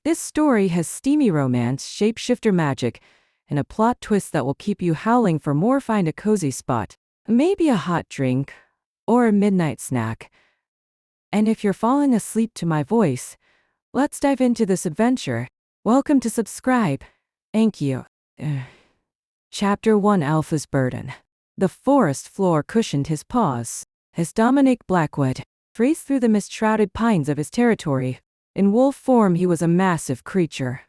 This story has steamy romance, shapeshifter magic, and a plot twist that will keep you howling for more. Find a cozy spot, maybe a hot drink, or a midnight snack. And if you're falling asleep to my voice, let's dive into this adventure. Welcome to subscribe. Thank you. Chapter 1: Alpha's Burden. The forest floor cushioned his paws as Dominic Blackwood raced through the mist-shrouded pines of his territory. In wolf form, he was a massive creature,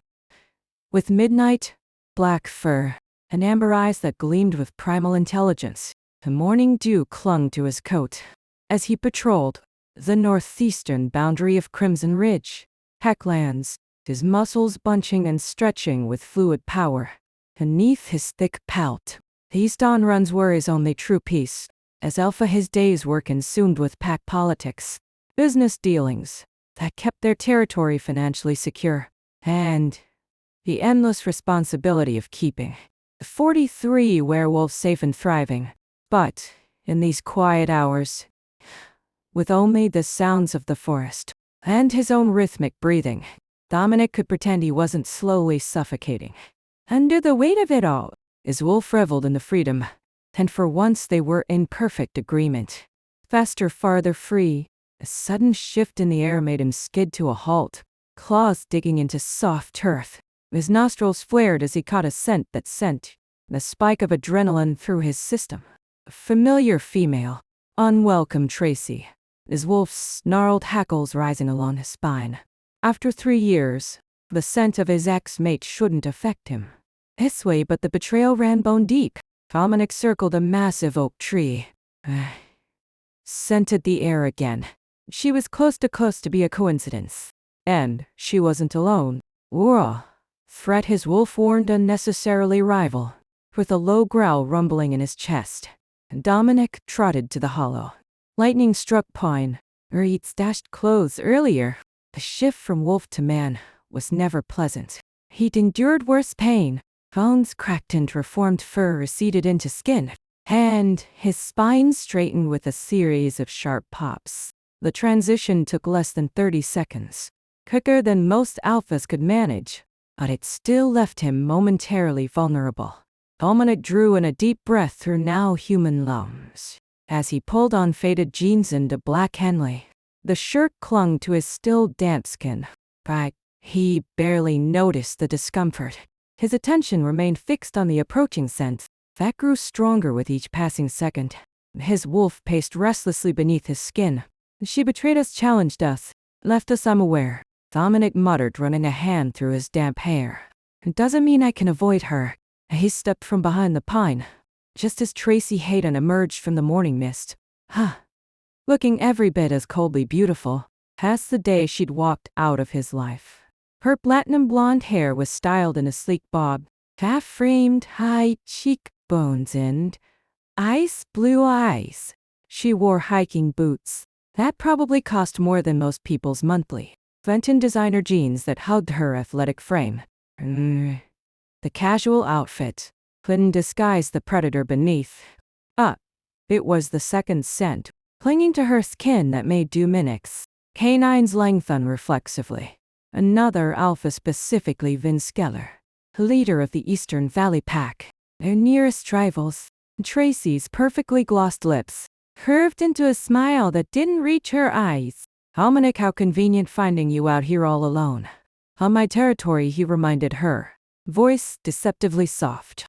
with midnight, black fur, and amber eyes that gleamed with primal intelligence. The morning dew clung to his coat as he patrolled the northeastern boundary of Crimson Ridge Hecklands, his muscles bunching and stretching with fluid power. Beneath his thick pelt, these dawn runs were his only true peace. As Alpha, his days were consumed with pack politics, business dealings that kept their territory financially secure, and the endless responsibility of keeping the 43 werewolves safe and thriving. But in these quiet hours, with only the sounds of the forest and his own rhythmic breathing, Dominic could pretend he wasn't slowly suffocating. Under the weight of it all, his wolf reveled in the freedom, and for once they were in perfect agreement. Faster, farther, free. A sudden shift in the air made him skid to a halt, claws digging into soft earth. His nostrils flared as he caught a scent that sent the spike of adrenaline through his system. A familiar female, unwelcome Tracy, his wolf's snarled hackles rising along his spine. After 3 years, the scent of his ex-mate shouldn't affect him. This way, but the betrayal ran bone deep. Dominic circled a massive oak tree, scented the air again. She was close to be a coincidence. And she wasn't alone. Whoa! Threat, his wolf warned unnecessarily rival. With a low growl rumbling in his chest, Dominic trotted to the hollow. Lightning struck pine, where he'd stashed clothes earlier. The shift from wolf to man was never pleasant. He'd endured worse pain. Bones cracked and reformed fur receded into skin, and his spine straightened with a series of sharp pops. The transition took less than 30 seconds, quicker than most alphas could manage, but it still left him momentarily vulnerable. Dominic drew in a deep breath through now human lungs as he pulled on faded jeans and a black Henley. The shirt clung to his still damp skin, but he barely noticed the discomfort. His attention remained fixed on the approaching scent that grew stronger with each passing second. His wolf paced restlessly beneath his skin. She betrayed us, challenged us, left us unaware, Dominic muttered, running a hand through his damp hair. It doesn't mean I can avoid her. He stepped from behind the pine, just as Tracy Hayden emerged from the morning mist. Looking every bit as coldly beautiful as the day she'd walked out of his life. Her platinum blonde hair was styled in a sleek bob, half-framed high cheekbones and ice blue eyes. She wore hiking boots that probably cost more than most people's monthly Fenton designer jeans that hugged her athletic frame. The casual outfit couldn't disguise the predator beneath. It was the second scent, clinging to her skin, that made Dominic's canines lengthen reflexively. Another alpha, specifically Vince Geller, leader of the Eastern Valley Pack. Their nearest rivals. Tracy's perfectly glossed lips curved into a smile that didn't reach her eyes. Dominic, how convenient finding you out here all alone. On my territory, he reminded her, voice deceptively soft.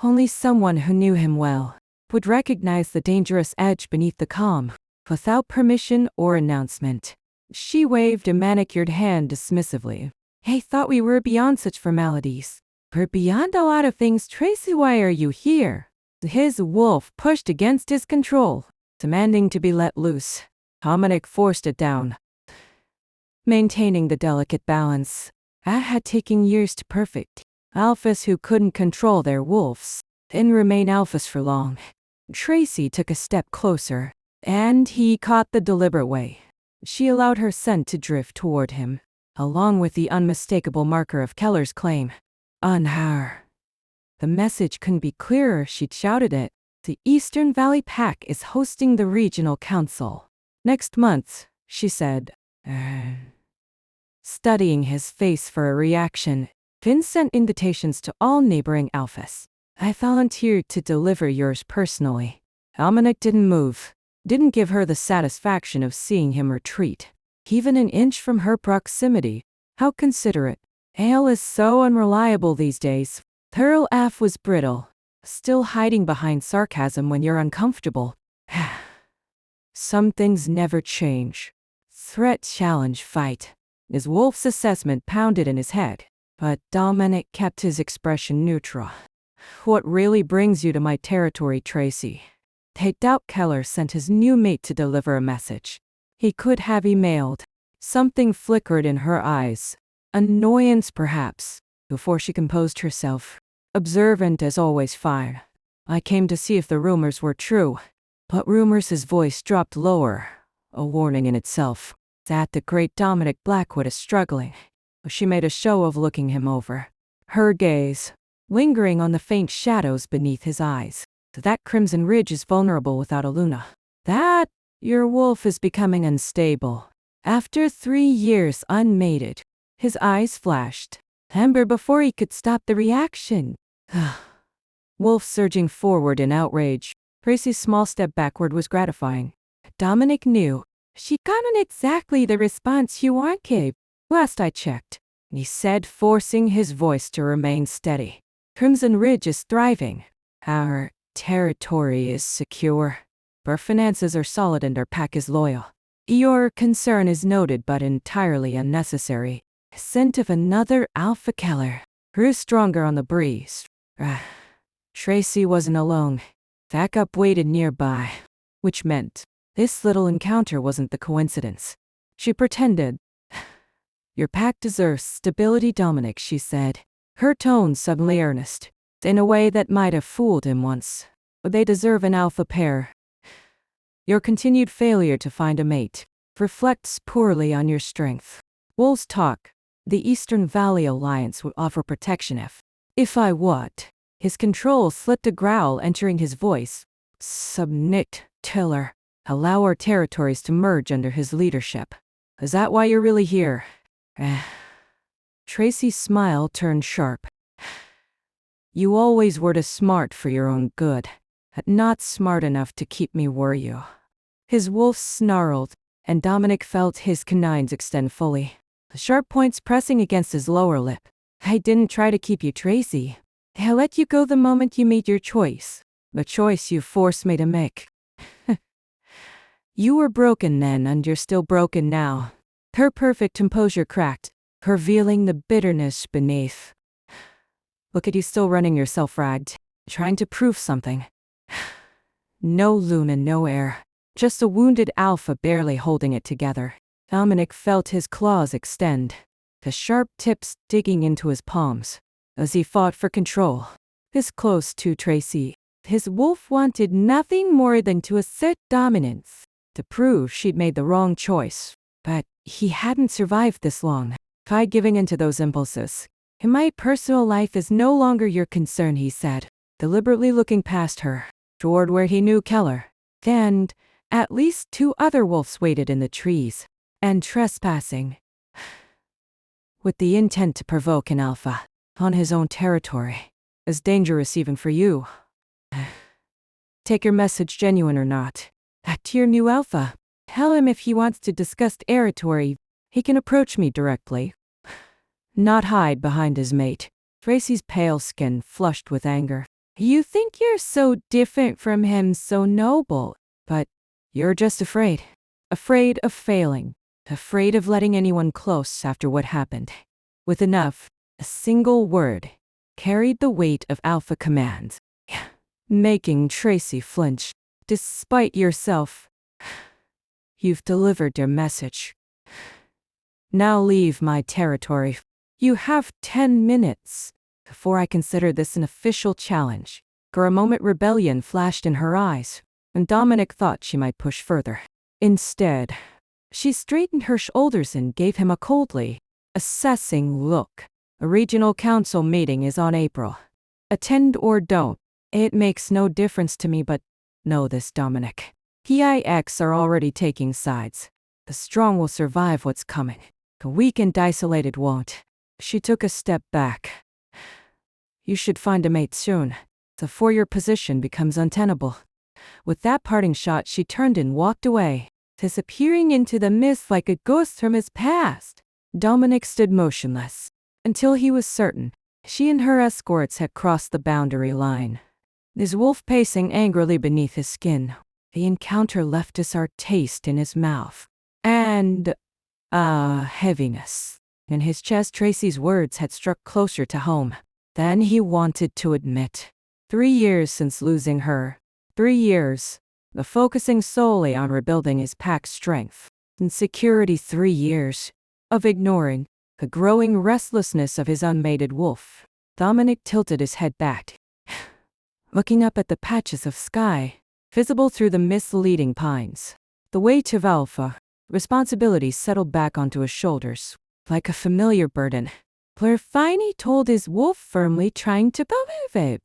Only someone who knew him well would recognize the dangerous edge beneath the calm. Without permission or announcement, she waved a manicured hand dismissively. I thought we were beyond such formalities. We're beyond a lot of things. Tracy, why are you here? His wolf pushed against his control, demanding to be let loose. Dominic forced it down, maintaining the delicate balance that had taken years to perfect. Alphas who couldn't control their wolves didn't remain alphas for long. Tracy took a step closer, and he caught the deliberate way. She allowed her scent to drift toward him, along with the unmistakable marker of Keller's claim on her. The message couldn't be clearer. She'd shouted it. The Eastern Valley Pack is hosting the regional council next month, she said. studying his face for a reaction. Finn sent invitations to all neighboring alphas. I volunteered to deliver yours personally. Dominic didn't move. Didn't give her the satisfaction of seeing him retreat. Even an inch from her proximity. How considerate. Ale is so unreliable these days. Her laugh was brittle. Still hiding behind sarcasm when you're uncomfortable. Some things never change. Threat, challenge, fight. His Wolf's assessment pounded in his head. But Dominic kept his expression neutral. What really brings you to my territory, Tracy? They doubt Keller sent his new mate to deliver a message. He could have emailed. Something flickered in her eyes. Annoyance, perhaps, before she composed herself. Observant as always, fine. I came to see if the rumors were true. But rumors, his voice dropped lower. A warning in itself. That the great Dominic Blackwood is struggling. She made a show of looking him over. Her gaze, lingering on the faint shadows beneath his eyes. That crimson ridge is vulnerable without a Luna. That, your wolf is becoming unstable. After 3 years unmated, his eyes flashed. Amber before he could stop the reaction. Wolf surging forward in outrage. Tracy's small step backward was gratifying. Dominic knew. She gotten exactly the response you wanted. Last I checked, he said, forcing his voice to remain steady. Crimson Ridge is thriving. Our territory is secure. Our finances are solid and our pack is loyal. Your concern is noted but entirely unnecessary. Scent of another Alpha Keller grew stronger on the breeze. Tracy wasn't alone. Backup waited nearby, which meant this little encounter wasn't the coincidence. She pretended. Your pack deserves stability, Dominic, she said, her tone suddenly earnest, in a way that might have fooled him once. They deserve an alpha pair. Your continued failure to find a mate reflects poorly on your strength. Wolves talk. The Eastern Valley Alliance would offer protection if I what? His control slipped a growl entering his voice. Submit, Tiller. Allow our territories to merge under his leadership. Is that why you're really here? Tracy's smile turned sharp. You always were too smart for your own good. Not smart enough to keep me worry you. His wolf snarled, and Dominic felt his canines extend fully. The sharp points pressing against his lower lip. I didn't try to keep you, Tracy. I let you go the moment you made your choice. The choice you forced me to make. You were broken then and you're still broken now. Her perfect composure cracked, revealing the bitterness beneath. Look at you still running yourself ragged, trying to prove something. No Luna, no air. Just a wounded alpha barely holding it together. Dominic felt his claws extend, the sharp tips digging into his palms, as he fought for control. This close to Tracy, his wolf wanted nothing more than to assert dominance, to prove she'd made the wrong choice. But he hadn't survived this long. By giving in to those impulses. My personal life is no longer your concern, he said, deliberately looking past her, toward where he knew Keller. And at least 2 other wolves waited in the trees, and trespassing, with the intent to provoke an alpha, on his own territory, is dangerous even for you. Take your message genuine or not. To your new alpha, tell him if he wants to discuss territory, he can approach me directly. Not hide behind his mate. Tracy's pale skin flushed with anger. You think you're so different from him, so noble, but you're just afraid. Afraid of failing. Afraid of letting anyone close after what happened. With enough, a single word carried the weight of alpha commands, making Tracy flinch. Despite yourself, you've delivered your message. Now leave my territory. You have 10 minutes before I consider this an official challenge. For a moment rebellion flashed in her eyes, and Dominic thought she might push further. Instead, she straightened her shoulders and gave him a coldly assessing look. A regional council meeting is on April. Attend or don't. It makes no difference to me, but know this, Dominic. PIX are already taking sides. The strong will survive what's coming. A weak and isolated won't. She took a step back. You should find a mate soon. The four-year position becomes untenable. With that parting shot, she turned and walked away, disappearing into the mist like a ghost from his past. Dominic stood motionless, until he was certain she and her escorts had crossed the boundary line. His wolf pacing angrily beneath his skin. The encounter left a sour taste in his mouth, and heaviness in his chest. Tracy's words had struck closer to home than he wanted to admit. 3 years since losing her. 3 years, the focusing solely on rebuilding his pack's strength and security. 3 years of ignoring the growing restlessness of his unmated wolf. Dominic tilted his head back, looking up at the patches of sky visible through the misleading pines. The weight of Alpha responsibility settled back onto his shoulders like a familiar burden. Finey told his wolf firmly, trying to believe it.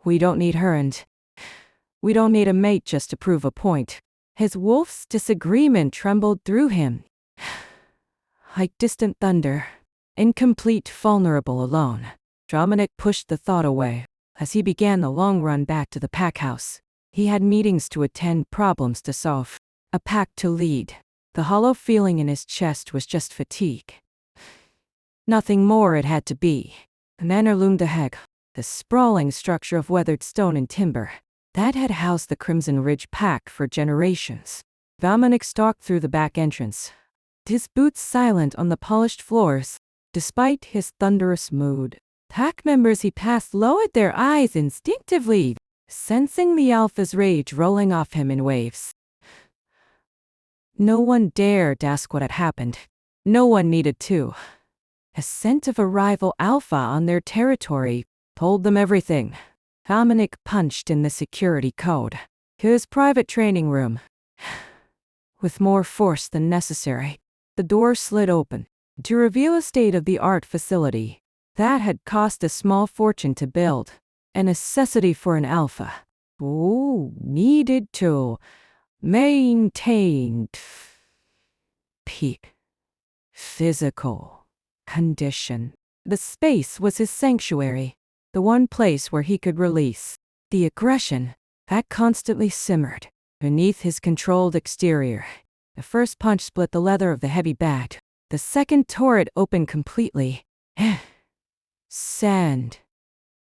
We don't need her, and we don't need a mate just to prove a point. His wolf's disagreement trembled through him like distant thunder. Incomplete, vulnerable, alone. Dominic pushed the thought away as he began the long run back to the pack house. He had meetings to attend, problems to solve, a pack to lead. The hollow feeling in his chest was just fatigue. Nothing more it had to be. The manor loomed ahead, the sprawling structure of weathered stone and timber that had housed the Crimson Ridge pack for generations. Dominic stalked through the back entrance, his boots silent on the polished floors. Despite his thunderous mood, pack members he passed lowered their eyes instinctively, sensing the Alpha's rage rolling off him in waves. No one dared ask what had happened. No one needed to. A scent of a rival Alpha on their territory told them everything. Dominic punched in the security code. His private training room. With more force than necessary, the door slid open to reveal a state-of-the-art facility that had cost a small fortune to build, a necessity for an Alpha. Needed to maintain peak physical condition. The space was his sanctuary, the one place where he could release the aggression that constantly simmered beneath his controlled exterior. The first punch split the leather of the heavy bag. The second tore it open completely. Sand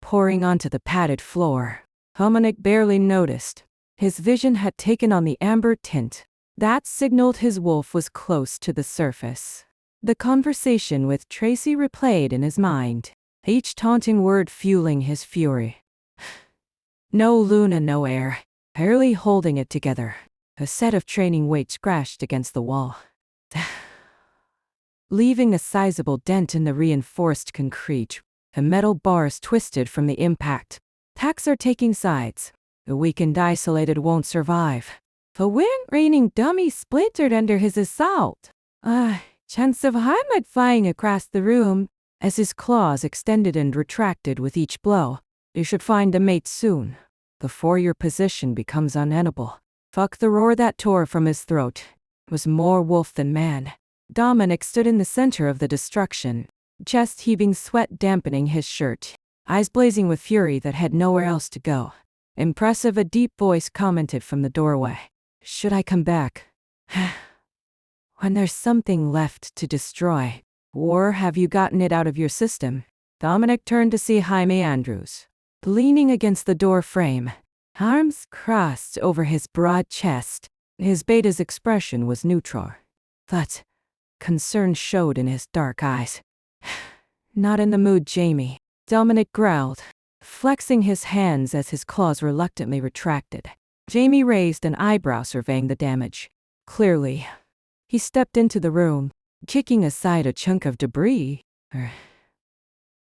pouring onto the padded floor. Dominic barely noticed. His vision had taken on the amber tint that signaled his wolf was close to the surface. The conversation with Tracy replayed in his mind, each taunting word fueling his fury. No Luna, no air, barely holding it together. A set of training weights crashed against the wall, leaving a sizable dent in the reinforced concrete. The metal bars twisted from the impact. Packs are taking sides. The weak and isolated won't survive. The wind-raining dummy splintered under his assault. Chance of Heimat flying across the room as his claws extended and retracted with each blow. You should find a mate soon. Before your position becomes untenable. Fuck, the roar that tore from his throat was more wolf than man. Dominic stood in the center of the destruction, chest heaving, sweat dampening his shirt, eyes blazing with fury that had nowhere else to go. Impressive, a deep voice commented from the doorway. Should I come back? When there's something left to destroy. Or have you gotten it out of your system? Dominic turned to see Jaime Andrews, leaning against the door frame, arms crossed over his broad chest. His beta's expression was neutral, but concern showed in his dark eyes. Not in the mood, Jamie, Dominic growled, flexing his hands as his claws reluctantly retracted. Jamie raised an eyebrow, surveying the damage. Clearly, he stepped into the room, kicking aside a chunk of debris.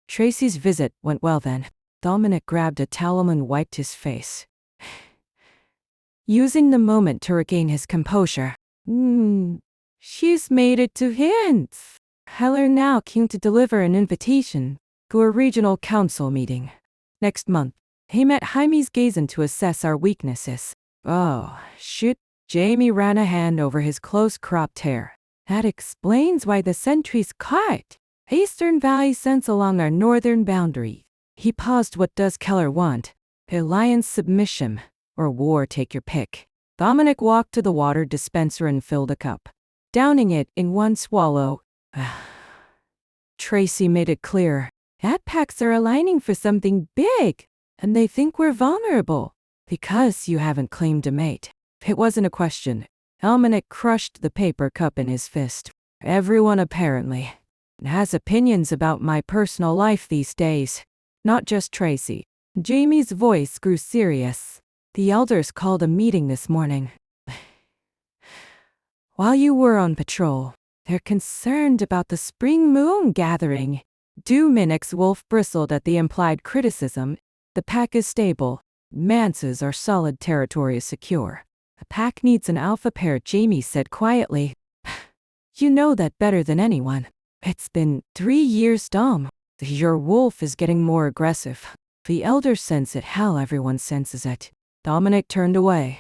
Tracy's visit went well then. Dominic grabbed a towel and wiped his face, using the moment to regain his composure. She's made it to hints. Heller now came to deliver an invitation to a regional council meeting next month. He met Jaime's Gazen to assess our weaknesses. Oh, shit. Jamie ran a hand over his close-cropped hair. That explains why the sentries cut Eastern Valley sense along our northern boundary. He paused. What does Keller want? Alliance submission, or war, take your pick. Dominic walked to the water dispenser and filled a cup, downing it in one swallow. Tracy made it clear. That packs are aligning for something big, and they think we're vulnerable because you haven't claimed a mate. It wasn't a question. Dominic crushed the paper cup in his fist. Everyone apparently has opinions about my personal life these days. Not just Tracy. Jamie's voice grew serious. The elders called a meeting this morning. While you were on patrol, they're concerned about the spring moon gathering. Dominic's wolf bristled at the implied criticism. The pack is stable. Manses are solid, territory is secure. The pack needs an alpha pair, Jamie said quietly. You know that better than anyone. It's been 3 years, Dom. Your wolf is getting more aggressive. The elders sense it. Hell, everyone senses it. Dominic turned away,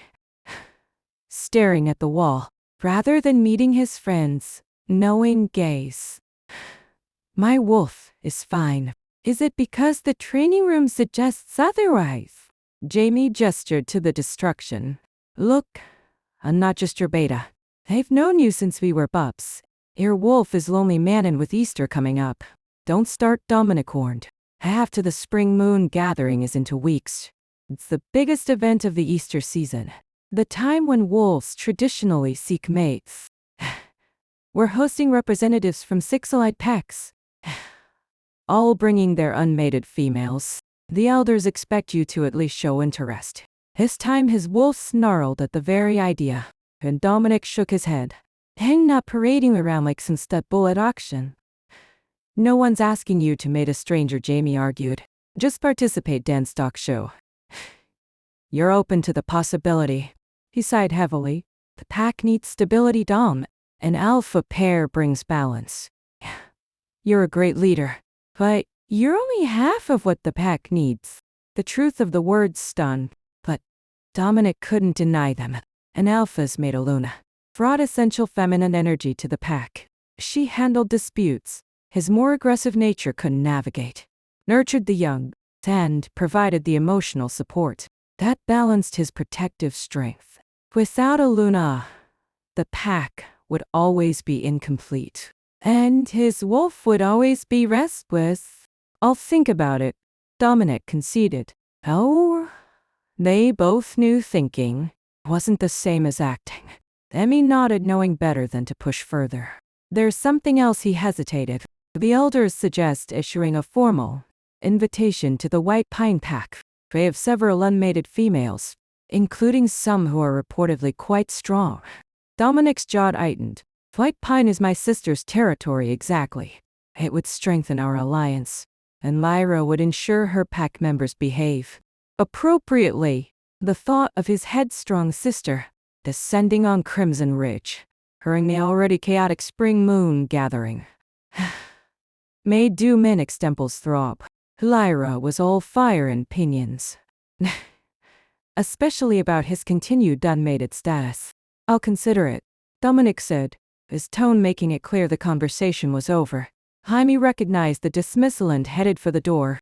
staring at the wall, rather than meeting his friends' knowing gaze. My wolf is fine. Is it because the training room suggests otherwise? Jamie gestured to the destruction. Look, I'm not just your beta. I've known you since we were pups. Your wolf is lonely man, and with Easter coming up, don't start, Dominic warned. After the spring moon gathering is in 2 weeks. It's the biggest event of the Easter season, the time when wolves traditionally seek mates. We're hosting representatives from 6 allied packs, all bringing their unmated females. The elders expect you to at least show interest. This time his wolf snarled at the very idea, and Dominic shook his head. I'm not parading around like some stud bull at auction. No one's asking you to mate a stranger, Jamie argued. Just participate, Dan's stock show. You're open to the possibility. He sighed heavily. The pack needs stability, Dom. An alpha pair brings balance. You're a great leader, but you're only half of what the pack needs. The truth of the words stunned, but Dominic couldn't deny them. An alpha's made a Luna. Brought essential feminine energy to the pack. She handled disputes his more aggressive nature couldn't navigate, nurtured the young, and provided the emotional support that balanced his protective strength. Without a Luna, the pack would always be incomplete, and his wolf would always be restless. I'll think about it, Dominic conceded. Oh, they both knew thinking wasn't the same as acting. Emmy nodded, knowing better than to push further. There's something else. He hesitated. The elders suggest issuing a formal invitation to the White Pine Pack. They have several unmated females, including some who are reportedly quite strong. Dominic's jaw tightened. White Pine is my sister's territory. Exactly. It would strengthen our alliance, and Lyra would ensure her pack members behave appropriately. The thought of his headstrong sister descending on Crimson Ridge during the already chaotic spring moon gathering made Dominic's temples throb. Lyra was all fire and pinions, especially about his continued unmated status. I'll consider it, Dominic said, his tone making it clear the conversation was over. Jaime recognized the dismissal and headed for the door,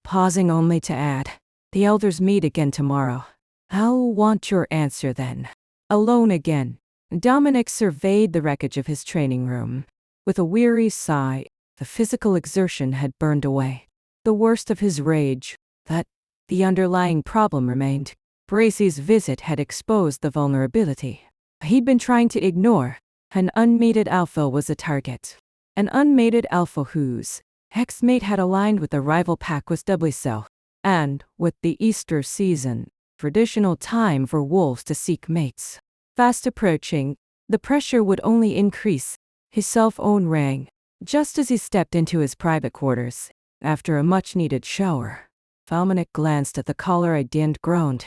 pausing only to add, the elders meet again tomorrow. I'll want your answer then. Alone again, Dominic surveyed the wreckage of his training room. With a weary sigh, the physical exertion had burned away the worst of his rage, that the underlying problem remained. Bracey's visit had exposed the vulnerability he'd been trying to ignore. An unmated alpha was a target. An unmated alpha whose ex-mate had aligned with the rival pack was doubly so. And, with the Easter season, traditional time for wolves to seek mates fast approaching, the pressure would only increase. His cell phone rang, just as he stepped into his private quarters. After a much-needed shower, Dominic glanced at the caller ID and groaned.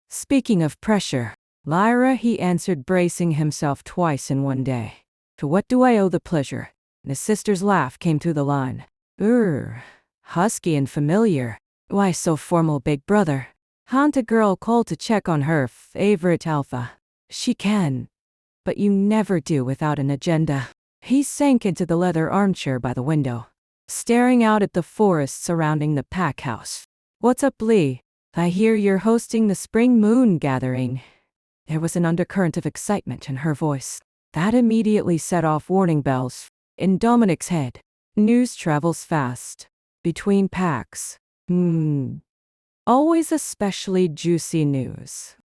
Speaking of pressure, Lyra, he answered, bracing himself twice in one day. To what do I owe the pleasure? His sister's laugh came through the line. Husky and familiar. Why so formal, big brother? Haunt a girl called to check on her favorite alpha. She can but you never do without an agenda. He sank into the leather armchair by the window, staring out at the forest surrounding the pack house. What's up, Lee? I hear you're hosting the spring moon gathering. There was an undercurrent of excitement in her voice that immediately set off warning bells in Dominic's head. News travels fast between packs. Always especially juicy news.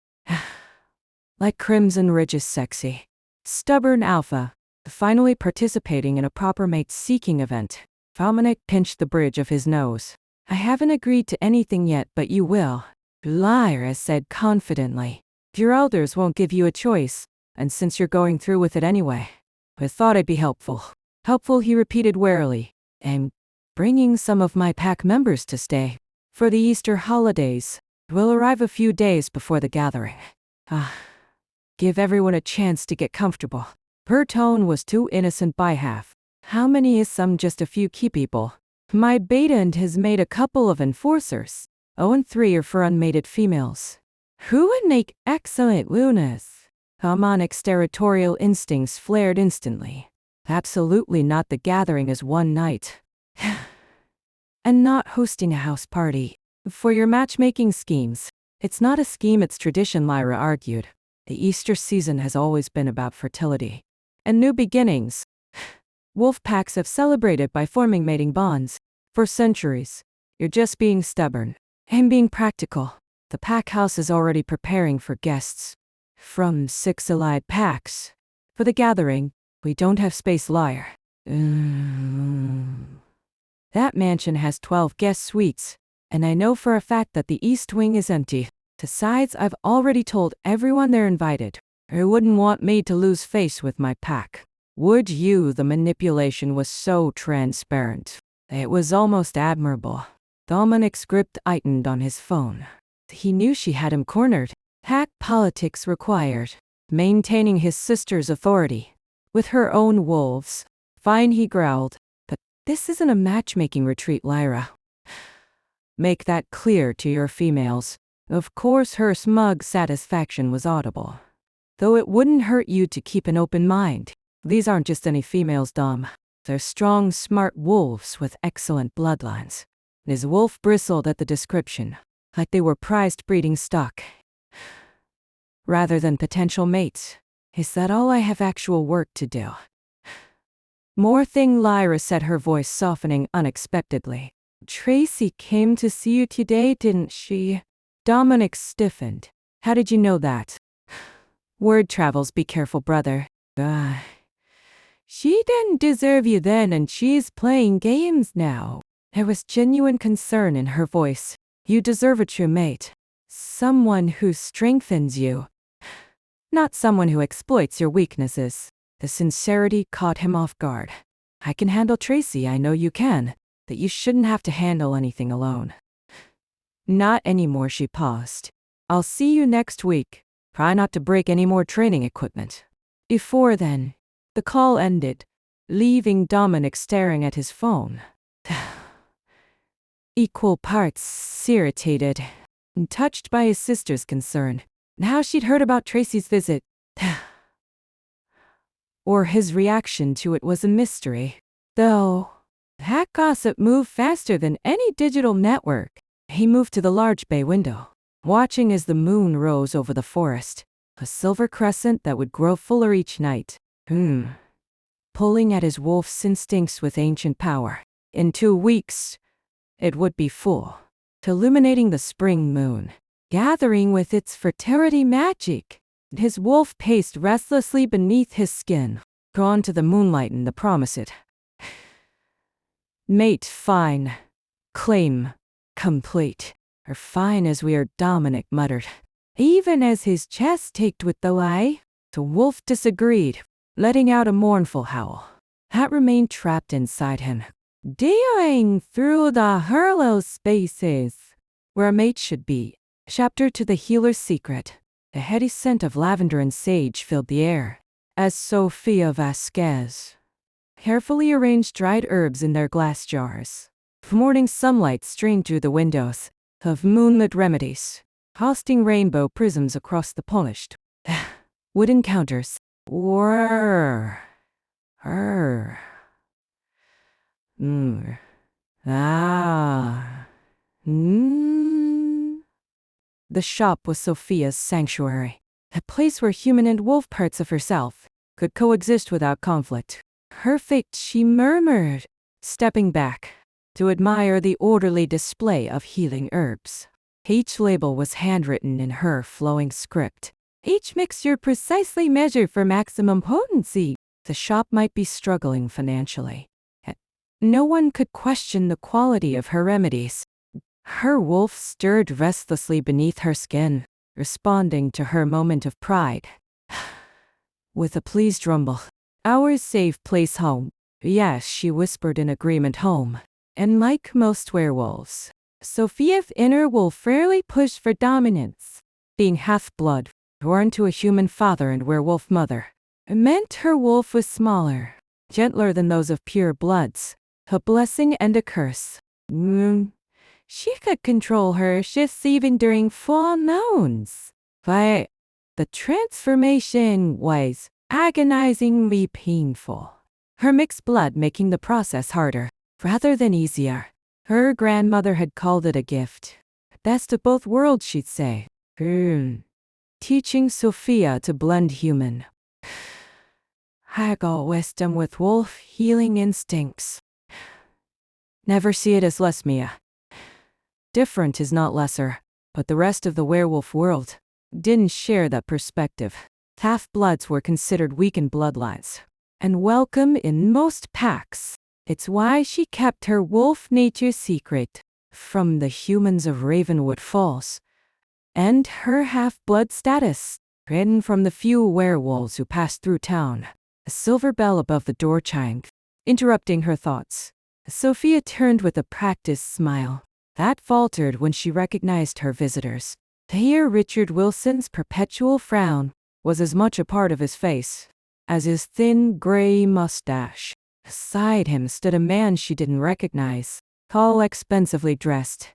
Like Crimson Ridge's sexy, stubborn alpha, finally participating in a proper mate-seeking event. Dominic pinched the bridge of his nose. I haven't agreed to anything yet, but you will, Lyra said confidently. Your elders won't give you a choice, and since you're going through with it anyway, I thought I'd be helpful. Helpful, he repeated warily. I'm bringing some of my pack members to stay for the Easter holidays. We'll arrive a few days before the gathering. Give everyone a chance to get comfortable. Her tone was too innocent by half. How many is some? Just a few key people. My beta has made a couple of enforcers. 3 are for unmated females. Who would make excellent lunas? Harmonic's territorial instincts flared instantly. Absolutely not. The gathering is one night. And not hosting a house party. For your matchmaking schemes. It's not a scheme, it's tradition, Lyra argued. The Easter season has always been about fertility and new beginnings. Wolf packs have celebrated by forming mating bonds for centuries. You're just being stubborn and being practical. The pack house is already preparing for guests from 6 allied packs. For the gathering, we don't have space, Lyre. That mansion has 12 guest suites, and I know for a fact that the east wing is empty. Besides, I've already told everyone they're invited. I wouldn't want me to lose face with my pack. Would you? The manipulation was so transparent. It was almost admirable. Dominic's grip tightened on his phone. He knew she had him cornered. Pack politics required maintaining his sister's authority with her own wolves. Fine, he growled. But this isn't a matchmaking retreat, Lyra. Make that clear to your females. Of course, her smug satisfaction was audible. Though it wouldn't hurt you to keep an open mind. These aren't just any females, Dom. They're strong, smart wolves with excellent bloodlines. His wolf bristled at the description, like they were prized breeding stock, rather than potential mates. Is that all? I have actual work to do. More thing, Lyra said, her voice softening unexpectedly. Tracy came to see you today, didn't she? Dominic stiffened. How did you know that? Word travels, be careful, brother. She didn't deserve you then, and she's playing games now. There was genuine concern in her voice. You deserve a true mate. Someone who strengthens you. Not someone who exploits your weaknesses. The sincerity caught him off guard. I can handle Tracy, I know you can. That you shouldn't have to handle anything alone. Not anymore, she paused. I'll see you next week. Try not to break any more training equipment. Before then, the call ended, leaving Dominic staring at his phone. Equal parts irritated and touched by his sister's concern. How she'd heard about Tracy's visit, or his reaction to it, was a mystery. Though, that gossip moved faster than any digital network. He moved to the large bay window, watching as the moon rose over the forest, a silver crescent that would grow fuller each night. Pulling at his wolf's instincts with ancient power. In 2 weeks, it would be full, illuminating the spring moon, gathering with its fertility magic. His wolf paced restlessly beneath his skin, drawn to the moonlight and the promise it. Mate fine. Claim complete. Or fine as we are, Dominic muttered, even as his chest ached with the lie. The wolf disagreed, letting out a mournful howl that remained trapped inside him. Dealing through the hurlow spaces where a mate should be. Chapter to the healer's secret. A heady scent of lavender and sage filled the air, as Sofia Vasquez carefully arranged dried herbs in their glass jars. Morning sunlight streamed through the windows of moonlit remedies, casting rainbow prisms across the polished wooden counters. Whir. Er. Mm. Ah. Mm. The shop was Sophia's sanctuary, a place where human and wolf parts of herself could coexist without conflict. Perfect, she murmured, stepping back to admire the orderly display of healing herbs. Each label was handwritten in her flowing script. Each mixture precisely measured for maximum potency. The shop might be struggling financially. No one could question the quality of her remedies. Her wolf stirred restlessly beneath her skin, responding to her moment of pride. With a pleased rumble, "Our safe place home." "Yes," she whispered in agreement, "home." And like most werewolves, Sophia's inner wolf rarely pushed for dominance. Being half-blood, born to a human father and werewolf mother, meant her wolf was smaller, gentler than those of pure bloods, a blessing and a curse. She could control her shifts even during full moons. But the transformation was agonizingly painful. Her mixed blood making the process harder, rather than easier. Her grandmother had called it a gift. Best of both worlds, she'd say. Teaching Sophia to blend human. Haggle wisdom with wolf healing instincts. Never see it as less, Mia. Different is not lesser, but the rest of the werewolf world didn't share that perspective. Half-bloods were considered weakened bloodlines, and welcome in most packs. It's why she kept her wolf nature secret from the humans of Ravenwood Falls, and her half-blood status hidden from the few werewolves who passed through town. A silver bell above the door chimed, interrupting her thoughts. Sophia turned with a practiced smile that faltered when she recognized her visitors. To hear Richard Wilson's perpetual frown was as much a part of his face as his thin gray mustache. Beside him stood a man she didn't recognize, tall, expensively dressed,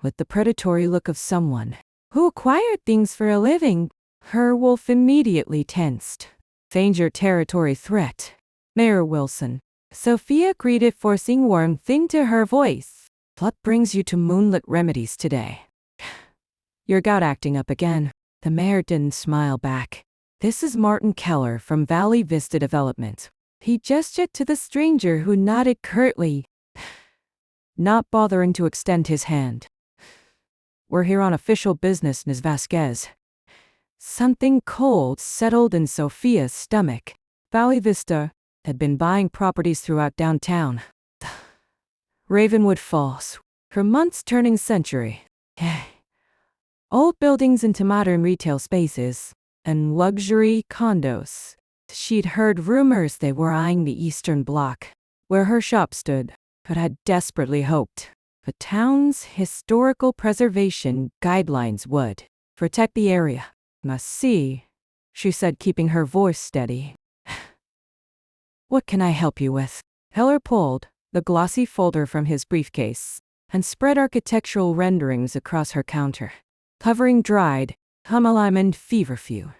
with the predatory look of someone who acquired things for a living. Her wolf immediately tensed. Danger territory threat. Mayor Wilson. Sophia greeted, forcing warmth into her voice. What brings you to Moonlit Remedies today? Your gout acting up again. The mayor didn't smile back. This is Martin Keller from Valley Vista Development. He gestured to the stranger who nodded curtly, not bothering to extend his hand. We're here on official business, Ms. Vasquez. Something cold settled in Sophia's stomach. Valley Vista had been buying properties throughout downtown Ravenwood Falls for months, turning century. Old buildings into modern retail spaces and luxury condos. She'd heard rumors they were eyeing the Eastern Bloc, where her shop stood, but had desperately hoped the town's historical preservation guidelines would protect the area. Must see, she said, keeping her voice steady. What can I help you with? Heller pulled the glossy folder from his briefcase and spread architectural renderings across her counter, covering dried Humalime and feverfew,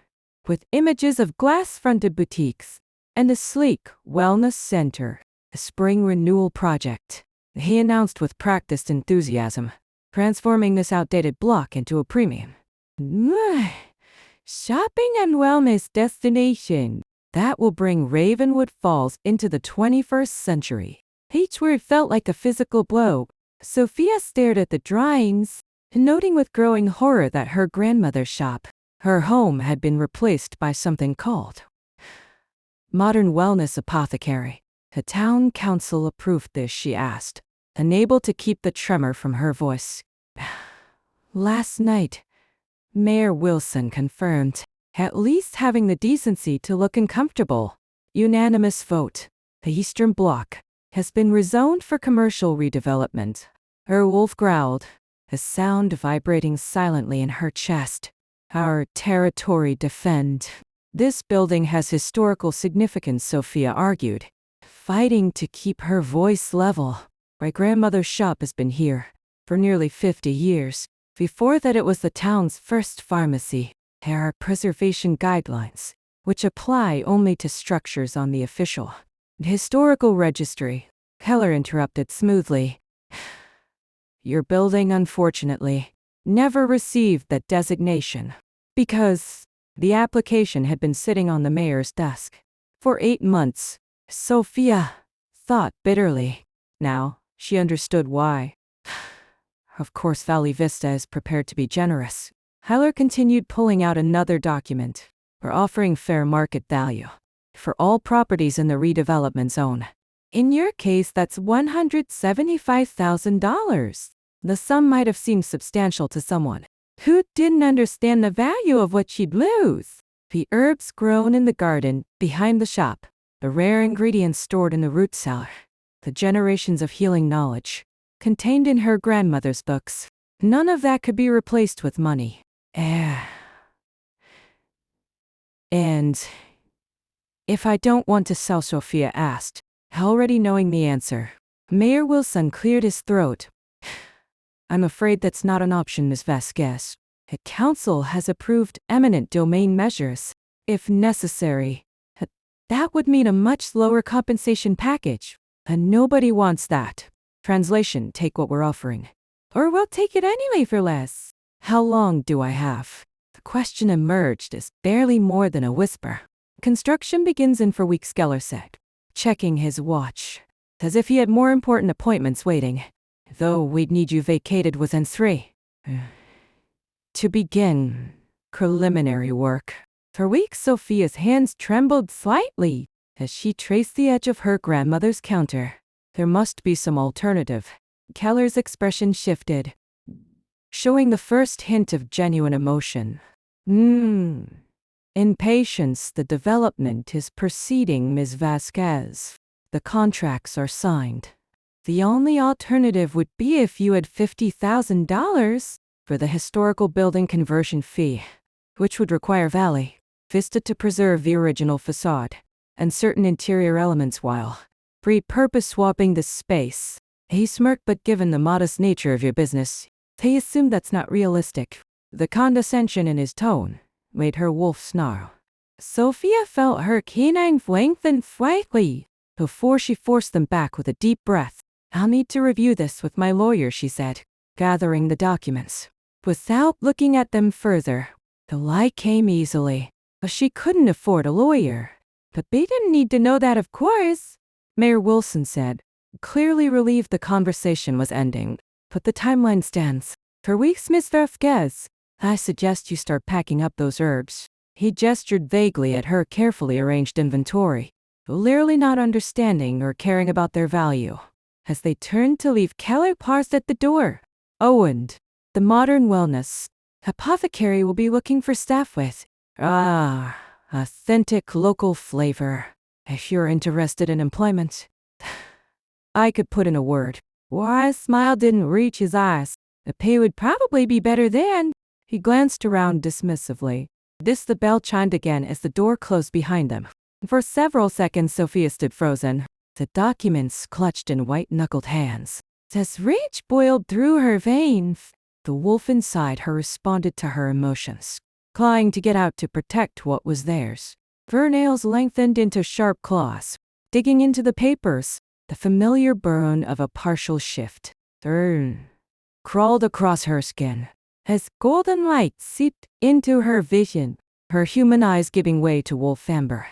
with images of glass-fronted boutiques and a sleek wellness center. A spring renewal project, he announced with practiced enthusiasm, transforming this outdated block into a premium shopping and wellness destination that will bring Ravenwood Falls into the 21st century. Each word felt like a physical blow. Sophia stared at the drawings, noting with growing horror that her grandmother's shop, her home, had been replaced by something called Modern Wellness Apothecary. The town council approved this, she asked, unable to keep the tremor from her voice. Last night, Mayor Wilson confirmed, at least having the decency to look uncomfortable. Unanimous vote. The Eastern Bloc has been rezoned for commercial redevelopment. Her wolf growled, a sound vibrating silently in her chest. Our territory defend. This building has historical significance, Sophia argued, fighting to keep her voice level. My grandmother's shop has been here for nearly 50 years. Before that, it was the town's first pharmacy. There are preservation guidelines. which apply only to structures on the official historical registry. Keller interrupted smoothly. Your building, unfortunately, never received that designation because the application had been sitting on the mayor's desk for 8 months. Sophia thought bitterly. Now, she understood why. Of course, Valley Vista is prepared to be generous. Heller continued, pulling out another document. We're offering fair market value for all properties in the redevelopment zone. In your case, that's $175,000. The sum might have seemed substantial to someone who didn't understand the value of what she'd lose. The herbs grown in the garden behind the shop, the rare ingredients stored in the root cellar, the generations of healing knowledge contained in her grandmother's books. None of that could be replaced with money. And if I don't want to sell, Sophia asked, already knowing the answer. Mayor Wilson cleared his throat. I'm afraid that's not an option, Ms. Vasquez. The council has approved eminent domain measures. If necessary, that would mean a much lower compensation package, and nobody wants that. Translation, take what we're offering. Or we'll take it anyway for less. How long do I have? The question emerged as barely more than a whisper. Construction begins in 4 weeks, Geller said, checking his watch, as if he had more important appointments waiting. Though we'd need you vacated within 3. To begin preliminary work. For weeks, Sophia's hands trembled slightly as she traced the edge of her grandmother's counter. There must be some alternative. Keller's expression shifted, showing the first hint of genuine emotion. In patience, the development is proceeding, Ms. Vasquez. The contracts are signed. The only alternative would be if you had $50,000 for the historical building conversion fee, which would require Valley Vista to preserve the original facade and certain interior elements while repurpose swapping the space. He smirked, but given the modest nature of your business, he assumed that's not realistic. The condescension in his tone made her wolf snarl. Sophia felt her canines lengthen slightly before she forced them back with a deep breath. I'll need to review this with my lawyer, she said, gathering the documents. Without looking at them further, the lie came easily. She couldn't afford a lawyer. But they didn't need to know that, of course, Mayor Wilson said, clearly relieved the conversation was ending. But the timeline stands. For weeks, Miss Vasquez, I suggest you start packing up those herbs. He gestured vaguely at her carefully arranged inventory, clearly not understanding or caring about their value. As they turned to leave, Keller paused at the door. And the modern wellness apothecary will be looking for staff with authentic local flavor. If you're interested in employment, I could put in a word. Why's smile didn't reach his eyes. The pay would probably be better then. He glanced around dismissively. The bell chimed again as the door closed behind them. For several seconds, Sophia stood frozen, the documents clutched in white-knuckled hands. As rage boiled through her veins, the wolf inside her responded to her emotions, clawing to get out to protect what was theirs. Her nails lengthened into sharp claws, digging into the papers. The familiar burn of a partial shift crawled across her skin as golden light seeped into her vision, her human eyes giving way to wolf amber.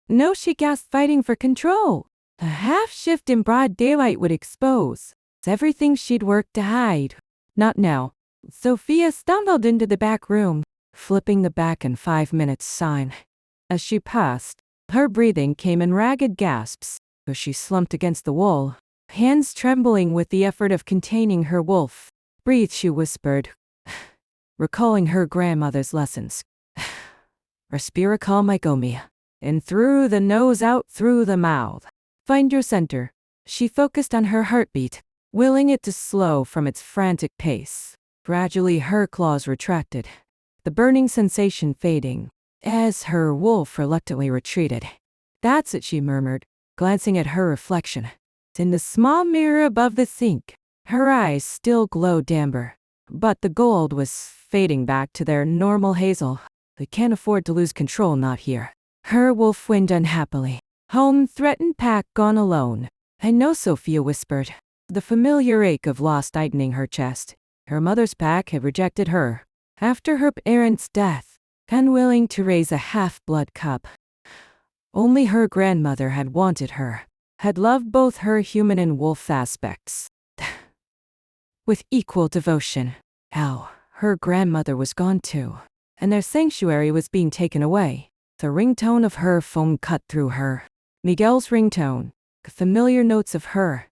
No, she gasped, fighting for control. A half-shift in broad daylight would expose everything she'd worked to hide. Not now. Sophia stumbled into the back room, flipping the back and 5 minutes sign. As she passed, her breathing came in ragged gasps, as she slumped against the wall, hands trembling with the effort of containing her wolf. Breathe, she whispered, recalling her grandmother's lessons. Respira calma gomia. In through the nose, out through the mouth. Find your center. She focused on her heartbeat, willing it to slow from its frantic pace. Gradually her claws retracted, the burning sensation fading, as her wolf reluctantly retreated. That's it, she murmured, glancing at her reflection. In the small mirror above the sink, her eyes still glowed amber, but the gold was fading back to their normal hazel. They can't afford to lose control, not here. Her wolf whinnied unhappily. Home threatened pack gone alone. I know, Sophia whispered, the familiar ache of loss tightening her chest. Her mother's pack had rejected her. After her parents' death, unwilling to raise a half-blood cub. Only her grandmother had wanted her, had loved both her human and wolf aspects. With equal devotion. Her grandmother was gone too, and their sanctuary was being taken away. The ringtone of her phone cut through her. Miguel's ringtone, the familiar notes of her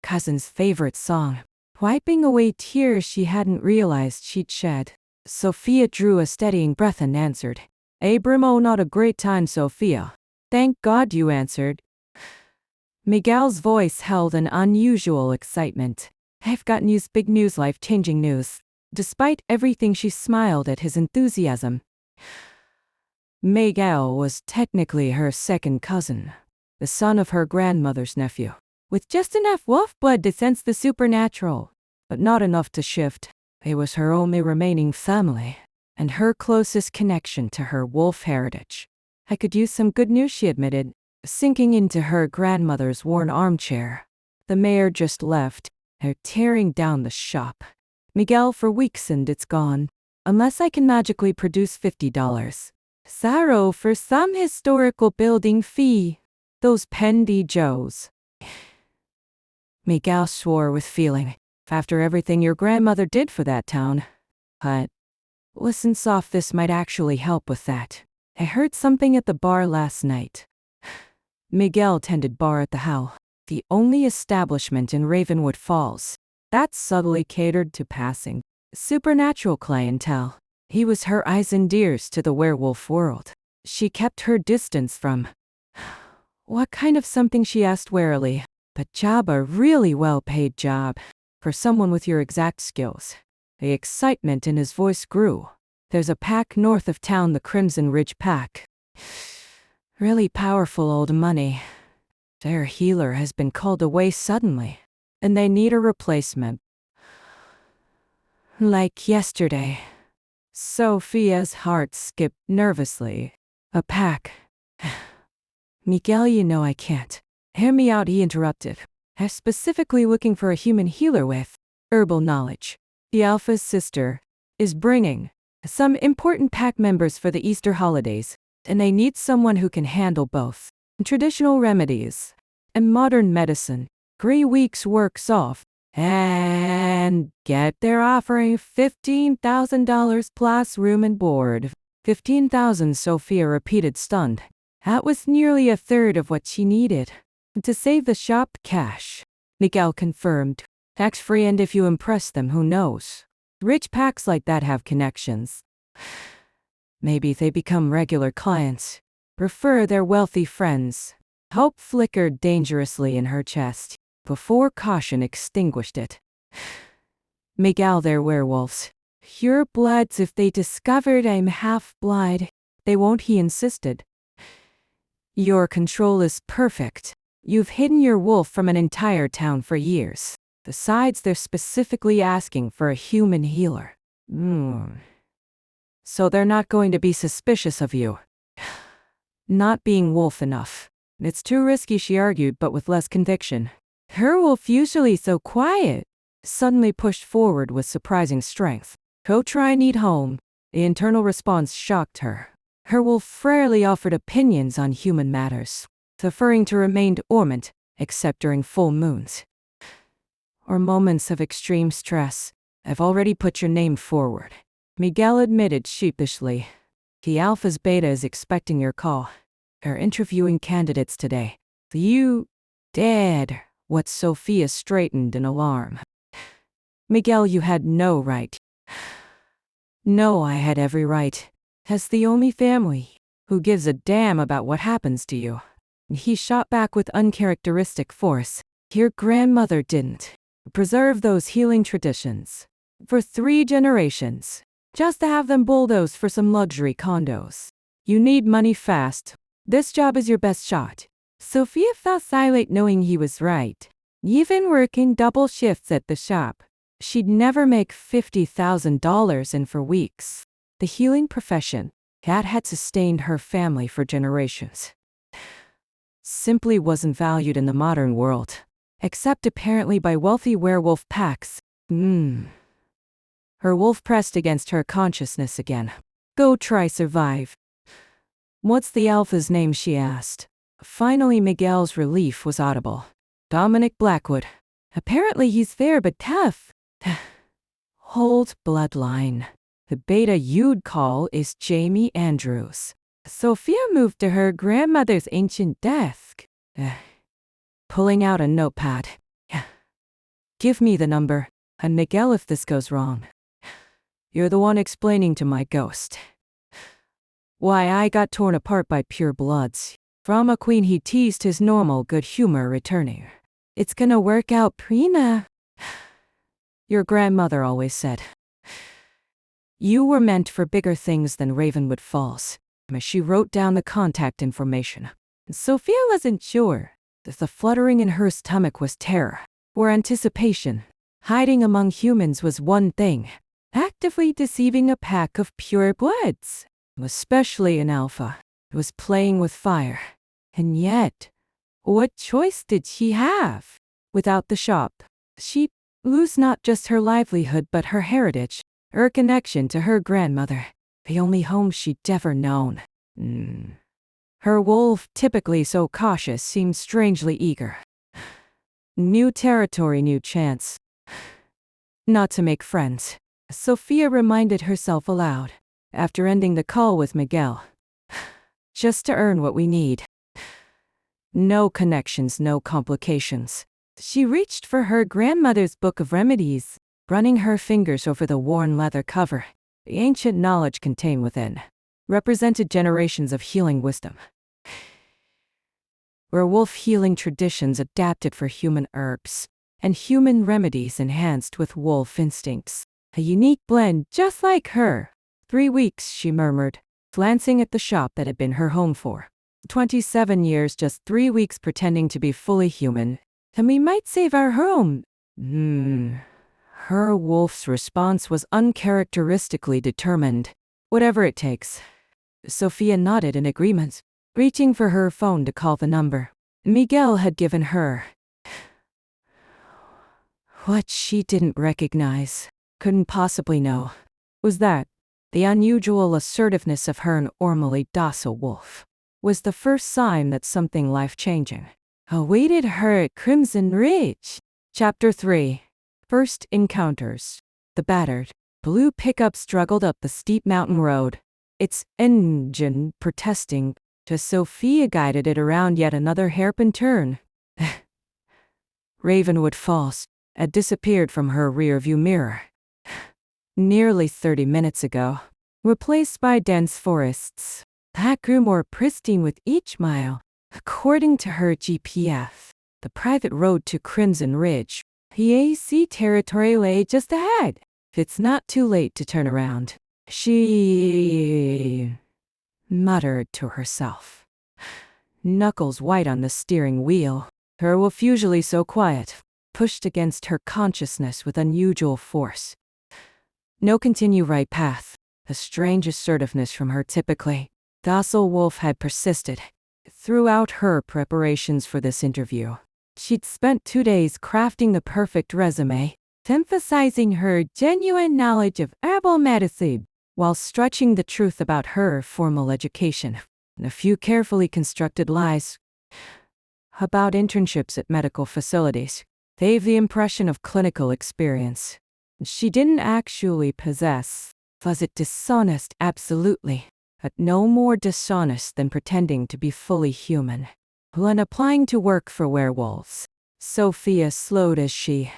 cousin's favorite song, wiping away tears she hadn't realized she'd shed. Sophia drew a steadying breath and answered. Abram, oh, not a great time, Sophia. Thank God you answered. Miguel's voice held an unusual excitement. I've got news, big news, life-changing news. Despite everything, she smiled at his enthusiasm. Miguel was technically her second cousin, the son of her grandmother's nephew, with just enough wolf blood to sense the supernatural, but not enough to shift. It was her only remaining family, and her closest connection to her wolf heritage. I could use some good news, she admitted, sinking into her grandmother's worn armchair. The mayor just left. They're tearing down the shop. Miguel, for weeks and it's gone. Unless I can magically produce $50. Sorrow for some historical building fee. Those pendy Joes. Miguel swore with feeling. After everything your grandmother did for that town. But listen, soft, this might actually help with that. I heard something at the bar last night. Miguel tended bar at the Howl, the only establishment in Ravenwood Falls that subtly catered to passing supernatural clientele. He was her eyes and ears to the werewolf world. She kept her distance from. What kind of something, she asked warily. A job, a really well-paid job. For someone with your exact skills. The excitement in his voice grew. There's a pack north of town, the Crimson Ridge Pack. Really powerful old money. Their healer has been called away suddenly, and they need a replacement. Like yesterday. Sophia's heart skipped nervously. A pack. Miguel, you know I can't. Hear me out, he interrupted. I'm specifically looking for a human healer with herbal knowledge. The Alpha's sister is bringing some important pack members for the Easter holidays, and they need someone who can handle both traditional remedies and modern medicine. 3 weeks works off, and they're offering $15,000 plus room and board. 15,000, Sophia repeated, stunned. That was nearly a third of what she needed. To save the shop cash, Miguel confirmed. Tax-free, and if you impress them, who knows? Rich packs like that have connections. Maybe they become regular clients. Refer their wealthy friends. Hope flickered dangerously in her chest, before caution extinguished it. Miguel, they're werewolves. Pure bloods. If they discovered I'm half-blind, they won't, he insisted. Your control is perfect. You've hidden your wolf from an entire town for years. Besides, they're specifically asking for a human healer. So they're not going to be suspicious of you. Not being wolf enough. It's too risky, she argued, but with less conviction. Her wolf, usually so quiet, suddenly pushed forward with surprising strength. Go try and eat home. The internal response shocked her. Her wolf rarely offered opinions on human matters, preferring to remain dormant, except during full moons or moments of extreme stress. I've already put your name forward, Miguel admitted sheepishly. The Alpha's Beta is expecting your call. They're interviewing candidates today. You did. What? Sophia straightened in alarm. Miguel, you had no right. No, I had every right. As the only family who gives a damn about what happens to you. He shot back with uncharacteristic force. Your grandmother didn't preserve those healing traditions for 3 generations, just to have them bulldoze for some luxury condos. You need money fast. This job is your best shot. Sophia felt silent, knowing he was right. Even working double shifts at the shop, she'd never make $50,000 in for weeks. The healing profession cat had sustained her family for generations, simply wasn't valued in the modern world, except apparently by wealthy werewolf packs. Her wolf pressed against her consciousness again. Go try survive. What's the alpha's name, she asked. Finally Miguel's relief was audible. Dominic Blackwood. Apparently he's fair but tough. Hold bloodline. The beta you'd call is Jamie Andrews. Sophia moved to her grandmother's ancient desk, pulling out a notepad. Give me the number, and Miguel if this goes wrong. You're the one explaining to my ghost why I got torn apart by pure bloods. From a queen he teased his normal good humor returning. It's gonna work out, Prina. Your grandmother always said. You were meant for bigger things than Ravenwood Falls. She wrote down the contact information. Sophia wasn't sure. The fluttering in her stomach was terror, or anticipation. Hiding among humans was one thing. Actively deceiving a pack of pure bloods, especially an alpha, was playing with fire. And yet, what choice did she have? Without the shop, she'd lose not just her livelihood but her heritage, her connection to her grandmother, the only home she'd ever known. Her wolf, typically so cautious, seemed strangely eager. New territory, new chance. Not to make friends, Sophia reminded herself aloud, after ending the call with Miguel. Just to earn what we need. No connections, no complications. She reached for her grandmother's book of remedies, running her fingers over the worn leather cover. The ancient knowledge contained within represented generations of healing wisdom. Werewolf healing traditions adapted for human herbs, and human remedies enhanced with wolf instincts. A unique blend just like her. 3 weeks, she murmured, glancing at the shop that had been her home for 27 years, just 3 weeks pretending to be fully human. And we might save our home. Her wolf's response was uncharacteristically determined. Whatever it takes. Sophia nodded in agreement, reaching for her phone to call the number Miguel had given her. What she didn't recognize, couldn't possibly know, was that the unusual assertiveness of her normally docile wolf was the first sign that something life-changing awaited her at Crimson Ridge. Chapter 3. First Encounters. The battered, blue pickup struggled up the steep mountain road, its engine protesting, as Sophia guided it around yet another hairpin turn. Ravenwood Falls had disappeared from her rearview mirror. Nearly 30 minutes ago, replaced by dense forests, that grew more pristine with each mile. According to her GPS, the private road to Crimson Ridge, the AC territory lay just ahead. It's not too late to turn around, she muttered to herself, knuckles white on the steering wheel. Her wolf, usually so quiet, pushed against her consciousness with unusual force. No, continue right path. A strange assertiveness from her typically docile wolf had persisted throughout her preparations for this interview. She'd spent 2 days crafting the perfect resume, emphasizing her genuine knowledge of herbal medicine, while stretching the truth about her formal education, and a few carefully constructed lies about internships at medical facilities gave the impression of clinical experience she didn't actually possess. Was it dishonest? Absolutely. But no more dishonest than pretending to be fully human. When applying to work for werewolves, Sophia slowed as she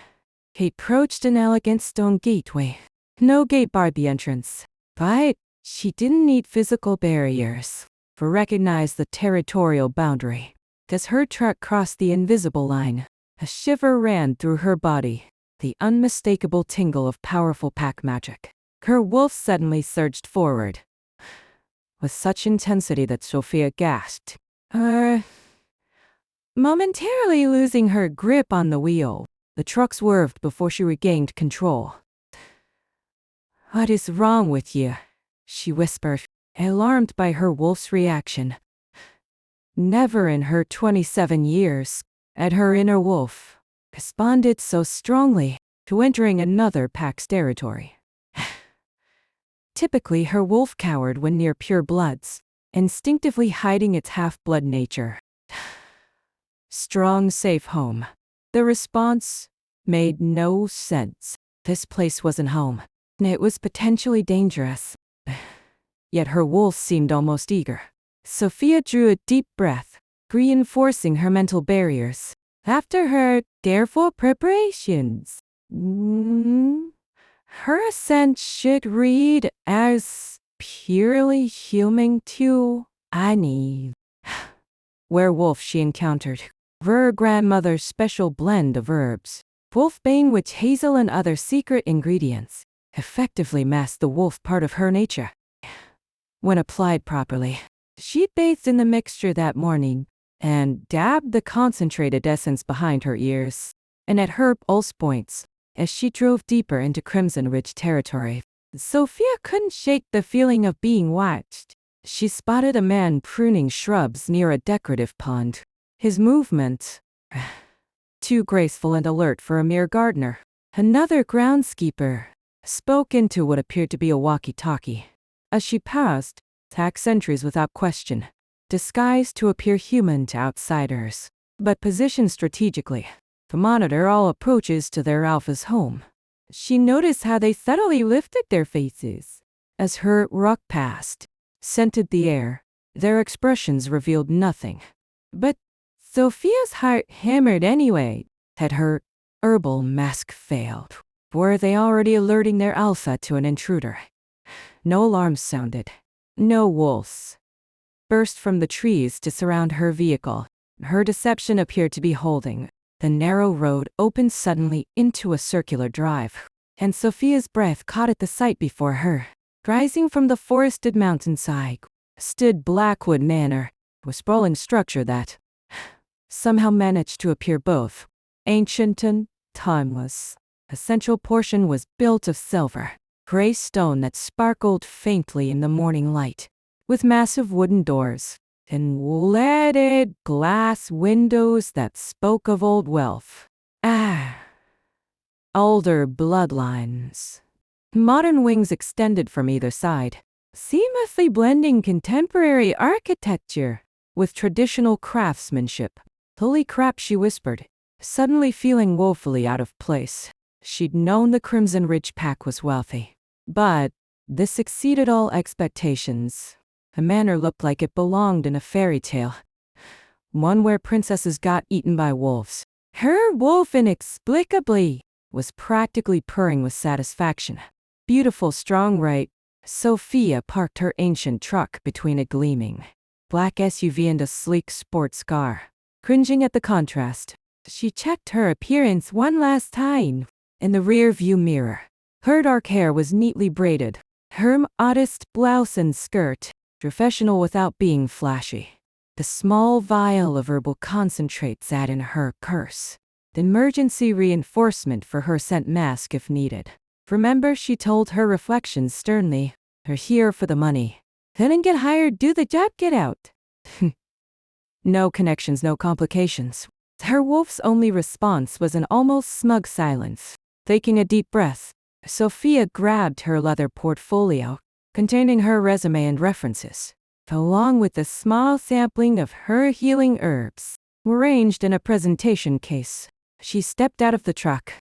approached an elegant stone gateway. No gate barred the entrance, but she didn't need physical barriers to recognize the territorial boundary. As her truck crossed the invisible line, a shiver ran through her body, the unmistakable tingle of powerful pack magic. Her wolf suddenly surged forward, with such intensity that Sophia gasped, momentarily losing her grip on the wheel. The truck swerved before she regained control. What is wrong with you? She whispered, alarmed by her wolf's reaction. Never in her 27 years had her inner wolf responded so strongly to entering another pack's territory. Typically, her wolf cowered when near pure bloods, instinctively hiding its half-blood nature. Strong, safe home. The response made no sense. This place wasn't home. It was potentially dangerous. Yet her wolf seemed almost eager. Sophia drew a deep breath, reinforcing her mental barriers. After her careful preparations, her ascent should read as purely human to any werewolf she encountered. Her grandmother's special blend of herbs, wolfbane with hazel and other secret ingredients, effectively masked the wolf part of her nature. When applied properly, she bathed in the mixture that morning and dabbed the concentrated essence behind her ears and at her pulse points as she drove deeper into Crimson Ridge territory. Sophia couldn't shake the feeling of being watched. She spotted a man pruning shrubs near a decorative pond. His movement, too graceful and alert for a mere gardener. Another groundskeeper spoke into what appeared to be a walkie-talkie. As she passed, attacked sentries without question, disguised to appear human to outsiders, but positioned strategically to monitor all approaches to their alpha's home. She noticed how they subtly lifted their faces as her ruck passed, scented the air. Their expressions revealed nothing. But Sophia's heart hammered anyway. Had her herbal mask failed? Were they already alerting their alpha to an intruder? No alarms sounded. No wolves burst from the trees to surround her vehicle. Her deception appeared to be holding. The narrow road opened suddenly into a circular drive, and Sophia's breath caught at the sight before her. Rising from the forested mountainside stood Blackwood Manor, a sprawling structure that somehow managed to appear both ancient and timeless. A central portion was built of silver, gray stone that sparkled faintly in the morning light, with massive wooden doors and leaded glass windows that spoke of old wealth. Older bloodlines. Modern wings extended from either side, seamlessly blending contemporary architecture with traditional craftsmanship. "Holy crap," she whispered, suddenly feeling woefully out of place. She'd known the Crimson Ridge Pack was wealthy, but this exceeded all expectations. The manor looked like it belonged in a fairy tale, one where princesses got eaten by wolves. Her wolf, inexplicably, was practically purring with satisfaction. Beautiful, strong, right? Sophia parked her ancient truck between a gleaming black SUV and a sleek sports car. Cringing at the contrast, she checked her appearance one last time in the rear-view mirror. Her dark hair was neatly braided, her modest blouse and skirt, professional without being flashy. The small vial of herbal concentrate sat in her purse, the emergency reinforcement for her scent mask if needed. Remember, she told her reflections sternly, "They're here for the money. Didn't get hired, do the job, get out." No connections, no complications. Her wolf's only response was an almost smug silence. Taking a deep breath, Sophia grabbed her leather portfolio, containing her resume and references, along with a small sampling of her healing herbs, arranged in a presentation case. She stepped out of the truck,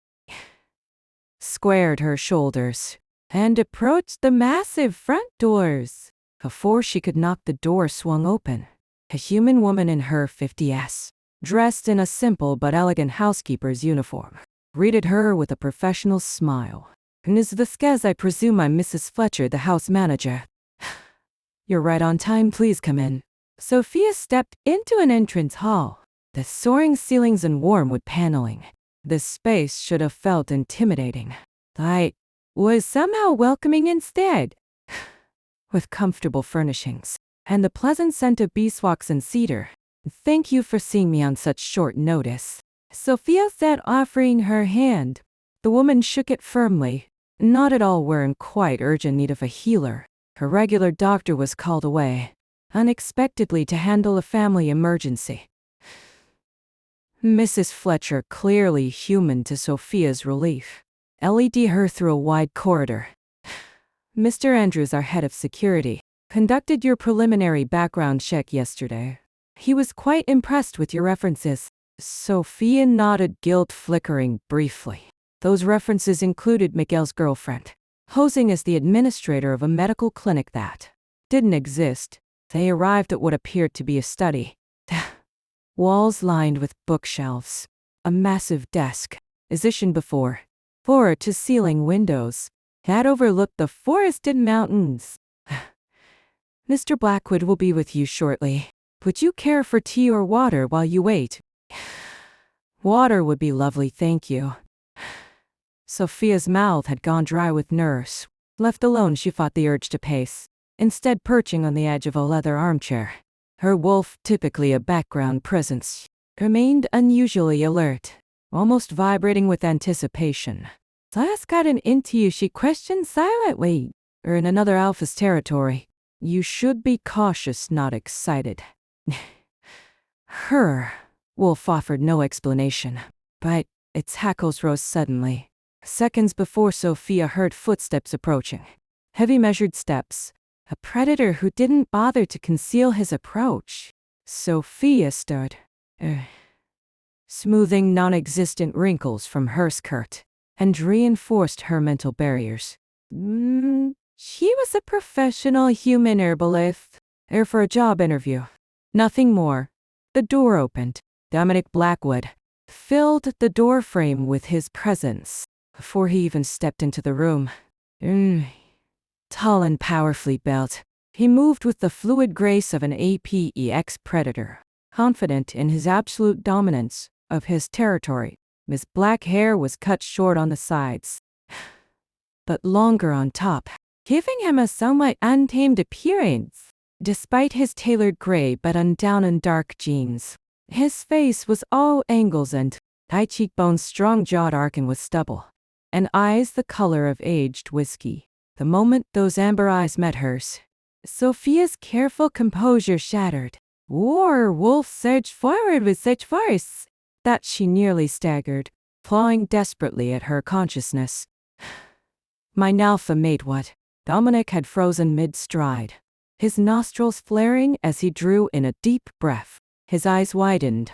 squared her shoulders, and approached the massive front doors. Before she could knock, the door swung open. A human woman in her 50s, dressed in a simple but elegant housekeeper's uniform, greeted her with a professional smile. "Ms. Vasquez, I presume I'm Mrs. Fletcher, the house manager." "You're right on time, please come in." Sophia stepped into an entrance hall, the soaring ceilings and warm wood paneling. This space should have felt intimidating. I was somehow welcoming instead, with comfortable furnishings and the pleasant scent of beeswax and cedar. "Thank you for seeing me on such short notice," Sophia said, offering her hand. The woman shook it firmly. Not at all, were in quite urgent need of a healer. Her regular doctor was called away, unexpectedly, to handle a family emergency. Mrs. Fletcher, clearly human to Sophia's relief, led her through a wide corridor. Mr. Andrews, our head of security, conducted your preliminary background check yesterday. He was quite impressed with your references. Sophia nodded, guilt flickering briefly. Those references included Miguel's girlfriend, posing as the administrator of a medical clinic that didn't exist. They arrived at what appeared to be a study. Walls lined with bookshelves, a massive desk, positioned before floor-to-ceiling windows that overlooked the forested mountains. Mr. Blackwood will be with you shortly. Would you care for tea or water while you wait? Water would be lovely, thank you. Sophia's mouth had gone dry with nerves. Left alone, she fought the urge to pace, instead perching on the edge of a leather armchair. Her wolf, typically a background presence, remained unusually alert, almost vibrating with anticipation. "So I just gotten into you," she questioned silently. "Or in another alpha's territory. You should be cautious, not excited." Wolf offered no explanation, but its hackles rose suddenly, seconds before Sophia heard footsteps approaching. Heavy measured steps. A predator who didn't bother to conceal his approach. Sophia stood, smoothing non-existent wrinkles from her skirt, and reinforced her mental barriers. She was a professional human herbalist, here for a job interview. Nothing more. The door opened. Dominic Blackwood filled the doorframe with his presence before he even stepped into the room. Tall and powerfully built, he moved with the fluid grace of an apex predator, confident in his absolute dominance of his territory. His black hair was cut short on the sides, but longer on top, giving him a somewhat untamed appearance. Despite his tailored gray button-down and dark jeans, his face was all angles and high cheekbones, strong jaw darkened with stubble, and eyes the color of aged whiskey. The moment those amber eyes met hers, Sophia's careful composure shattered. Wolf surged forward with such force that she nearly staggered, clawing desperately at her consciousness. My alpha made what? Dominic had frozen mid-stride, his nostrils flaring as he drew in a deep breath. His eyes widened,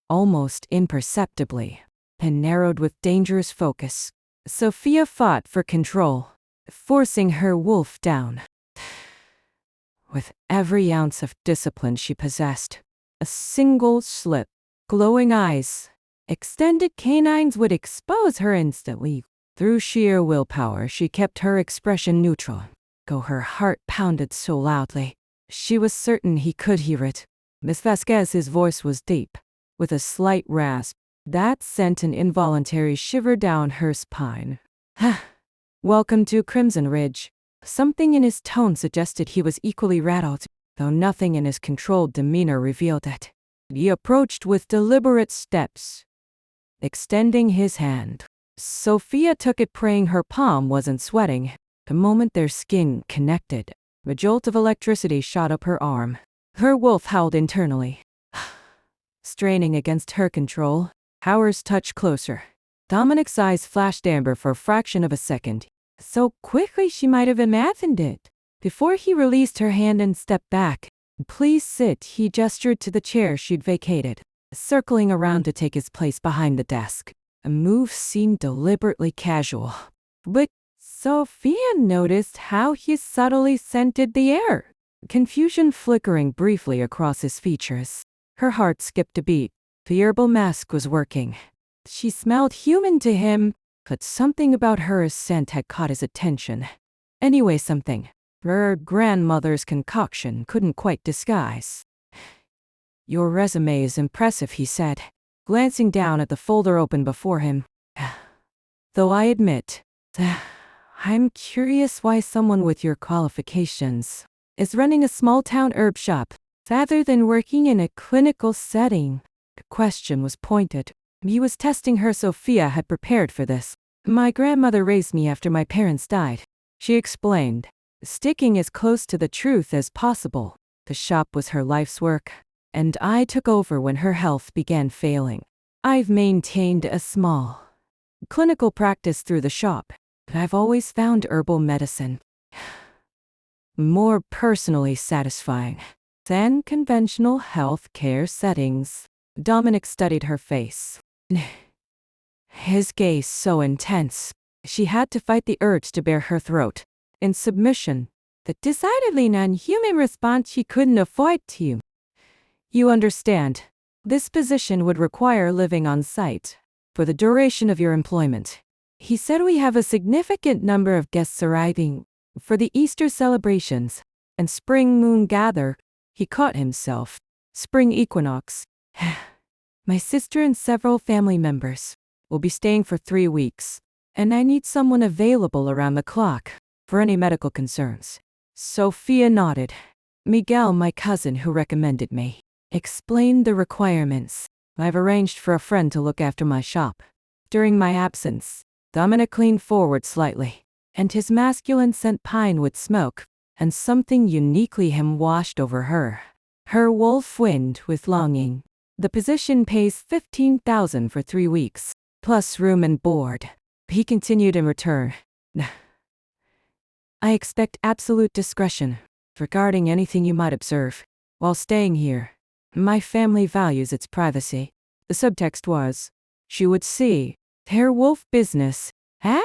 almost imperceptibly, and narrowed with dangerous focus. Sophia fought for control, forcing her wolf down. With every ounce of discipline she possessed, a single slip, glowing eyes, extended canines would expose her instantly. Through sheer willpower, she kept her expression neutral, though her heart pounded so loudly, she was certain he could hear it. Miss Vasquez's voice was deep, with a slight rasp that sent an involuntary shiver down her spine. Welcome to Crimson Ridge. Something in his tone suggested he was equally rattled, though nothing in his controlled demeanor revealed it. He approached with deliberate steps, extending his hand. Sophia took it, praying her palm wasn't sweating. The moment their skin connected, a jolt of electricity shot up her arm. Her wolf howled internally, straining against her control. Howard's touched closer. Dominic's eyes flashed amber for a fraction of a second, so quickly she might have imagined it, before he released her hand and stepped back. "Please sit," he gestured to the chair she'd vacated, circling around to take his place behind the desk. A move seemed deliberately casual, but Sophia noticed how he subtly scented the air, confusion flickering briefly across his features. Her heart skipped a beat. The herbal mask was working. She smelled human to him, but something about her scent had caught his attention. Anyway, something her grandmother's concoction couldn't quite disguise. "Your resume is impressive," he said, glancing down at the folder open before him. "Though I admit, I'm curious why someone with your qualifications is running a small-town herb shop rather than working in a clinical setting." The question was pointed. He was testing her. Sophia had prepared for this. "My grandmother raised me after my parents died," she explained, sticking as close to the truth as possible. The shop was her life's work, and I took over when her health began failing. I've maintained a small clinical practice through the shop, but I've always found herbal medicine more personally satisfying than conventional health care settings. Dominic studied her face. His gaze so intense, she had to fight the urge to bare her throat in submission. The decidedly non-human response she couldn't avoid to. You understand, this position would require living on site for the duration of your employment. He said we have a significant number of guests arriving for the Easter celebrations and spring moon gather. He caught himself. Spring equinox. My sister and several family members will be staying for 3 weeks, and I need someone available around the clock for any medical concerns. Sophia nodded. Miguel, my cousin who recommended me, explained the requirements. I've arranged for a friend to look after my shop during my absence. Dominic leaned forward slightly, and his masculine scent pine wood smoke, and something uniquely him washed over her. Her wolf whined with longing. The position pays $15,000 for 3 weeks, plus room and board. He continued in return. I expect absolute discretion regarding anything you might observe while staying here. My family values its privacy. The subtext was, she would see their wolf business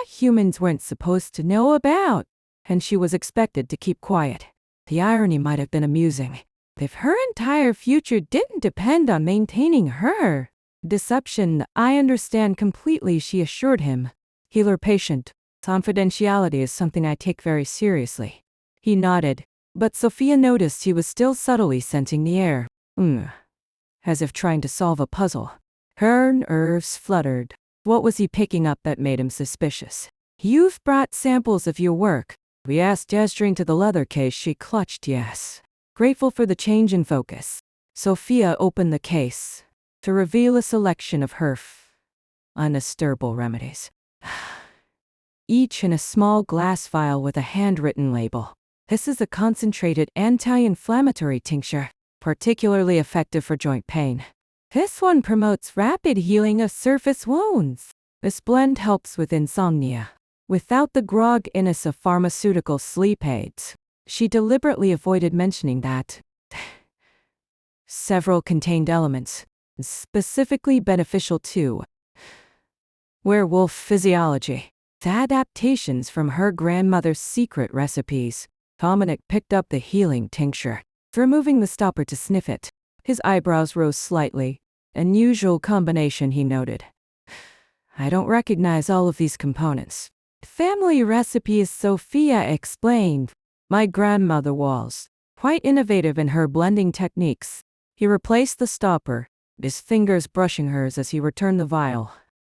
humans weren't supposed to know about, and she was expected to keep quiet. The irony might have been amusing if her entire future didn't depend on maintaining her. Deception, I understand completely, she assured him. Healer patient. Confidentiality is something I take very seriously. He nodded, but Sophia noticed he was still subtly scenting the air. As if trying to solve a puzzle. Her nerves fluttered. What was he picking up that made him suspicious? You've brought samples of your work. We asked, gesturing to the leather case she clutched. Yes. Grateful for the change in focus, Sophia opened the case to reveal a selection of her undisturbable remedies. Each in a small glass vial with a handwritten label. This is a concentrated anti-inflammatory tincture, particularly effective for joint pain. This one promotes rapid healing of surface wounds. This blend helps with insomnia, without the grogginess of pharmaceutical sleep aids. She deliberately avoided mentioning that several contained elements, specifically beneficial to werewolf physiology. The adaptations from her grandmother's secret recipes. Dominic picked up the healing tincture, removing the stopper to sniff it. His eyebrows rose slightly. Unusual combination, he noted. I don't recognize all of these components. Family recipes, Sophia explained. My grandmother was quite innovative in her blending techniques. He replaced the stopper, his fingers brushing hers as he returned the vial.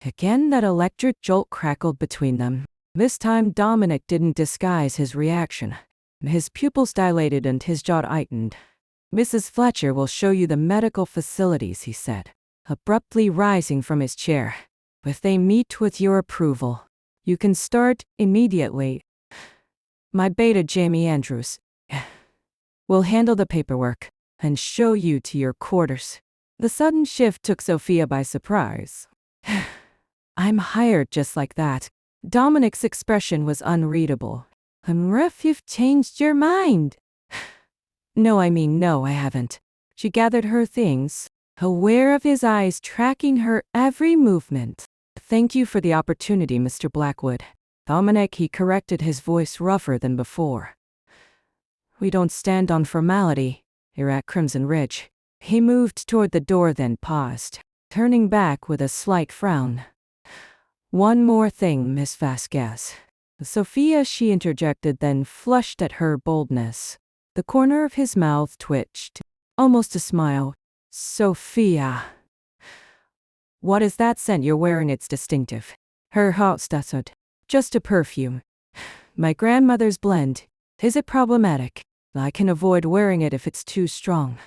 Again that electric jolt crackled between them. This time Dominic didn't disguise his reaction. His pupils dilated and his jaw tightened. Mrs. Fletcher will show you the medical facilities, he said, abruptly rising from his chair. If they meet with your approval, you can start immediately. My beta, Jamie Andrews, will handle the paperwork and show you to your quarters. The sudden shift took Sophia by surprise. I'm hired just like that. Dominic's expression was unreadable. If you've changed your mind. No, I haven't. She gathered her things, aware of his eyes tracking her every movement. Thank you for the opportunity, Mr. Blackwood. Dominic, he corrected, his voice rougher than before. We don't stand on formality here at Crimson Ridge. He moved toward the door, then paused, turning back with a slight frown. One more thing, Miss Vasquez. Sophia, she interjected, then flushed at her boldness. The corner of his mouth twitched, almost a smile. Sophia. What is that scent you're wearing? It's distinctive. Her heart stuttered. Just a perfume. My grandmother's blend. Is it problematic? I can avoid wearing it if it's too strong.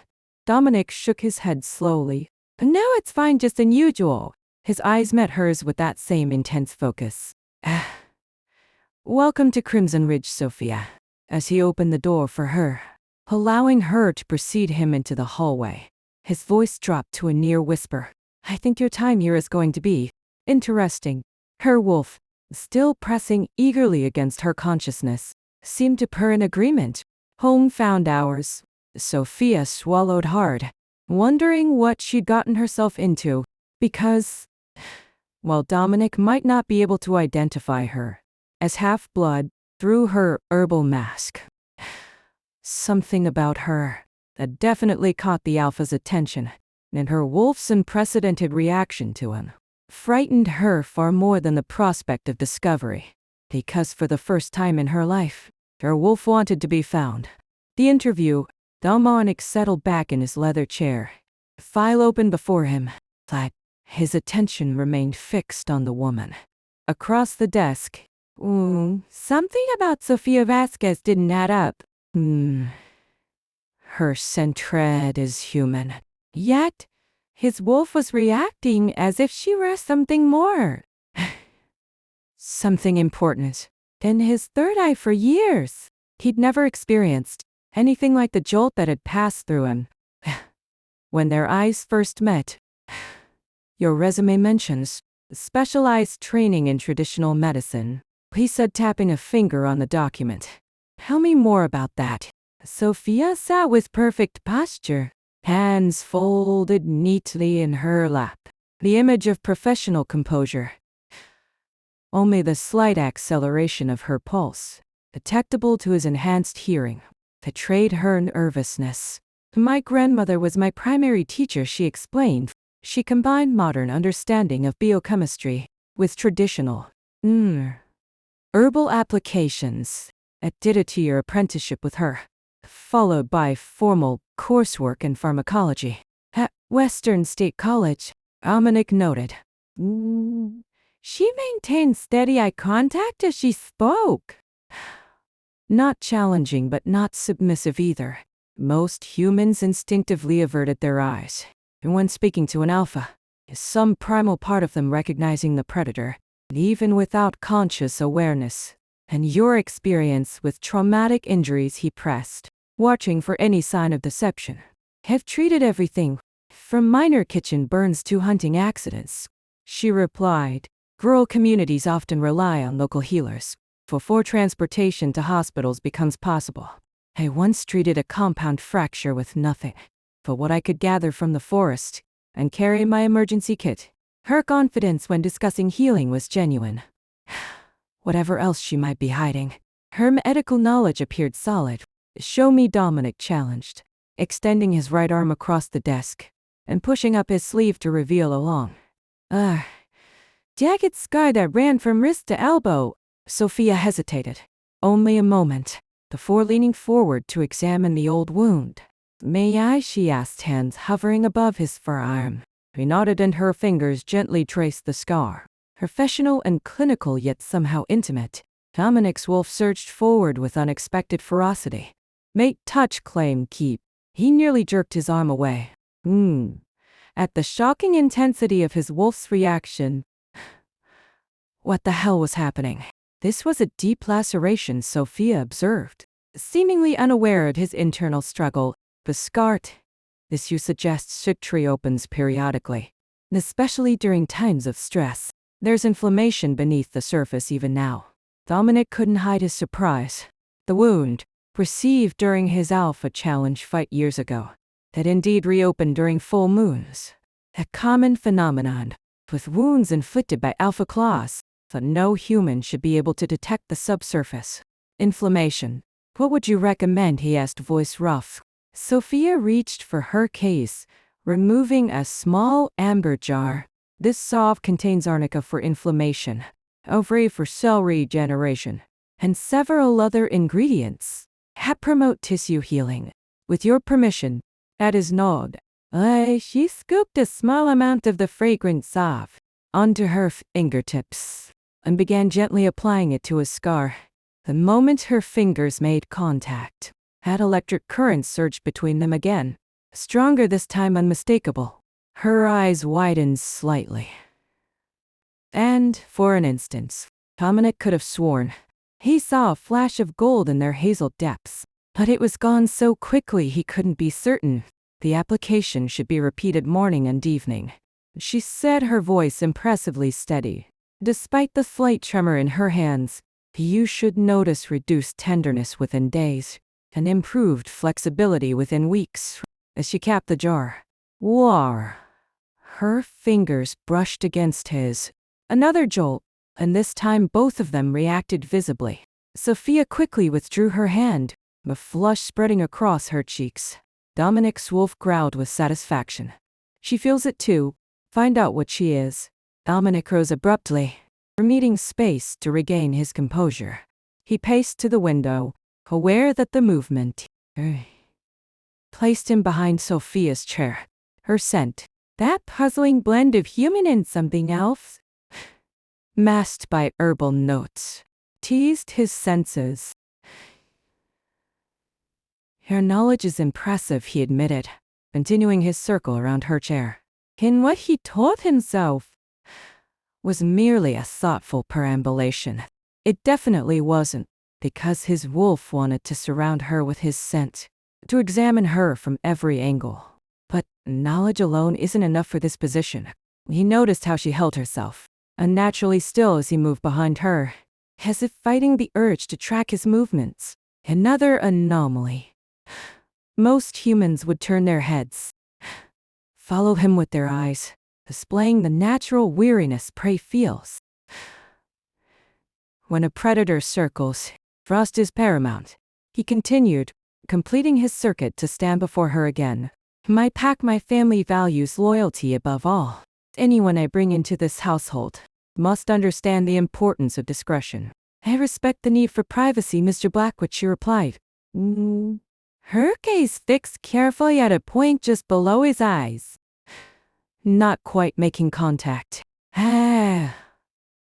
Dominic shook his head slowly. No, it's fine, just unusual. His eyes met hers with that same intense focus. Welcome to Crimson Ridge, Sophia. as he opened the door for her, allowing her to precede him into the hallway. His voice dropped to a near whisper. I think your time here is going to be interesting. Her wolf, still pressing eagerly against her consciousness, seemed to purr in agreement. Home found ours. Sophia swallowed hard, wondering what she'd gotten herself into, because, while Dominic might not be able to identify her as half-blood through her herbal mask, something about her that definitely caught the alpha's attention, and her wolf's unprecedented reaction to him frightened her far more than the prospect of discovery, because for the first time in her life, her wolf wanted to be found. The interview, Dominic settled back in his leather chair, file open before him, but his attention remained fixed on the woman. Across the desk, something about Sofia Vasquez didn't add up. Her centred is human. Yet, his wolf was reacting as if she were something more. Something important. In his third eye for years, he'd never experienced anything like the jolt that had passed through him. When their eyes first met, your resume mentions specialized training in traditional medicine, he said, tapping a finger on the document. Tell me more about that. Sophia sat with perfect posture, hands folded neatly in her lap, the image of professional composure. Only the slight acceleration of her pulse, detectable to his enhanced hearing, betrayed her nervousness. My grandmother was my primary teacher, she explained. She combined modern understanding of biochemistry with traditional herbal applications. I did a 2-year apprenticeship with her, followed by formal coursework in pharmacology at Western State College, Dominic noted. She maintained steady eye contact as she spoke. Not challenging, but not submissive either. Most humans instinctively averted their eyes when speaking to an alpha, some primal part of them recognizing the predator, even without conscious awareness. And your experience with traumatic injuries, he pressed, watching for any sign of deception. Have treated everything, from minor kitchen burns to hunting accidents, she replied. Rural communities often rely on local healers before transportation to hospitals becomes possible. I once treated a compound fracture with nothing but what I could gather from the forest and carry my emergency kit. Her confidence when discussing healing was genuine. Whatever else she might be hiding, her medical knowledge appeared solid. Show me, Dominic challenged, extending his right arm across the desk and pushing up his sleeve to reveal a long, jagged scar that ran from wrist to elbow. Sophia hesitated. Only a moment, before leaning forward to examine the old wound. May I? She asked, hands hovering above his forearm. He nodded and her fingers gently traced the scar. Professional and clinical, yet somehow intimate. Dominic's wolf surged forward with unexpected ferocity. Mate touch, claim keep. He nearly jerked his arm away. At the shocking intensity of his wolf's reaction. What the hell was happening? This was a deep laceration, Sophia observed, seemingly unaware of his internal struggle. The scar, this you suggest, surgery opens periodically, especially during times of stress. There's inflammation beneath the surface even now. Dominic couldn't hide his surprise. The wound, received during his alpha challenge fight years ago, had indeed reopened during full moons. A common phenomenon, with wounds inflicted by alpha claws, but no human should be able to detect the subsurface. Inflammation. What would you recommend? He asked, voice rough. Sophia reached for her case, removing a small amber jar. This salve contains arnica for inflammation, ovary for cell regeneration, and several other ingredients that promote tissue healing. With your permission, at his nod, she scooped a small amount of the fragrant salve onto her fingertips and began gently applying it to his scar. The moment her fingers made contact, that electric current surged between them again, stronger this time, unmistakable. Her eyes widened slightly. And, for an instant, Dominic could have sworn He saw a flash of gold in their hazel depths, but it was gone so quickly he couldn't be certain. The application should be repeated morning and evening. She said, her voice impressively steady. Despite the slight tremor in her hands, you should notice reduced tenderness within days and improved flexibility within weeks. As she capped the jar, war. Her fingers brushed against his. Another jolt, and this time both of them reacted visibly. Sophia quickly withdrew her hand, a flush spreading across her cheeks. Dominic's wolf growled with satisfaction. She feels it too. Find out what she is. Dominic rose abruptly, needing space to regain his composure. He paced to the window, aware that the movement placed him behind Sophia's chair. Her scent, that puzzling blend of human and something else, masked by herbal notes, teased his senses. Her knowledge is impressive, he admitted, continuing his circle around her chair. And what he told himself was merely a thoughtful perambulation. It definitely wasn't, because his wolf wanted to surround her with his scent, to examine her from every angle. But knowledge alone isn't enough for this position. He noticed how she held herself, unnaturally still as he moved behind her, as if fighting the urge to track his movements. Another anomaly. Most humans would turn their heads, follow him with their eyes, displaying the natural weariness prey feels. When a predator circles, frost is paramount. He continued, completing his circuit to stand before her again. My pack, my family values loyalty above all. Anyone I bring into this household must understand the importance of discretion. I respect the need for privacy, Mr. Blackwood, she replied. Her gaze fixed carefully at a point just below his eyes. Not quite making contact.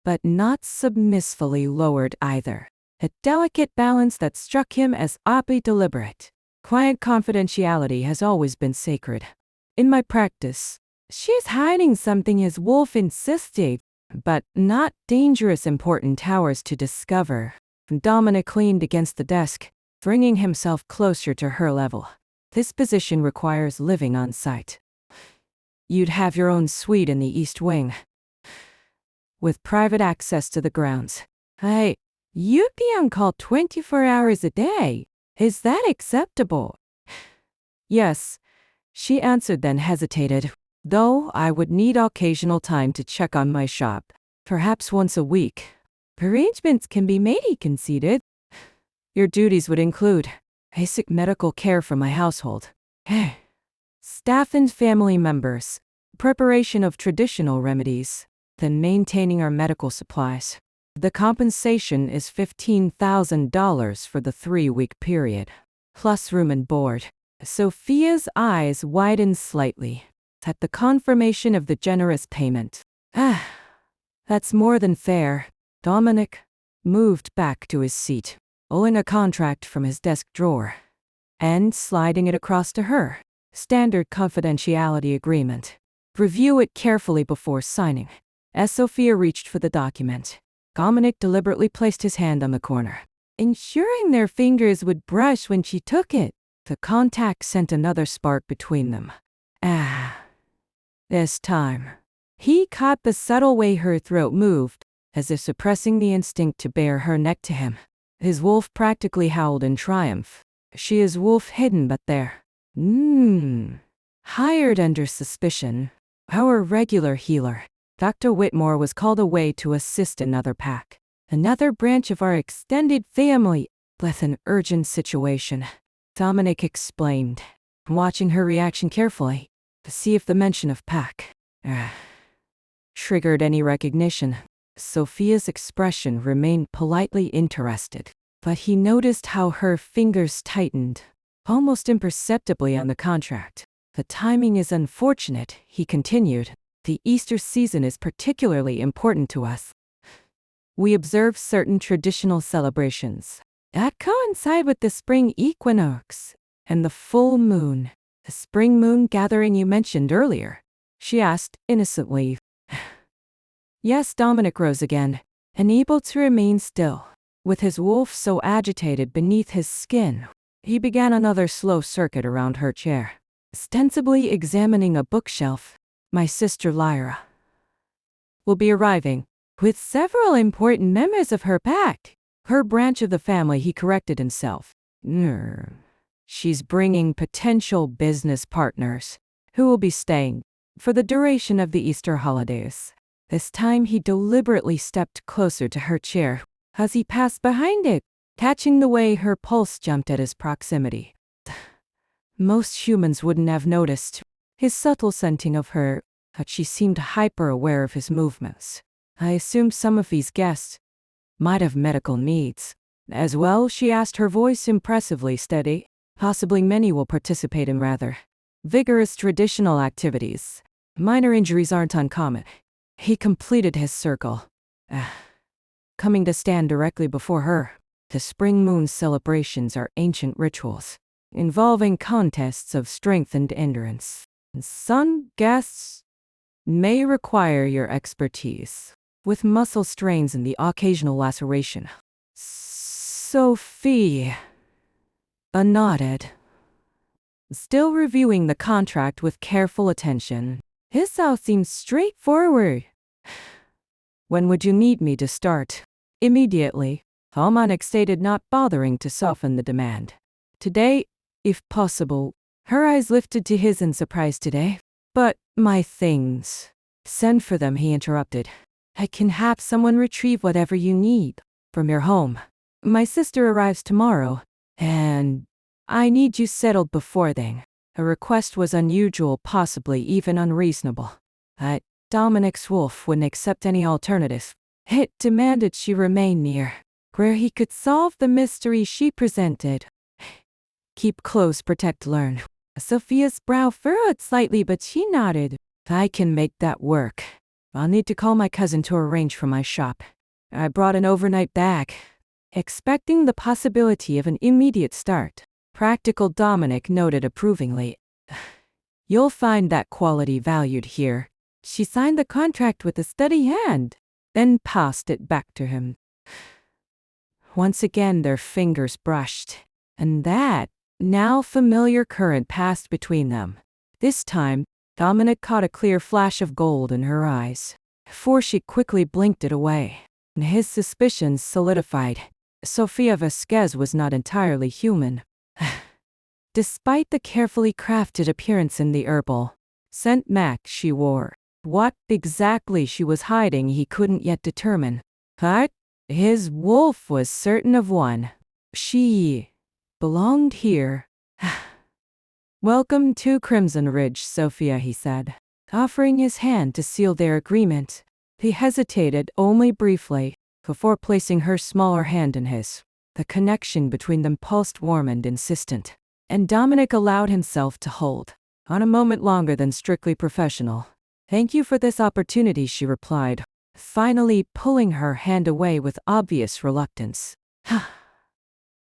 But not submissively lowered either. A delicate balance that struck him as oddly deliberate. Quiet confidentiality has always been sacred. In my practice, she's hiding something, his wolf insisted, but not dangerous important hours to discover. Dominic leaned against the desk, bringing himself closer to her level. This position requires living on site. You'd have your own suite in the East Wing, with private access to the grounds. You'd be on call 24 hours a day. Is that acceptable? Yes, she answered, then hesitated. Though I would need occasional time to check on my shop, perhaps once a week. Arrangements can be made, he conceded. Your duties would include basic medical care for my household, staff and family members, preparation of traditional remedies, then maintaining our medical supplies. The compensation is $15,000 for the 3-week period, plus room and board. Sophia's eyes widened slightly at the confirmation of the generous payment. That's more than fair. Dominic moved back to his seat, pulling a contract from his desk drawer and sliding it across to her. Standard confidentiality agreement. Review it carefully before signing. As Sophia reached for the document, Dominic deliberately placed his hand on the corner, ensuring their fingers would brush when she took it. The contact sent another spark between them. This time, he caught the subtle way her throat moved, as if suppressing the instinct to bare her neck to him. His wolf practically howled in triumph. She is wolf hidden but there. Hired under suspicion. Our regular healer, Dr. Whitmore, was called away to assist another pack. Another branch of our extended family with an urgent situation, Dominic explained, watching her reaction carefully to see if the mention of pack triggered any recognition. Sophia's expression remained politely interested, but he noticed how her fingers tightened, almost imperceptibly, on the contract. The timing is unfortunate, he continued. The Easter season is particularly important to us. We observe certain traditional celebrations that coincide with the spring equinox and the full moon. The spring moon gathering you mentioned earlier, she asked innocently. Yes, Dominic rose again, unable to remain still. With his wolf so agitated beneath his skin, he began another slow circuit around her chair, ostensibly examining a bookshelf. My sister Lyra will be arriving with several important members of her pack. Her branch of the family, he corrected himself. She's bringing potential business partners who will be staying for the duration of the Easter holidays. This time he deliberately stepped closer to her chair as he passed behind it, catching the way her pulse jumped at his proximity. Most humans wouldn't have noticed his subtle scenting of her, but she seemed hyper-aware of his movements. I assumed some of these guests might have medical needs. As well, she asked, her voice impressively steady. Possibly many will participate in rather vigorous traditional activities. Minor injuries aren't uncommon. He completed his circle, coming to stand directly before her. The spring moon celebrations are ancient rituals involving contests of strength and endurance. Some guests may require your expertise, with muscle strains and the occasional laceration. Sophia nodded, still reviewing the contract with careful attention. His style seemed straightforward. When would you need me to start? Immediately, Almanac stated, not bothering to soften the demand. Today, if possible. Her eyes lifted to his in surprise. Today? But my things. Send for them, he interrupted. I can have someone retrieve whatever you need from your home. My sister arrives tomorrow, and I need you settled before then. A request was unusual, possibly even unreasonable. Dominic's wolf wouldn't accept any alternative. It demanded she remain near where he could solve the mystery she presented. Keep close, protect, learn. Sophia's brow furrowed slightly, but she nodded. I can make that work. I'll need to call my cousin to arrange for my shop. I brought an overnight bag, expecting the possibility of an immediate start. Practical, Dominic noted approvingly. You'll find that quality valued here. She signed the contract with a steady hand, then passed it back to him. Once again their fingers brushed, and that now familiar current passed between them. This time, Dominic caught a clear flash of gold in her eyes, before she quickly blinked it away. His suspicions solidified. Sophia Vasquez was not entirely human. Despite the carefully crafted appearance in the herbal scent mac she wore, what exactly she was hiding he couldn't yet determine. But his wolf was certain of one. She belonged here. Welcome to Crimson Ridge, Sophia, he said, offering his hand to seal their agreement. He hesitated only briefly before placing her smaller hand in his. The connection between them pulsed warm and insistent, and Dominic allowed himself to hold on a moment longer than strictly professional. Thank you for this opportunity, she replied, finally pulling her hand away with obvious reluctance.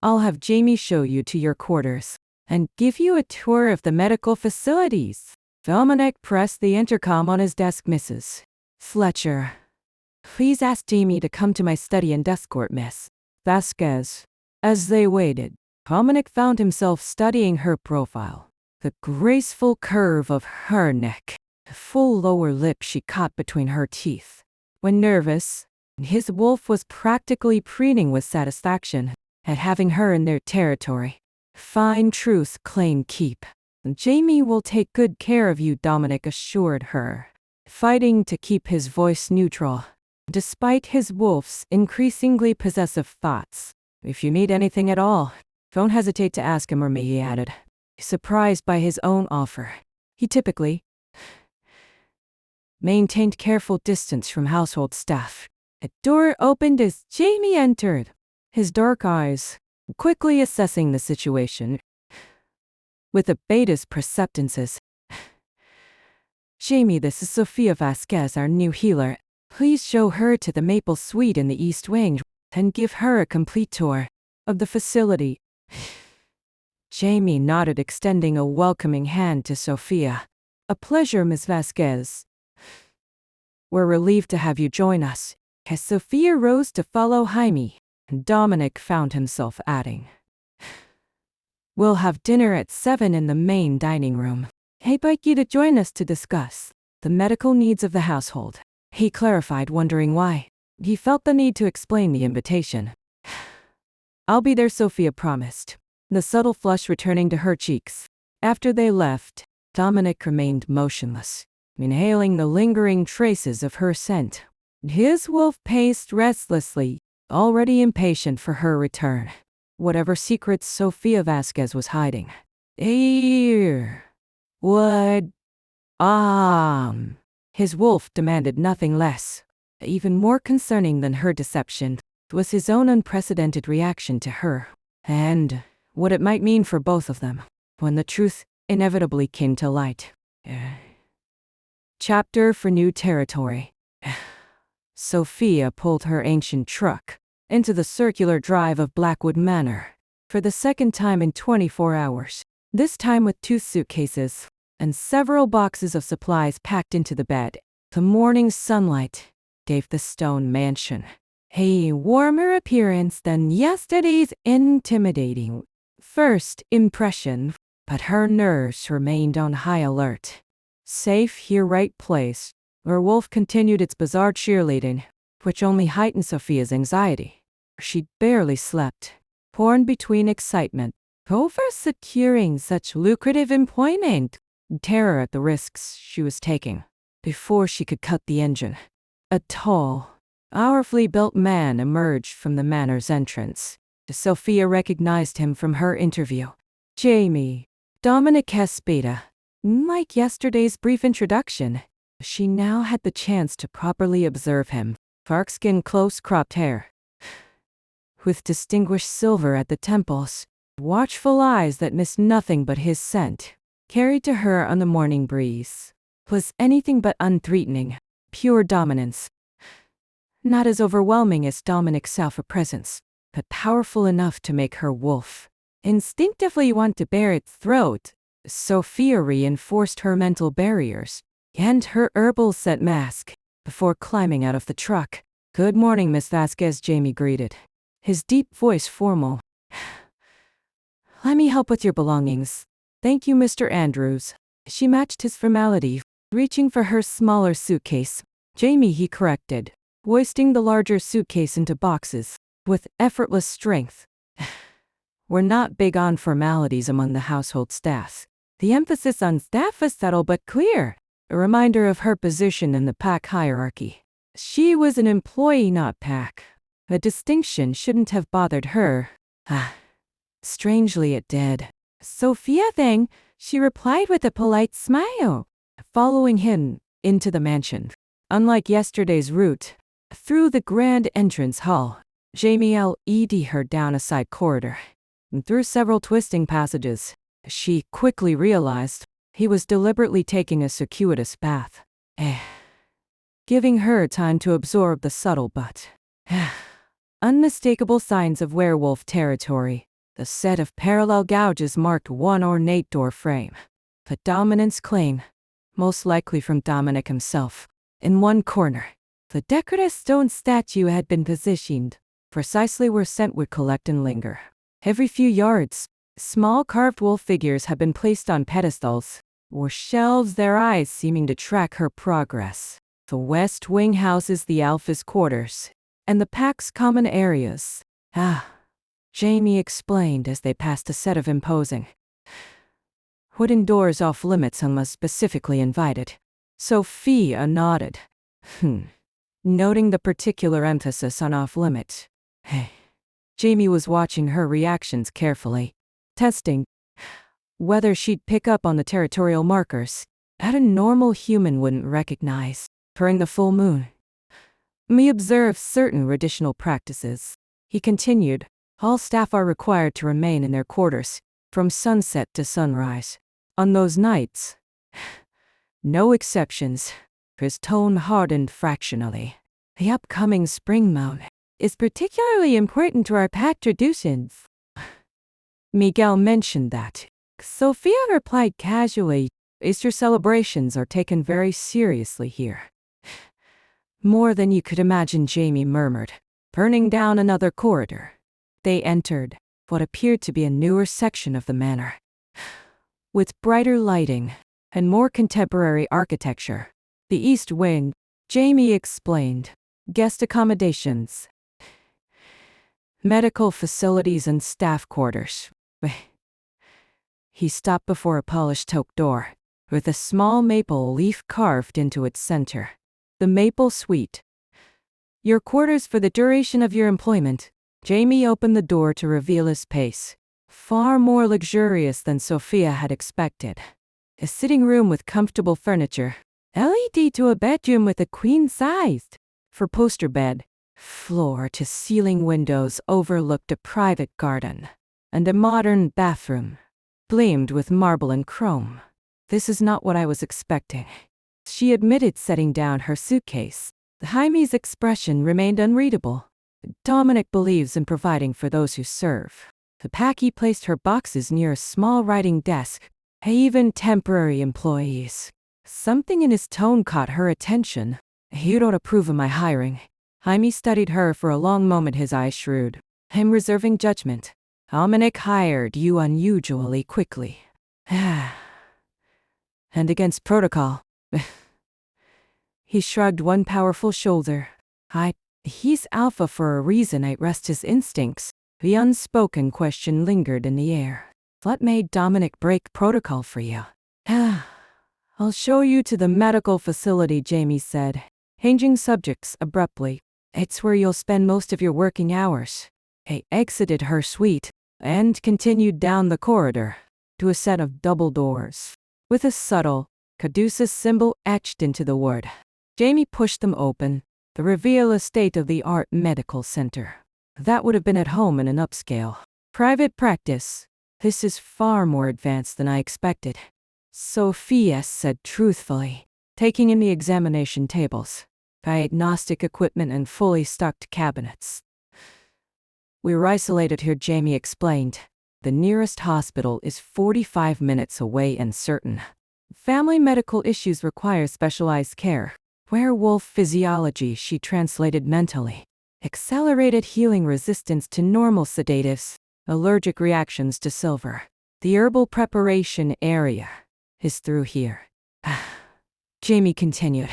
I'll have Jamie show you to your quarters and give you a tour of the medical facilities. Dominic pressed the intercom on his desk. Mrs. Fletcher, please ask Jamie to come to my study and escort Miss Vasquez. As they waited, Dominic found himself studying her profile. The graceful curve of her neck, the full lower lip she caught between her teeth. When nervous, his wolf was practically preening with satisfaction at having her in their territory. Fine truth, claim keep. Jamie will take good care of you, Dominic assured her, fighting to keep his voice neutral, despite his wolf's increasingly possessive thoughts. If you need anything at all, don't hesitate to ask him or me, he added, surprised by his own offer. He typically maintained careful distance from household staff. A door opened as Jamie entered, his dark eyes quickly assessing the situation. With a beta's perceptances. Jamie, this is Sophia Vasquez, our new healer. Please show her to the Maple Suite in the East Wing and give her a complete tour of the facility. Jamie nodded, extending a welcoming hand to Sophia. A pleasure, Ms. Vasquez. We're relieved to have you join us. As Sophia rose to follow Jaime, Dominic found himself adding, "We'll have dinner at 7 in the main dining room. I'd like you to join us to discuss the medical needs of the household." He clarified, wondering why. He felt the need to explain the invitation. "I'll be there," Sophia promised, the subtle flush returning to her cheeks. After they left, Dominic remained motionless, inhaling the lingering traces of her scent. His wolf paced restlessly, already impatient for her return. Whatever secrets Sofia Vasquez was hiding. What? His wolf demanded nothing less. Even more concerning than her deception was his own unprecedented reaction to her, and what it might mean for both of them when the truth inevitably came to light. Chapter for New Territory. Sophia pulled her ancient truck into the circular drive of Blackwood Manor for the second time in 24 hours, this time with 2 suitcases and several boxes of supplies packed into the bed. The morning sunlight gave the stone mansion a warmer appearance than yesterday's intimidating first impression, but her nerves remained on high alert. Safe here, right place, where Wolf continued its bizarre cheerleading, which only heightened Sophia's anxiety. She barely slept, torn between excitement over securing such lucrative employment, and terror at the risks she was taking. Before she could cut the engine, a tall, powerfully built man emerged from the manor's entrance. Sophia recognized him from her interview. Jamie, Dominic Hespeda. Like yesterday's brief introduction, she now had the chance to properly observe him. Dark-skinned, close-cropped hair, with distinguished silver at the temples, watchful eyes that missed nothing but his scent, carried to her on the morning breeze, was anything but unthreatening, pure dominance. Not as overwhelming as Dominic's self-presence, but powerful enough to make her wolf instinctively want to bare its throat. Sophia reinforced her mental barriers and her herbal scent mask before climbing out of the truck. "Good morning, Miss Vasquez," Jamie greeted, his deep voice formal. "Let me help with your belongings." "Thank you, Mr. Andrews." She matched his formality, reaching for her smaller suitcase. "Jamie," he corrected, hoisting the larger suitcase into boxes with effortless strength. "We're not big on formalities among the household staff." The emphasis on staff was subtle but clear, a reminder of her position in the pack hierarchy. She was an employee, not pack. A distinction shouldn't have bothered her. Strangely it did. "Sophia Thing," she replied with a polite smile, following him into the mansion. Unlike yesterday's route, through the grand entrance hall, Jamie led her down a side corridor and through several twisting passages. She quickly realized he was deliberately taking a circuitous path, giving her time to absorb the subtle but unmistakable signs of werewolf territory. The set of parallel gouges marked one ornate door frame, the dominance claim, most likely from Dominic himself. In one corner, the decorative stone statue had been positioned precisely where scent would collect and linger. Every few yards, small carved wolf figures had been placed on pedestals or shelves, their eyes seeming to track her progress. The West Wing houses the Alpha's quarters, and the pack's common areas. Jamie explained as they passed a set of imposing wooden doors off limits unless specifically invited. Sophia nodded, noting the particular emphasis on off limits. Jamie was watching her reactions carefully, testing whether she'd pick up on the territorial markers that a normal human wouldn't recognize. During the full moon, we observe certain traditional practices. He continued, all staff are required to remain in their quarters from sunset to sunrise. On those nights, no exceptions. His tone hardened fractionally. The upcoming spring moon is particularly important to our pack traditions. Miguel mentioned that. Sophia replied casually, Easter celebrations are taken very seriously here. More than you could imagine, Jamie murmured. burning down another corridor. They entered what appeared to be a newer section of the manor, with brighter lighting and more contemporary architecture. The East Wing, Jamie explained. Guest accommodations, medical facilities, and staff quarters. He stopped before a polished oak door, with a small maple leaf carved into its center. The Maple Suite. Your quarters for the duration of your employment. Jamie opened the door to reveal his space. Far more luxurious than Sophia had expected. A sitting room with comfortable furniture. LED to a bedroom with a queen-sized four-poster bed. Floor-to-ceiling windows overlooked a private garden. And a modern bathroom, gleamed with marble and chrome. This is not what I was expecting, she admitted, setting down her suitcase. Jaime's expression remained unreadable. Dominic believes in providing for those who serve. Packy placed her boxes near a small writing desk. Even temporary employees. Something in his tone caught her attention. You don't approve of my hiring. Jaime studied her for a long moment, his eyes shrewd. I'm reserving judgment. Dominic hired you unusually quickly. And against protocol. He shrugged one powerful shoulder. He's alpha for a reason. I rest his instincts. The unspoken question lingered in the air. What made Dominic break protocol for you? I'll show you to the medical facility, Jamie said, changing subjects abruptly. It's where you'll spend most of your working hours. I exited her suite and continued down the corridor to a set of double doors with a subtle caduceus symbol etched into the wood. Jamie pushed them open, to reveal a state-of-the-art medical center. That would have been at home in an upscale private practice. This is far more advanced than I expected, Sophia said truthfully, taking in the examination tables, diagnostic equipment, and fully stocked cabinets. We were isolated here, Jamie explained. The nearest hospital is 45 minutes away, and certain family medical issues require specialized care. Werewolf physiology, she translated mentally. Accelerated healing resistance to normal sedatives. Allergic reactions to silver. The herbal preparation area is through here. Jamie continued,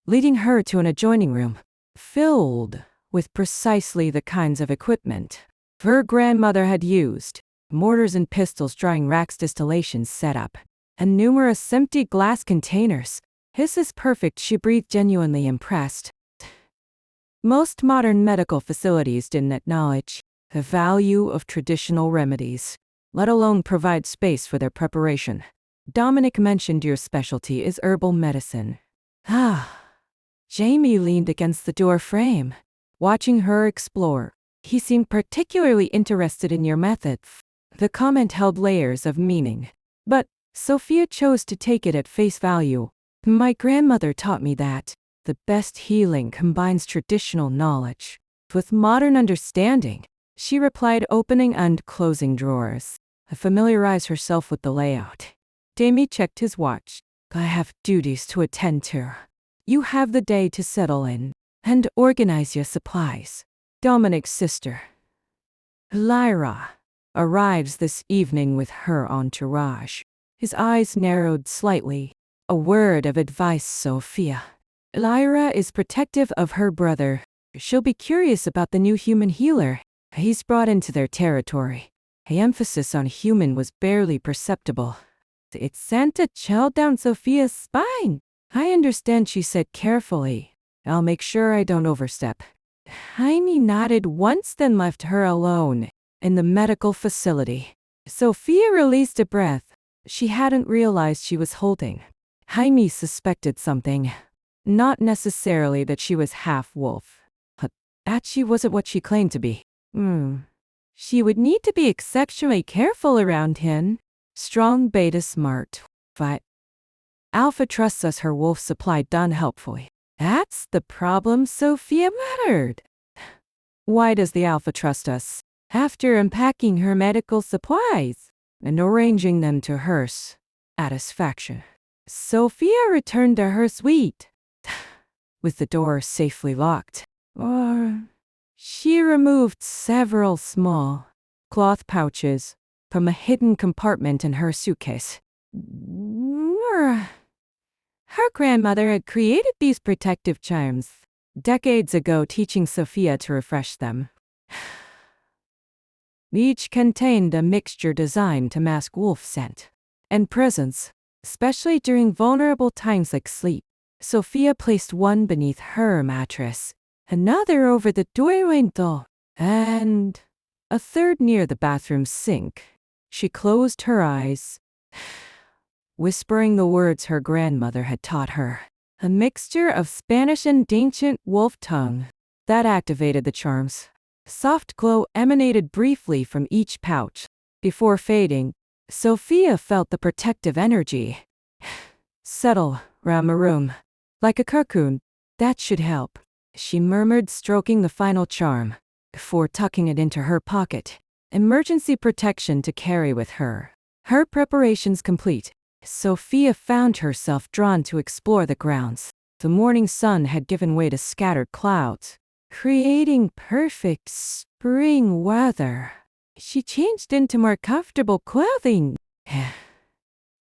leading her to an adjoining room, filled with precisely the kinds of equipment her grandmother had used. Mortars and pistols, drying racks, distillations set up, and numerous empty glass containers. This is perfect, she breathed, genuinely impressed. Most modern medical facilities didn't acknowledge the value of traditional remedies, let alone provide space for their preparation. Dominic mentioned your specialty is herbal medicine. Jamie leaned against the door frame, watching her explore. He seemed particularly interested in your methods. The comment held layers of meaning, but Sophia chose to take it at face value. My grandmother taught me that the best healing combines traditional knowledge with modern understanding, she replied, opening and closing drawers. Familiarize herself with the layout. Jamie checked his watch. I have duties to attend to. You have the day to settle in and organize your supplies. Dominic's sister, Lyra, arrives this evening with her entourage. His eyes narrowed slightly. A word of advice, Sophia. Lyra is protective of her brother. She'll be curious about the new human healer he's brought into their territory. The emphasis on human was barely perceptible. It sent a chill down Sophia's spine. I understand, she said carefully. I'll make sure I don't overstep. Jaime nodded once, then left her alone in the medical facility. Sophia released a breath. She hadn't realized she was holding. Jaime suspected something. Not necessarily that she was half-wolf. That she wasn't what she claimed to be. She would need to be exceptionally careful around him. Strong beta smart. But Alpha trusts us, her wolf supplied done helpfully. That's the problem, Sophia muttered. Why does the Alpha trust us? After unpacking her medical supplies and arranging them to her satisfaction, Sophia returned to her suite with the door safely locked. Or she removed several small cloth pouches from a hidden compartment in her suitcase. Her grandmother had created these protective charms decades ago, teaching Sophia to refresh them. Each contained a mixture designed to mask wolf scent and presence, especially during vulnerable times like sleep. Sophia placed one beneath her mattress, another over the doorway window, and a third near the bathroom sink. She closed her eyes, whispering the words her grandmother had taught her, a mixture of Spanish and ancient wolf tongue that activated the charms. Soft glow emanated briefly from each pouch. Before fading, Sophia felt the protective energy settle round the room. Like a cocoon, that should help, she murmured, stroking the final charm before tucking it into her pocket. Emergency protection to carry with her. Her preparations complete, Sophia found herself drawn to explore the grounds. The morning sun had given way to scattered clouds, creating perfect spring weather. She changed into more comfortable clothing,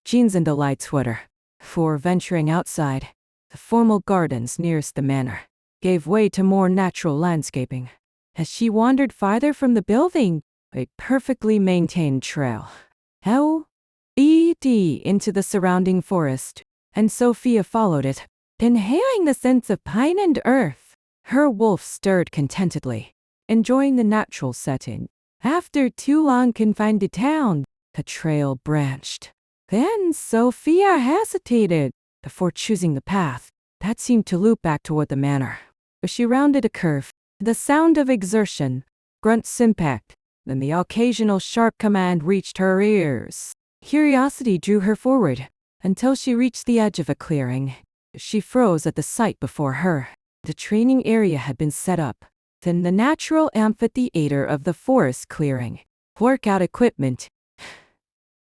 jeans and a light sweater, before venturing outside. The formal gardens nearest the manor gave way to more natural landscaping. As she wandered farther from the building, a perfectly maintained trail led into the surrounding forest, and Sophia followed it, inhaling the scents of pine and earth. Her wolf stirred contentedly, enjoying the natural setting. After too long confined to town, the trail branched. Then Sophia hesitated before choosing the path that seemed to loop back toward the manor. As she rounded a curve, the sound of exertion, grunts, impact, then the occasional sharp command reached her ears. Curiosity drew her forward until she reached the edge of a clearing. She froze at the sight before her. The training area had been set up within the natural amphitheater of the forest clearing. Workout equipment,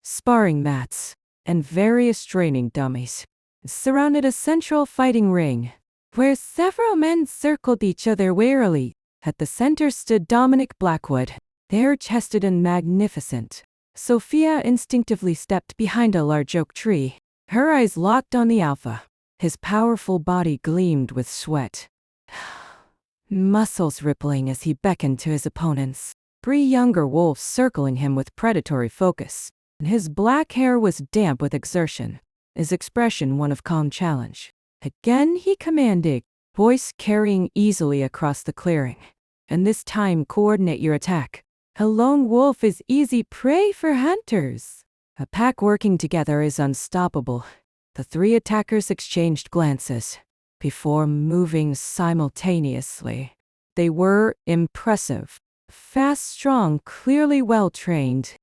sparring mats, and various training dummies surrounded a central fighting ring, where several men circled each other warily. At the center stood Dominic Blackwood, bare-chested and magnificent. Sophia instinctively stepped behind a large oak tree, her eyes locked on the alpha. His powerful body gleamed with sweat, muscles rippling as he beckoned to his opponents. 3 younger wolves circling him with predatory focus, and his black hair was damp with exertion, his expression one of calm challenge. Again he commanded, voice carrying easily across the clearing. And this time, coordinate your attack. A lone wolf is easy prey for hunters. A pack working together is unstoppable. The 3 attackers exchanged glances before moving simultaneously. They were impressive. Fast, strong, clearly well-trained.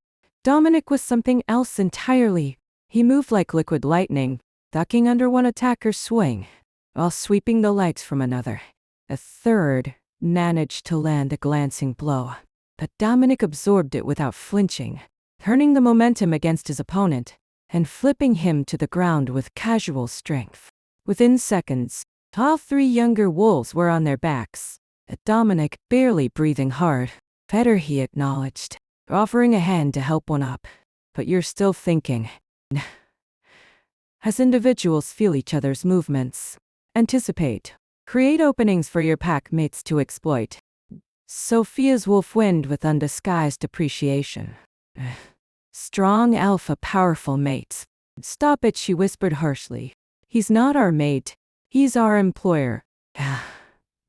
Dominic was something else entirely. He moved like liquid lightning, ducking under one attacker's swing, while sweeping the legs from another. A third managed to land a glancing blow, but Dominic absorbed it without flinching, turning the momentum against his opponent and flipping him to the ground with casual strength. Within seconds, all 3 younger wolves were on their backs. Dominic, barely breathing hard. Better, he acknowledged, offering a hand to help one up. But you're still thinking. As individuals feel each other's movements, anticipate, create openings for your pack mates to exploit. Sophia's wolf wind with undisguised appreciation. Strong alpha powerful mates. Stop it, she whispered harshly. He's not our mate. He's our employer.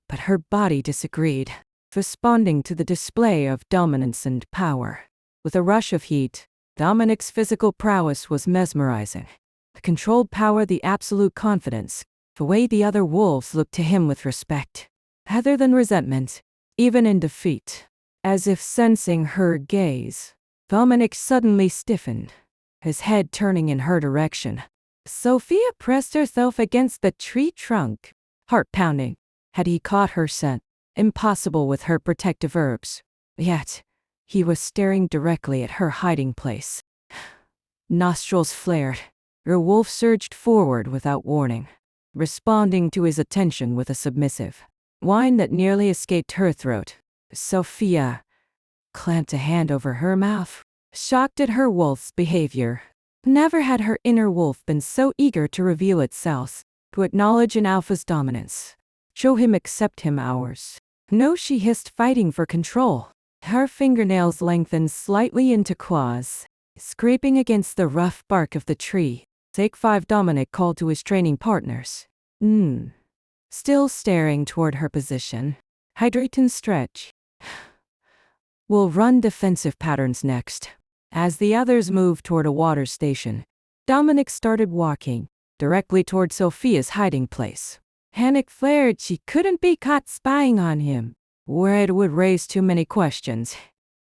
But her body disagreed, responding to the display of dominance and power. With a rush of heat, Dominic's physical prowess was mesmerizing. The controlled power, the absolute confidence, the way the other wolves looked to him with respect, rather than resentment, even in defeat. As if sensing her gaze, Dominic suddenly stiffened, his head turning in her direction. Sophia pressed herself against the tree trunk, heart pounding. Had he caught her scent? Impossible with her protective herbs. Yet, he was staring directly at her hiding place. Nostrils flared. Her wolf surged forward without warning, responding to his attention with a submissive, whine that nearly escaped her throat. Sophia clamped a hand over her mouth, shocked at her wolf's behavior. Never had her inner wolf been so eager to reveal itself, to acknowledge an alpha's dominance. Show him, accept him ours. No, she hissed, fighting for control. Her fingernails lengthened slightly into claws, scraping against the rough bark of the tree. Take 5, Dominic called to his training partners. Still staring toward her position. Hydrate and stretch. We'll run defensive patterns next. As the others moved toward a water station, Dominic started walking directly toward Sophia's hiding place. Panic flared. She couldn't be caught spying on him, where it would raise too many questions.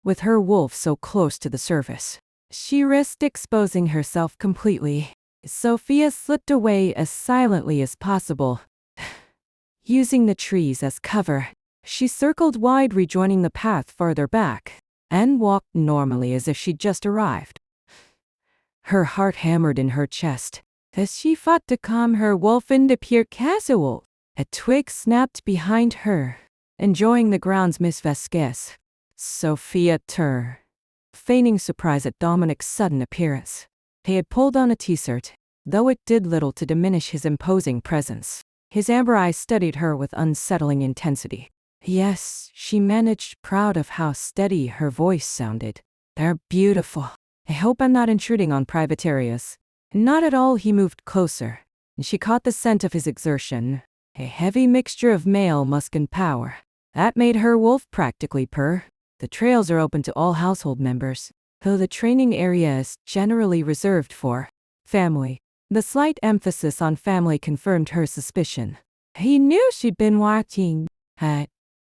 With her wolf so close to the surface, she risked exposing herself completely. Sophia slipped away as silently as possible. Using the trees as cover, she circled wide, rejoining the path farther back, and walked normally as if she'd just arrived. Her heart hammered in her chest as she fought to calm her wolf into pure casual. A twig snapped behind her, enjoying the ground's Miss Vasquez. Sophia turned, feigning surprise at Dominic's sudden appearance. He had pulled on a t-shirt, though it did little to diminish his imposing presence. His amber eyes studied her with unsettling intensity. Yes, she managed, proud of how steady her voice sounded. They're beautiful. I hope I'm not intruding on private areas. Not at all. He moved closer, and she caught the scent of his exertion. A heavy mixture of male musk and power. That made her wolf practically purr. The trails are open to all household members, though the training area is generally reserved for family. The slight emphasis on family confirmed her suspicion. He knew she'd been watching.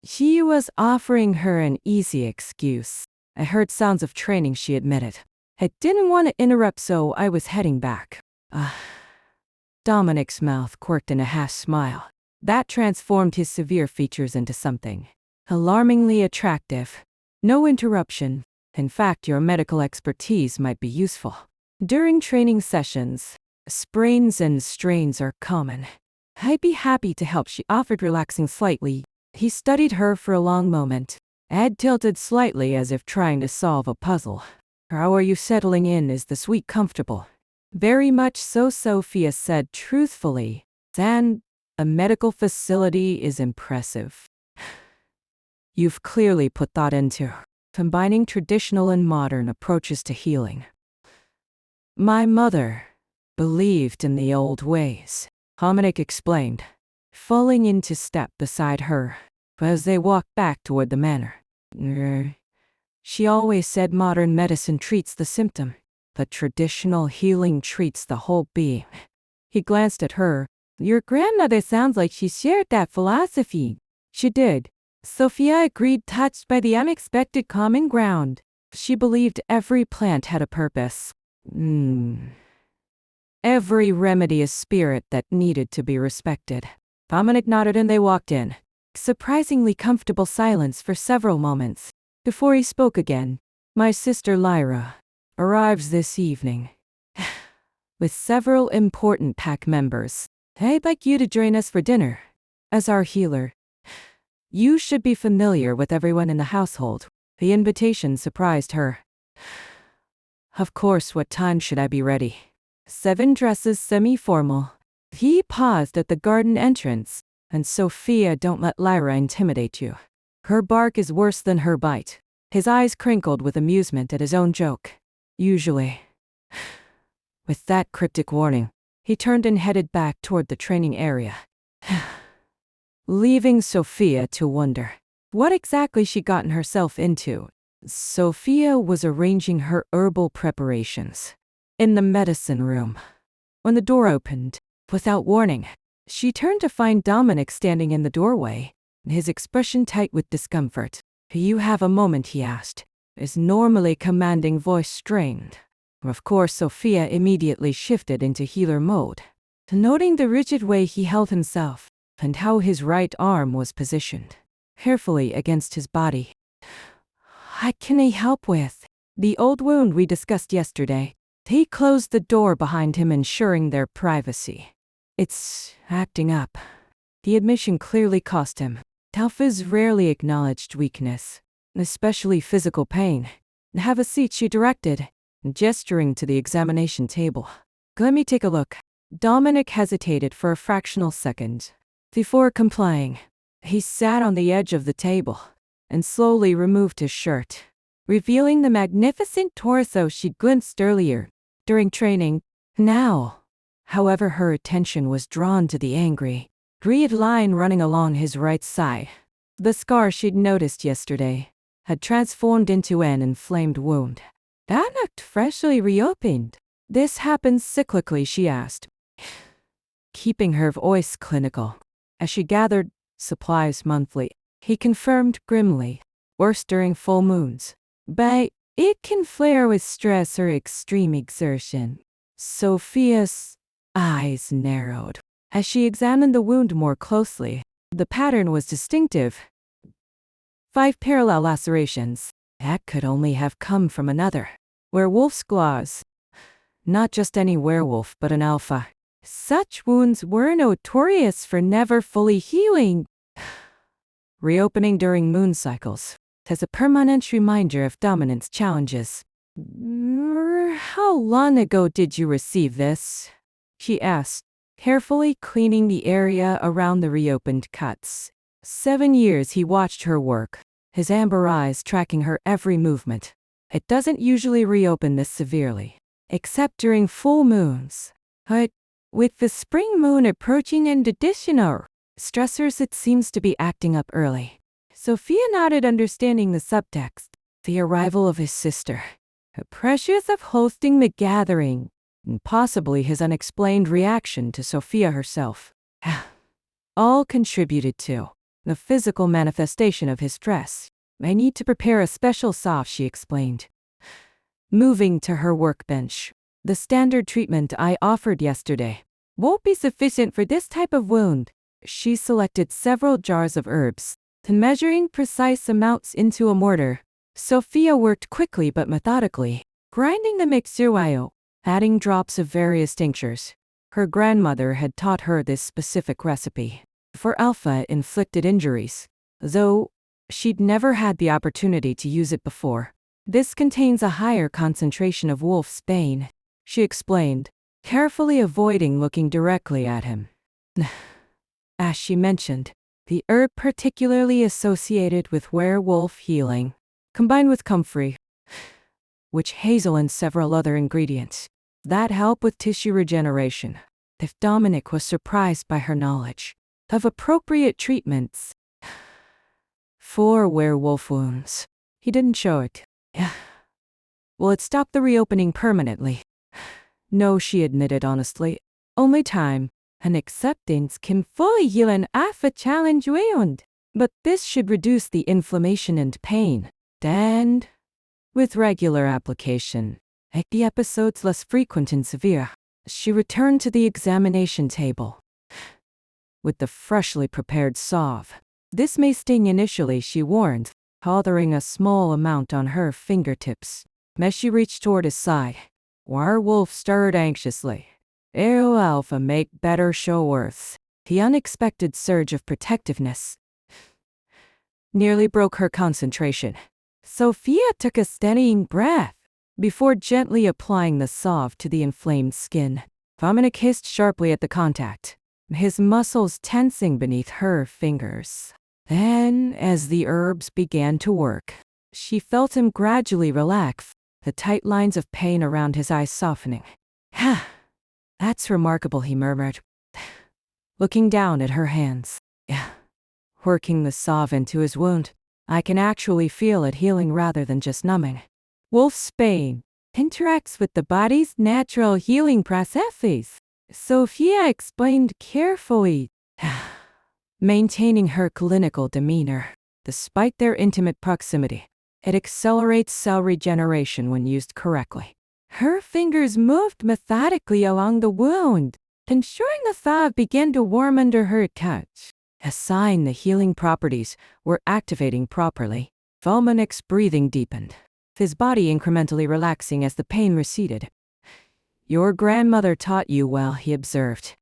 She was offering her an easy excuse. I heard sounds of training, she admitted. I didn't want to interrupt, so I was heading back. Dominic's mouth quirked in a half smile. That transformed his severe features into something alarmingly attractive. No interruption. In fact, your medical expertise might be useful. During training sessions, sprains and strains are common. I'd be happy to help, she offered, relaxing slightly. He studied her for a long moment. Ed tilted slightly as if trying to solve a puzzle. How are you settling in? Is the suite comfortable? Very much so, Sophia said truthfully. And a medical facility is impressive. You've clearly put thought into combining traditional and modern approaches to healing. My mother believed in the old ways, Dominic explained, falling into step beside her as they walked back toward the manor. She always said modern medicine treats the symptom, but traditional healing treats the whole being. He glanced at her. Your grandmother sounds like she shared that philosophy. She did. Sophia agreed, touched by the unexpected common ground. She believed every plant had a purpose. Every remedy a spirit that needed to be respected. Dominic nodded and they walked in. Surprisingly comfortable silence for several moments. Before he spoke again, my sister Lyra arrives this evening with several important pack members. I'd like you to join us for dinner. As our healer, you should be familiar with everyone in the household. The invitation surprised her. Of course, what time should I be ready? 7 dresses, semi-formal. He paused at the garden entrance. And Sophia, don't let Lyra intimidate you. Her bark is worse than her bite. His eyes crinkled with amusement at his own joke. Usually. With that cryptic warning, he turned and headed back toward the training area, leaving Sophia to wonder what exactly she'd gotten herself into. Sophia was arranging her herbal preparations in the medicine room when the door opened. Without warning, she turned to find Dominic standing in the doorway, his expression tight with discomfort. You have a moment, he asked, his normally commanding voice strained. Of course, Sophia immediately shifted into healer mode, noting the rigid way he held himself and how his right arm was positioned carefully against his body. What can I help with? The old wound we discussed yesterday. He closed the door behind him, ensuring their privacy. It's acting up. The admission clearly cost him. Alpha's rarely acknowledged weakness, especially physical pain. Have a seat, she directed, gesturing to the examination table. Let me take a look. Dominic hesitated for a fractional second. Before complying, he sat on the edge of the table and slowly removed his shirt, revealing the magnificent torso she'd glimpsed earlier during training. Now, however, her attention was drawn to the angry, red line running along his right side. The scar she'd noticed yesterday had transformed into an inflamed wound. That looked freshly reopened. This happens cyclically, she asked, keeping her voice clinical. As she gathered supplies monthly, he confirmed grimly, worse during full moons. But it can flare with stress or extreme exertion. Sophia's eyes narrowed as she examined the wound more closely. The pattern was distinctive. 5 parallel lacerations. That could only have come from another werewolf's claws. Not just any werewolf, but an alpha. Such wounds were notorious for never fully healing. Reopening during moon cycles as a permanent reminder of dominance challenges. How long ago did you receive this? She asked, carefully cleaning the area around the reopened cuts. 7 years he watched her work, his amber eyes tracking her every movement. It doesn't usually reopen this severely, except during full moons. But with the spring moon approaching and additional stressors, it seems to be acting up early. Sophia nodded, understanding the subtext. The arrival of his sister, the pressures of hosting the gathering, and possibly his unexplained reaction to Sophia herself. All contributed to the physical manifestation of his stress. I need to prepare a special salve, she explained, moving to her workbench. The standard treatment I offered yesterday won't be sufficient for this type of wound. She selected several jars of herbs, and measuring precise amounts into a mortar. Sophia worked quickly but methodically, grinding the mixture while adding drops of various tinctures. Her grandmother had taught her this specific recipe for alpha-inflicted injuries, though she'd never had the opportunity to use it before. This contains a higher concentration of wolf's bane, she explained, carefully avoiding looking directly at him. As she mentioned, the herb particularly associated with werewolf healing, combined with comfrey, witch hazel and several other ingredients that help with tissue regeneration. If Dominic was surprised by her knowledge of appropriate treatments for werewolf wounds, he didn't show it. Will it stop the reopening permanently? No, she admitted honestly. Only time and acceptance can fully heal an alpha challenge wound. But this should reduce the inflammation and pain. And with regular application, make the episodes less frequent and severe. She returned to the examination table with the freshly prepared salve. This may sting initially, she warned, holding a small amount on her fingertips. As she reached toward his side, Werewolf stirred anxiously. Ew, Alpha, make better show worth. The unexpected surge of protectiveness nearly broke her concentration. Sophia took a steadying breath before gently applying the salve to the inflamed skin. Dominic hissed sharply at the contact, his muscles tensing beneath her fingers. Then, as the herbs began to work, she felt him gradually relax, the tight lines of pain around his eyes softening. That's remarkable, he murmured, looking down at her hands. Working the salve into his wound, I can actually feel it healing rather than just numbing. Wolf's bane interacts with the body's natural healing processes, Sophia explained carefully, maintaining her clinical demeanor. Despite their intimate proximity, it accelerates cell regeneration when used correctly. Her fingers moved methodically along the wound, ensuring the salve began to warm under her touch, a sign the healing properties were activating properly. Dominic's breathing deepened, his body incrementally relaxing as the pain receded. Your grandmother taught you well, he observed.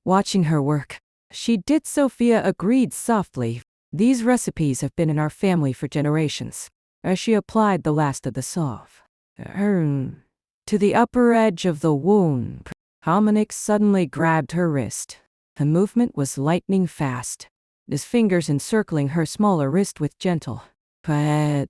Watching her work, she did, Sophia agreed softly, These recipes have been in our family for generations. As she applied the last of the salve to the upper edge of the wound, Dominic suddenly grabbed her wrist. The movement was lightning fast, his fingers encircling her smaller wrist with gentle, but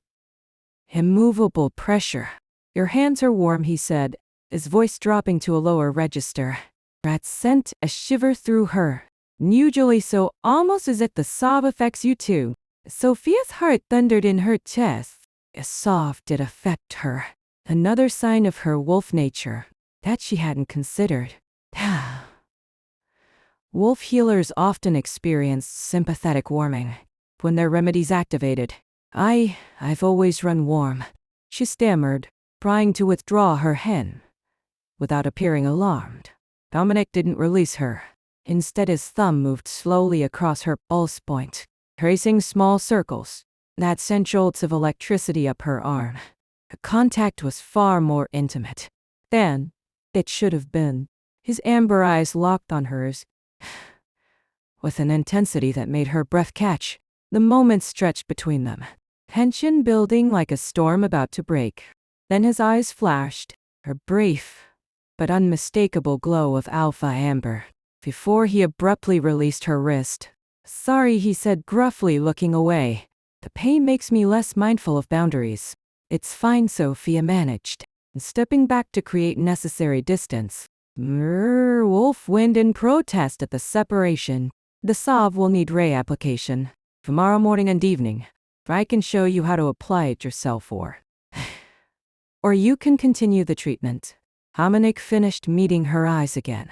immovable pressure. "Your hands are warm," he said, his voice dropping to a lower register. That sent a shiver through her. Usually so, almost as if the sob affects you too. Sophia's heart thundered in her chest. A sob did affect her. Another sign of her wolf nature that she hadn't considered. Wolf healers often experience sympathetic warming when their remedies activated. I've always run warm," she stammered, trying to withdraw her hand without appearing alarmed. Dominic didn't release her. Instead, his thumb moved slowly across her pulse point, tracing small circles that sent jolts of electricity up her arm. The contact was far more intimate than it should have been. His amber eyes locked on hers with an intensity that made her breath catch. The moments stretched between them, tension building like a storm about to break. Then his eyes flashed, a brief but unmistakable glow of alpha amber, before he abruptly released her wrist. "Sorry," he said gruffly, looking away. "The pain makes me less mindful of boundaries." "It's fine," Sophia managed, stepping back to create necessary distance. Wolf whined in protest at the separation. "The salve will need ray application tomorrow morning and evening. I can show you how to apply it yourself, or you can continue the treatment." Dominic finished, meeting her eyes again.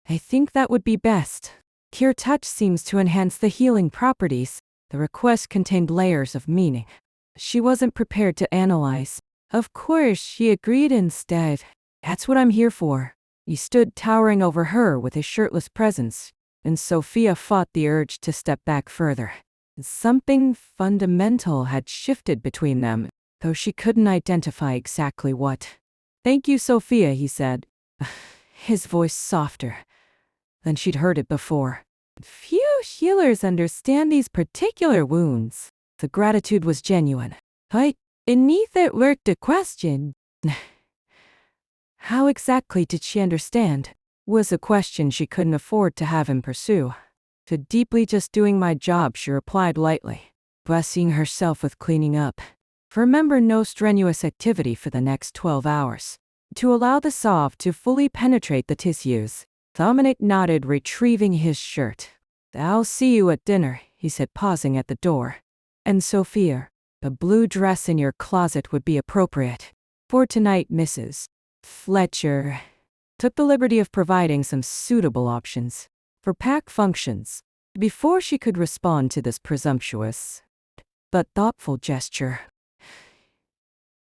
"I think that would be best. Your touch seems to enhance the healing properties." The request contained layers of meaning she wasn't prepared to analyze. "Of course," she agreed instead. "That's what I'm here for." He stood towering over her with his shirtless presence, and Sophia fought the urge to step back further. Something fundamental had shifted between them, though she couldn't identify exactly what. "Thank you, Sophia," he said, his voice softer than she'd heard it before. "Few healers understand these particular wounds." The gratitude was genuine. Beneath it lurked a question. How exactly did she understand? Was a question she couldn't afford to have him pursue. "To deeply just doing my job," she replied lightly, busying herself with cleaning up. "Remember, no strenuous activity for the next 12 hours. To allow the salve to fully penetrate the tissues." Dominic nodded, retrieving his shirt. "I'll see you at dinner," he said, pausing at the door. "And Sophia, a blue dress in your closet would be appropriate for tonight." Mrs. Fletcher took the liberty of providing some suitable options for pack functions before she could respond to this presumptuous but thoughtful gesture.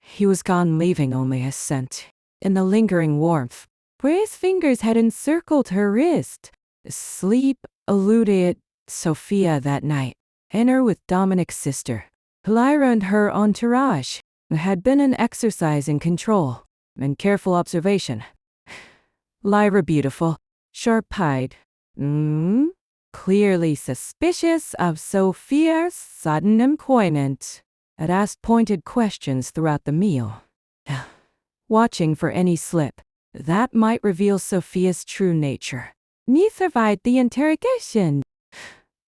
He was gone, leaving only a scent in the lingering warmth, where his fingers had encircled her wrist. Sleep eluded Sophia that night, and her with Dominic's sister. Lyra and her entourage had been an exercise in control and careful observation. Lyra, beautiful, sharp-eyed, clearly suspicious of Sophia's sudden employment, had asked pointed questions throughout the meal, watching for any slip that might reveal Sophia's true nature. Me survived the interrogation.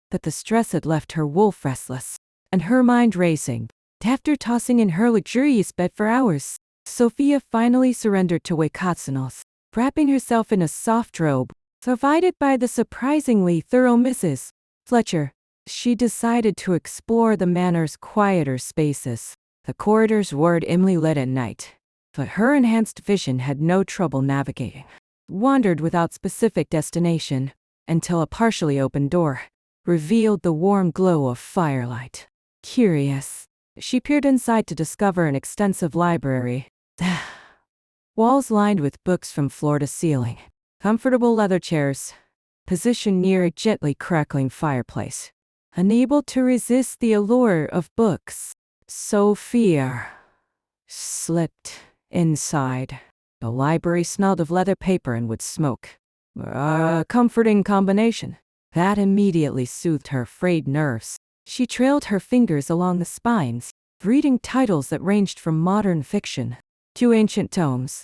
But the stress had left her wolf restless, and her mind racing. After tossing in her luxurious bed for hours, Sophia finally surrendered to Wakatsunos, wrapping herself in a soft robe provided by the surprisingly thorough Mrs. Fletcher. She decided to explore the manor's quieter spaces. The corridors were dimly lit at night, but her enhanced vision had no trouble navigating. Wandered without specific destination until a partially open door revealed the warm glow of firelight. Curious, she peered inside to discover an extensive library. Walls lined with books from floor to ceiling. Comfortable leather chairs, positioned near a gently crackling fireplace. Unable to resist the allure of books, Sophia slipped inside. The library smelled of leather paper and wood smoke. A comforting combination that immediately soothed her frayed nerves. She trailed her fingers along the spines, reading titles that ranged from modern fiction to ancient tomes.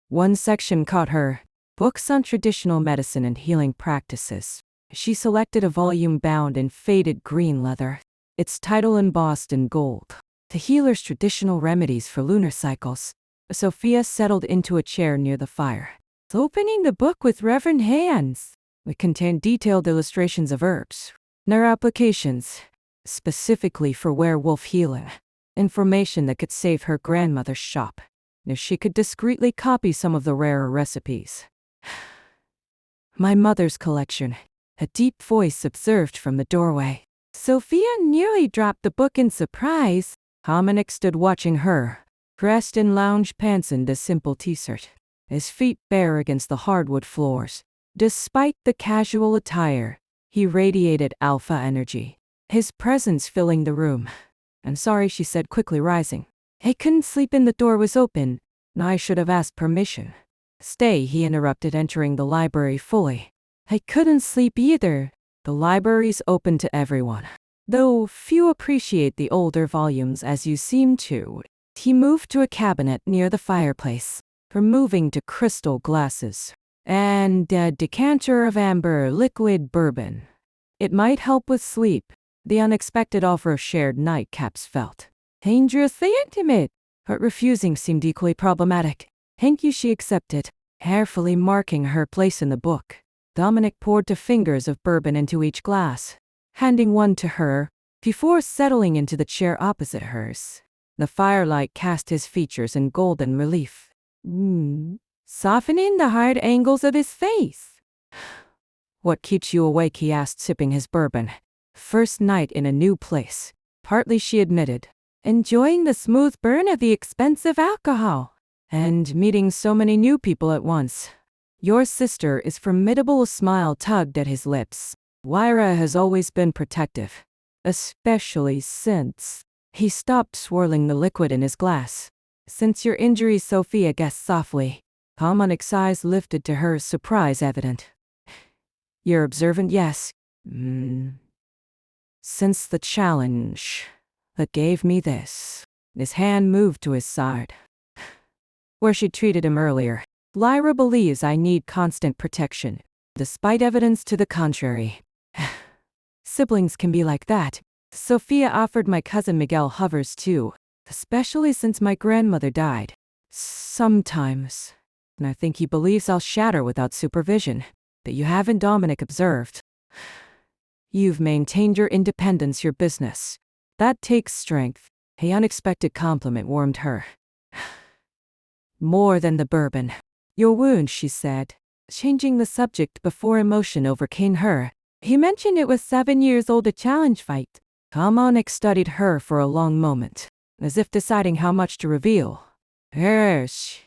One section caught her: books on traditional medicine and healing practices. She selected a volume bound in faded green leather, its title embossed in gold: The Healer's Traditional Remedies for Lunar Cycles. Sophia settled into a chair near the fire, opening the book with reverent hands. It contained detailed illustrations of herbs, their applications, specifically for werewolf healing, information that could save her grandmother's shop if she could discreetly copy some of the rarer recipes. My mother's collection, a deep voice observed from the doorway. Sophia nearly dropped the book in surprise. Dominic stood watching her, dressed in lounge pants and a simple t-shirt, his feet bare against the hardwood floors. Despite the casual attire, he radiated alpha energy, his presence filling the room. "I'm sorry," she said quickly, rising. "I couldn't sleep in, the door was open. I should have asked permission." "Stay," he interrupted, entering the library fully. "I couldn't sleep either. The library's open to everyone, though few appreciate the older volumes as you seem to." He moved to a cabinet near the fireplace, removing two crystal glasses and a decanter of amber liquid bourbon. "It might help with sleep." The unexpected offer of shared nightcaps felt dangerously intimate, but refusing seemed equally problematic. "Thank you," she accepted, carefully marking her place in the book. Dominic poured 2 fingers of bourbon into each glass, handing one to her, before settling into the chair opposite hers. The firelight cast his features in golden relief, softening the hard angles of his face. "What keeps you awake?" he asked, sipping his bourbon. "First night in a new place." Partly, she admitted. "Enjoying the smooth burn of the expensive alcohol. And meeting so many new people at once." "Your sister is formidable." A smile tugged at his lips. "Lyra has always been protective, especially since..." He stopped swirling the liquid in his glass. "Since your injury," Sophia guessed softly. Dominic's eyes lifted to hers, surprise evident. "You're observant?" "Yes." "Since the challenge that gave me this." His hand moved to his side, where she treated him earlier. "Lyra believes I need constant protection, despite evidence to the contrary." "Siblings can be like that." Sophia offered. "My cousin Miguel hovers too, especially since my grandmother died. Sometimes. And I think he believes I'll shatter without supervision. But you haven't," Dominic observed. "You've maintained your independence, your business. That takes strength." A unexpected compliment warmed her. "More than the bourbon." "Your wound," she said, changing the subject before emotion overcame her. "He mentioned it was 7 years old, a challenge fight." Dominic studied her for a long moment, as if deciding how much to reveal. "Yes,"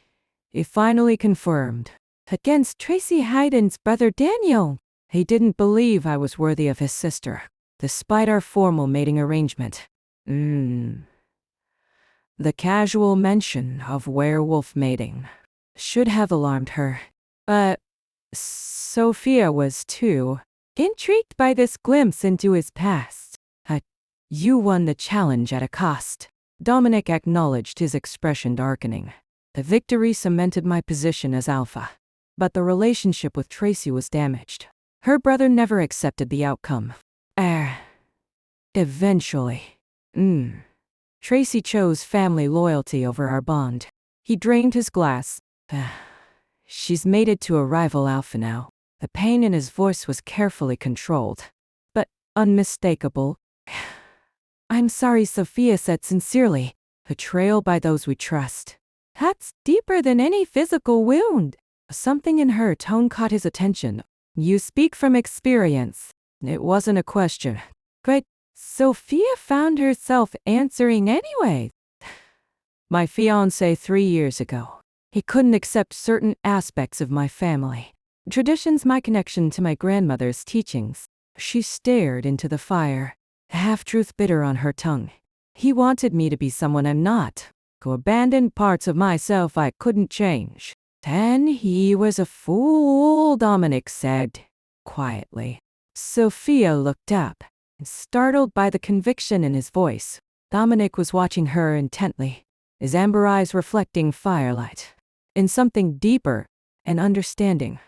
he finally confirmed. "Against Tracy Hayden's brother Daniel." "He didn't believe I was worthy of his sister, despite our formal mating arrangement." The casual mention of werewolf mating should have alarmed her. But Sophia was too intrigued by this glimpse into his past. "You won the challenge at a cost." Dominic acknowledged, his expression darkening. "The victory cemented my position as alpha. But the relationship with Tracy was damaged. Her brother never accepted the outcome. Eventually. Tracy chose family loyalty over our bond." He drained his glass. "She's mated to a rival alpha now." The pain in his voice was carefully controlled, but unmistakable. "I'm sorry," Sophia said sincerely. "Betrayal by those we trust. That's deeper than any physical wound." Something in her tone caught his attention. "You speak from experience." It wasn't a question, but Sophia found herself answering anyway. "My fiancé 3 years ago. He couldn't accept certain aspects of my family. Traditions, my connection to my grandmother's teachings." She stared into the fire, a half-truth bitter on her tongue. "He wanted me to be someone I'm not, to abandon parts of myself I couldn't change." "Then he was a fool," Dominic said quietly. Sophia looked up, Startled by the conviction in his voice, Dominic was watching her intently, his amber eyes reflecting firelight. In something deeper and understanding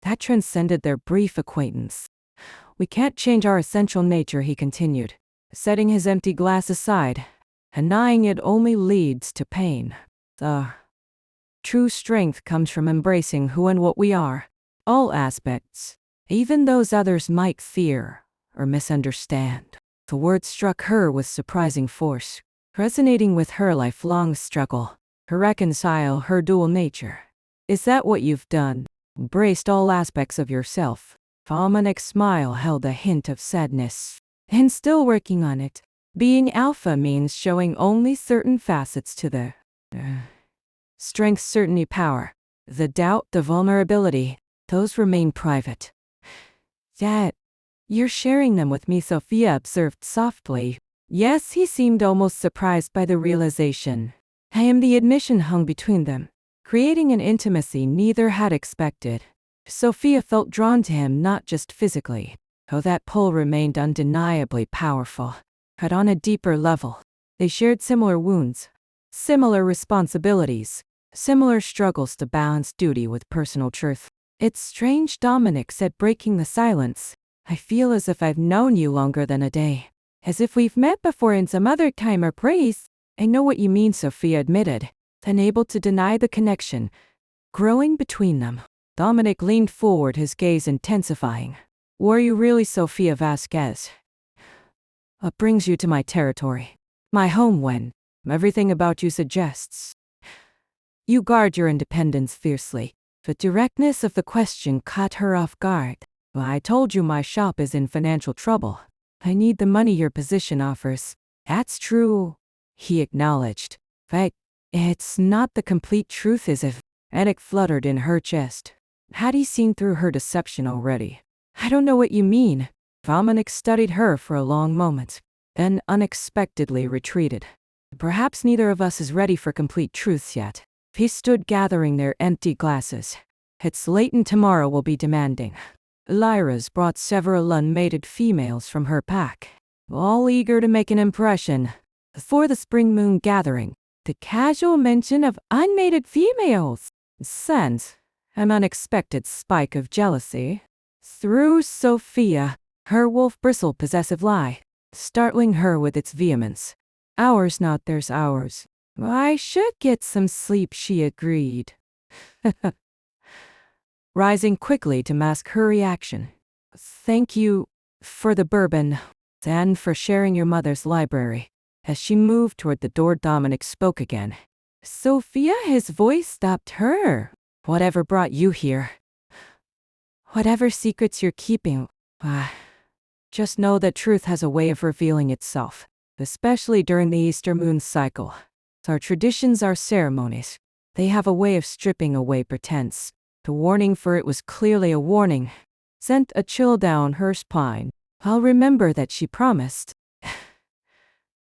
that transcended their brief acquaintance. We can't change our essential nature, he continued, setting his empty glass aside. Denying it only leads to pain. The true strength comes from embracing who and what we are, all aspects, even those others might fear or misunderstand. The word struck her with surprising force, resonating with her lifelong struggle to reconcile her dual nature. Is that what you've done? Embraced all aspects of yourself? Dominic's smile held a hint of sadness. And still working on it. Being alpha means showing only certain facets to the strength, certainty, power. The doubt, the vulnerability, those remain private. Yet, you're sharing them with me, Sophia observed softly. Yes, he seemed almost surprised by the realization. I am the admission hung between them, creating an intimacy neither had expected. Sophia felt drawn to him not just physically, though that pull remained undeniably powerful. But on a deeper level, they shared similar wounds, similar responsibilities, similar struggles to balance duty with personal truth. It's strange, Dominic said, breaking the silence. I feel as if I've known you longer than a day. As if we've met before in some other time or place. I know what you mean, Sophia admitted, unable to deny the connection growing between them. Dominic leaned forward, his gaze intensifying. Were you really Sophia Vasquez? What brings you to my territory? My home when everything about you suggests. You guard your independence fiercely. The directness of the question caught her off guard. Well, I told you my shop is in financial trouble. I need the money your position offers. That's true, he acknowledged. But it's not the complete truth, is it? Panic fluttered in her chest. Had he seen through her deception already? I don't know what you mean. Dominic studied her for a long moment, then unexpectedly retreated. Perhaps neither of us is ready for complete truths yet. He stood gathering their empty glasses. It's late and tomorrow will be demanding. Lyra's brought several unmated females from her pack, all eager to make an impression. Before the spring moon gathering, the casual mention of unmated females sent an unexpected spike of jealousy through Sophia, her wolf-bristle possessive lie, startling her with its vehemence. Ours, not theirs, ours. I should get some sleep, she agreed. Rising quickly to mask her reaction. Thank you for the bourbon and for sharing your mother's library. As she moved toward the door, Dominic spoke again. Sophia, his voice stopped her. Whatever brought you here? Whatever secrets you're keeping, just know that truth has a way of revealing itself, especially during the Easter moon cycle. Our traditions, our ceremonies, they have a way of stripping away pretense. The warning, for it was clearly a warning, sent a chill down her spine. I'll remember that, she promised,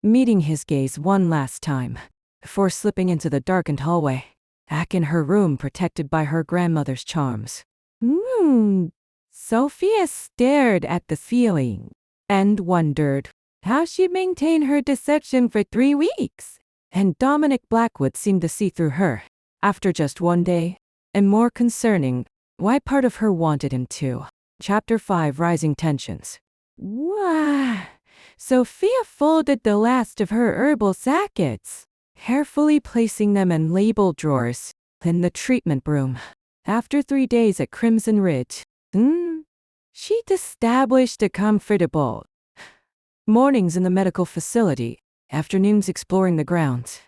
meeting his gaze one last time, before slipping into the darkened hallway, back in her room protected by her grandmother's charms. Sophia stared at the ceiling and wondered how she'd maintain her deception for 3 weeks. And Dominic Blackwood seemed to see through her, after just one day. And more concerning, why part of her wanted him to. Chapter 5, Rising Tensions. Wah! Sophia folded the last of her herbal sackets, carefully placing them in labeled drawers in the treatment room. After 3 days at Crimson Ridge, she'd established a comfortable mornings in the medical facility, afternoons exploring the grounds,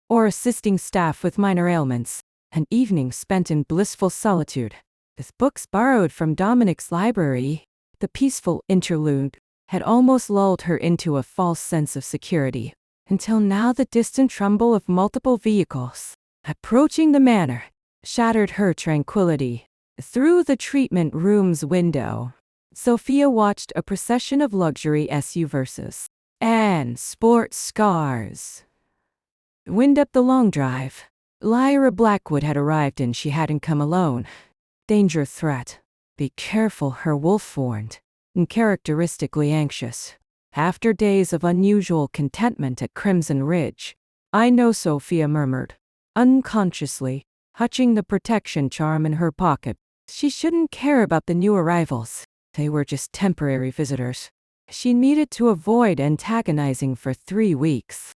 or assisting staff with minor ailments, and evenings spent in blissful solitude, with books borrowed from Dominic's library. The peaceful interlude had almost lulled her into a false sense of security, until now the distant rumble of multiple vehicles approaching the manor shattered her tranquility. Through the treatment room's window, Sophia watched a procession of luxury SUVs and sports cars wind up the long drive. Lyra Blackwood had arrived, and she hadn't come alone. Danger, threat. Be careful, her wolf warned. and characteristically anxious. After days of unusual contentment at Crimson Ridge, "I know," Sophia murmured, unconsciously, hutching the protection charm in her pocket. She shouldn't care about the new arrivals. They were just temporary visitors. She needed to avoid antagonizing for 3 weeks.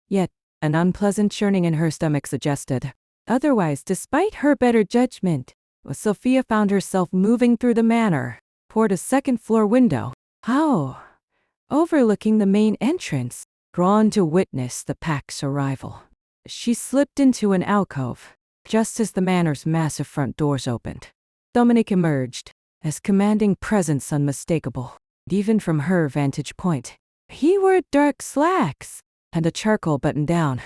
Yet, an unpleasant churning in her stomach suggested. Otherwise, despite her better judgment, Sophia found herself moving through the manor, toward a second-floor window. How? Overlooking the main entrance, drawn to witness the pack's arrival. She slipped into an alcove, just as the manor's massive front doors opened. Dominic emerged, his commanding presence unmistakable, even from her vantage point. He wore dark slacks and a charcoal button-down.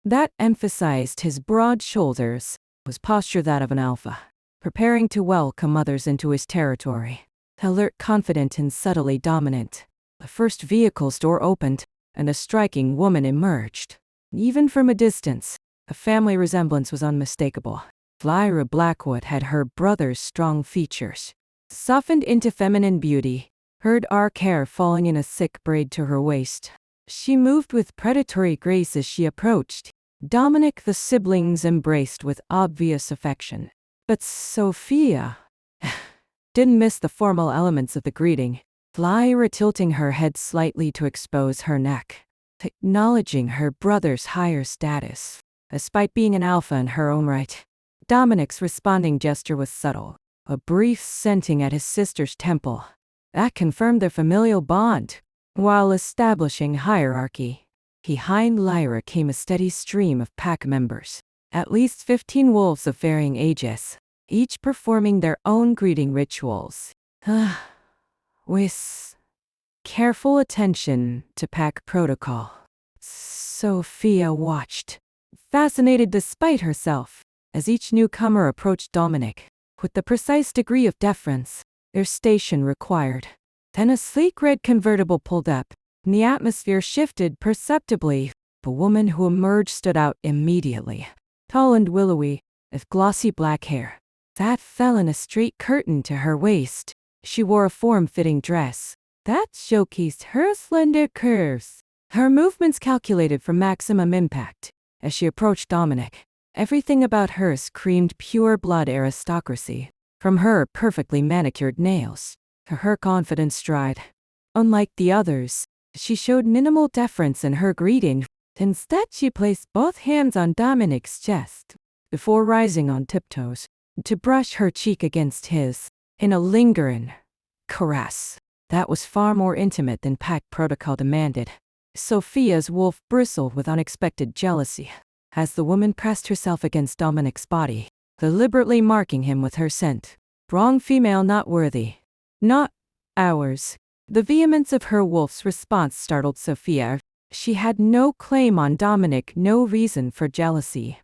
That emphasized his broad shoulders, his posture that of an alpha, preparing to welcome others into his territory. Alert, confident, and subtly dominant. The first vehicle's door opened, and a striking woman emerged. Even from a distance, a family resemblance was unmistakable. Lyra Blackwood had her brother's strong features, softened into feminine beauty, her dark hair falling in a thick braid to her waist. She moved with predatory grace as she approached. Dominic the siblings embraced with obvious affection. But Sophia didn't miss the formal elements of the greeting. Lyra tilting her head slightly to expose her neck, acknowledging her brother's higher status, despite being an alpha in her own right. Dominic's responding gesture was subtle, a brief scenting at his sister's temple. That confirmed their familial bond, while establishing hierarchy. Behind Lyra came a steady stream of pack members, at least 15 wolves of varying ages, each performing their own greeting rituals. With careful attention to pack protocol. Sophia watched, fascinated despite herself, as each newcomer approached Dominic, with the precise degree of deference their station required. Then a sleek red convertible pulled up, and the atmosphere shifted perceptibly. The woman who emerged stood out immediately, tall and willowy, with glossy black hair that fell in a straight curtain to her waist. She wore a form-fitting dress that showcased her slender curves, her movements calculated for maximum impact. As she approached Dominic, everything about her screamed pure-blood aristocracy, from her perfectly manicured nails to her confident stride. Unlike the others, she showed minimal deference in her greeting. Instead, she placed both hands on Dominic's chest, before rising on tiptoes, to brush her cheek against his, in a lingering caress that was far more intimate than pack protocol demanded. Sophia's wolf bristled with unexpected jealousy as the woman pressed herself against Dominic's body, deliberately marking him with her scent. Wrong female, not worthy. Not ours. The vehemence of her wolf's response startled Sophia. She had no claim on Dominic, no reason for jealousy.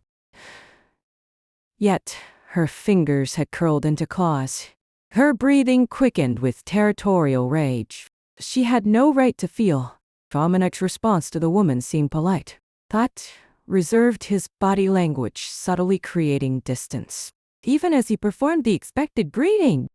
Yet, her fingers had curled into claws. Her breathing quickened with territorial rage. She had no right to feel. Dominic's response to the woman seemed polite. That reserved, his body language subtly creating distance, even as he performed the expected greeting.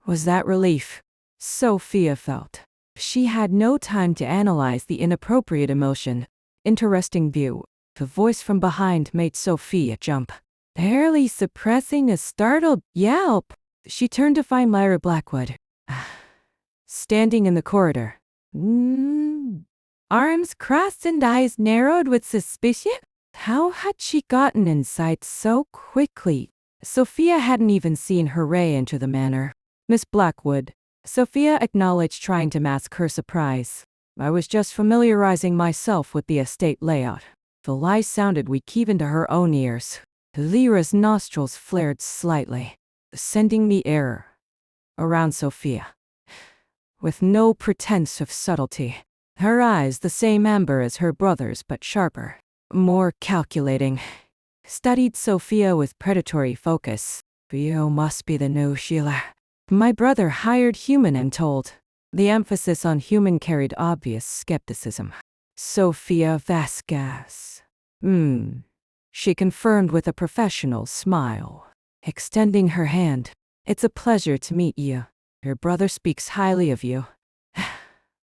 Was that relief? Sophia felt. She had no time to analyze the inappropriate emotion. Interesting view. The voice from behind made Sophia jump. Barely suppressing a startled yelp, she turned to find Lyra Blackwood, standing in the corridor. Arms crossed and eyes narrowed with suspicion? How had she gotten inside so quickly? Sophia hadn't even seen her way into the manor. Miss Blackwood, Sophia acknowledged, trying to mask her surprise. I was just familiarizing myself with the estate layout. The lie sounded weak even to her own ears. Lyra's nostrils flared slightly, sending the air around Sophia. With no pretense of subtlety, her eyes the same amber as her brother's but sharper, more calculating, studied Sophia with predatory focus. You must be the new Sheila. My brother hired human, I'm told. The emphasis on human carried obvious skepticism. Sophia Vasquez. She confirmed with a professional smile, extending her hand. It's a pleasure to meet you. Your brother speaks highly of you.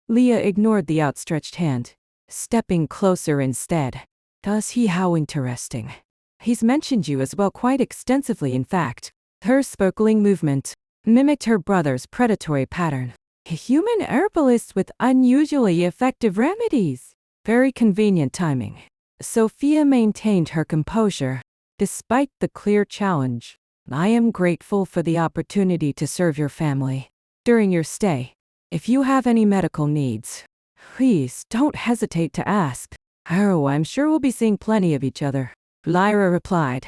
Leah ignored the outstretched hand, stepping closer instead. Does he? How interesting. He's mentioned you as well quite extensively, in fact. Her sparkling movement mimicked her brother's predatory pattern. A human herbalist with unusually effective remedies. Very convenient timing. Sophia maintained her composure, despite the clear challenge. I am grateful for the opportunity to serve your family during your stay. If you have any medical needs, please don't hesitate to ask. Oh, I'm sure we'll be seeing plenty of each other, Lyra replied,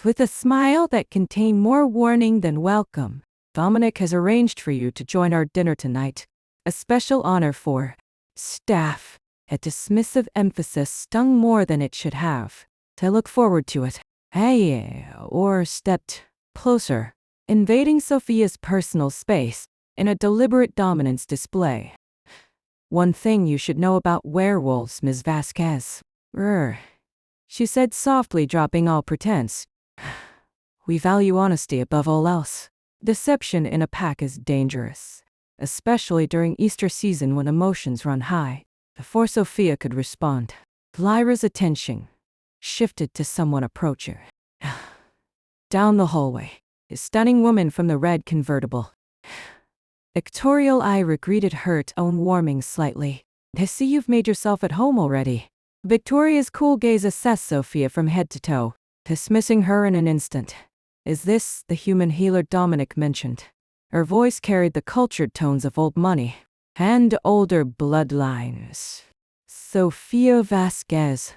with a smile that contained more warning than welcome. Dominic has arranged for you to join our dinner tonight. A special honor for staff. A dismissive emphasis stung more than it should have. I look forward to it. Hey, or stepped closer, invading Sophia's personal space in a deliberate dominance display. One thing you should know about werewolves, Ms. Vasquez. She said softly, dropping all pretense. We value honesty above all else. Deception in a pack is dangerous, especially during Easter season when emotions run high. Before Sophia could respond, Lyra's attention shifted to someone approaching. Down the hallway, a stunning woman from the red convertible. Victorial Ira greeted her, tone warming slightly. I see you've made yourself at home already. Victoria's cool gaze assessed Sophia from head to toe, dismissing her in an instant. Is this the human healer Dominic mentioned? Her voice carried the cultured tones of old money and older bloodlines. Sophia Vasquez.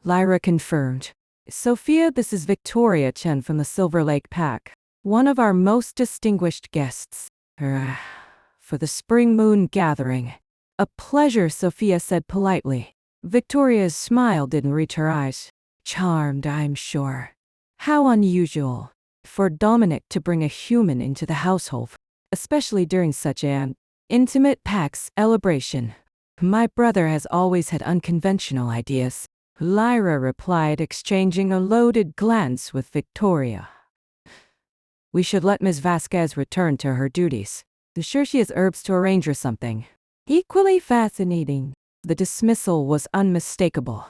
Lyra confirmed. Sophia, this is Victoria Chen from the Silver Lake Pack, one of our most distinguished guests. For the Spring Moon Gathering. A pleasure, Sophia said politely. Victoria's smile didn't reach her eyes. Charmed, I'm sure. How unusual for Dominic to bring a human into the household, especially during such an intimate pack celebration. My brother has always had unconventional ideas, Lyra replied, exchanging a loaded glance with Victoria. We should let Ms. Vasquez return to her duties. I'm sure she has herbs to arrange or something. Equally fascinating. The dismissal was unmistakable.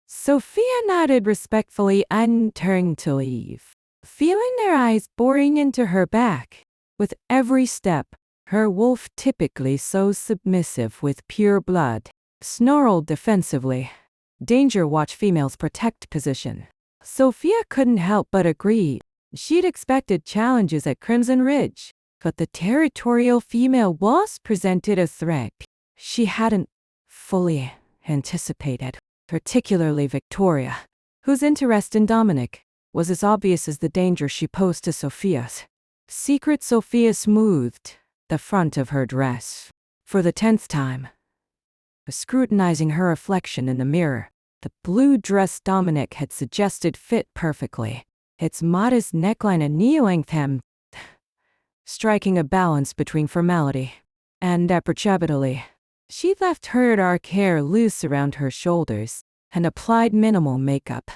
Sophia nodded respectfully and turned to leave, feeling their eyes boring into her back. With every step, her wolf, typically so submissive with pure blood, snarled defensively. Danger, watch females protect position. Sophia couldn't help but agree. She'd expected challenges at Crimson Ridge, but the territorial female wolves presented a threat she hadn't fully anticipated. Particularly Victoria, whose interest in Dominic was as obvious as the danger she posed to Sophia's. Secret Sophia smoothed the front of her dress for the 10th time, scrutinizing her reflection in the mirror. The blue dress Dominic had suggested fit perfectly, its modest neckline and knee-length hem, striking a balance between formality and approachability. She left her dark hair loose around her shoulders and applied minimal makeup,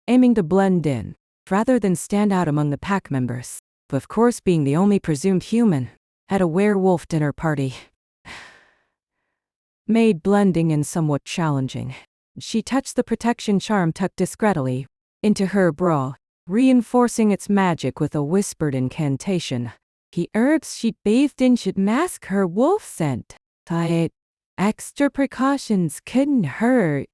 aiming to blend in, rather than stand out among the pack members. Of course, being the only presumed human at a werewolf dinner party made blending in somewhat challenging. She touched the protection charm tucked discreetly into her bra, reinforcing its magic with a whispered incantation. The herbs she bathed in should mask her wolf scent. Extra precautions couldn't hurt.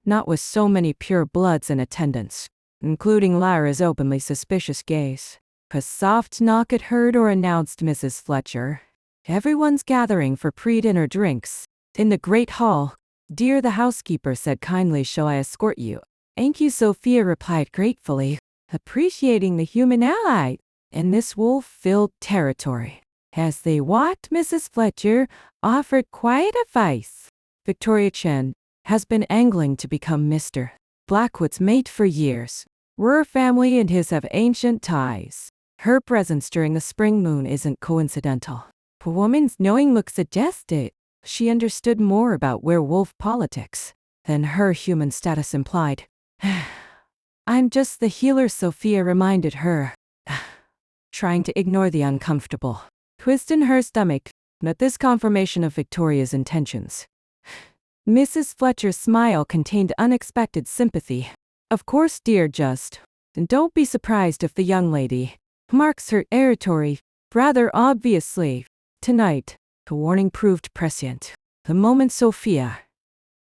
Not with so many pure bloods in attendance, including Lyra's openly suspicious gaze. A soft knock at her door announced Mrs. Fletcher. Everyone's gathering for pre-dinner drinks. In the great hall. Dear, the housekeeper said kindly, shall I escort you? Thank you, Sophia replied gratefully, appreciating the human ally in this wolf-filled territory. As they walked, Mrs. Fletcher offered quiet advice. Victoria Chen has been angling to become Mr. Blackwood's mate for years. Her family and his have ancient ties. Her presence during the spring moon isn't coincidental. A woman's knowing look suggested she understood more about werewolf politics than her human status implied. I'm just the healer, Sophia reminded her. trying to ignore the uncomfortable twist in her stomach at this confirmation of Victoria's intentions. Mrs. Fletcher's smile contained unexpected sympathy. Of course, dear, and don't be surprised if the young lady marks her territory rather obviously. Tonight, the warning proved prescient. The moment Sophia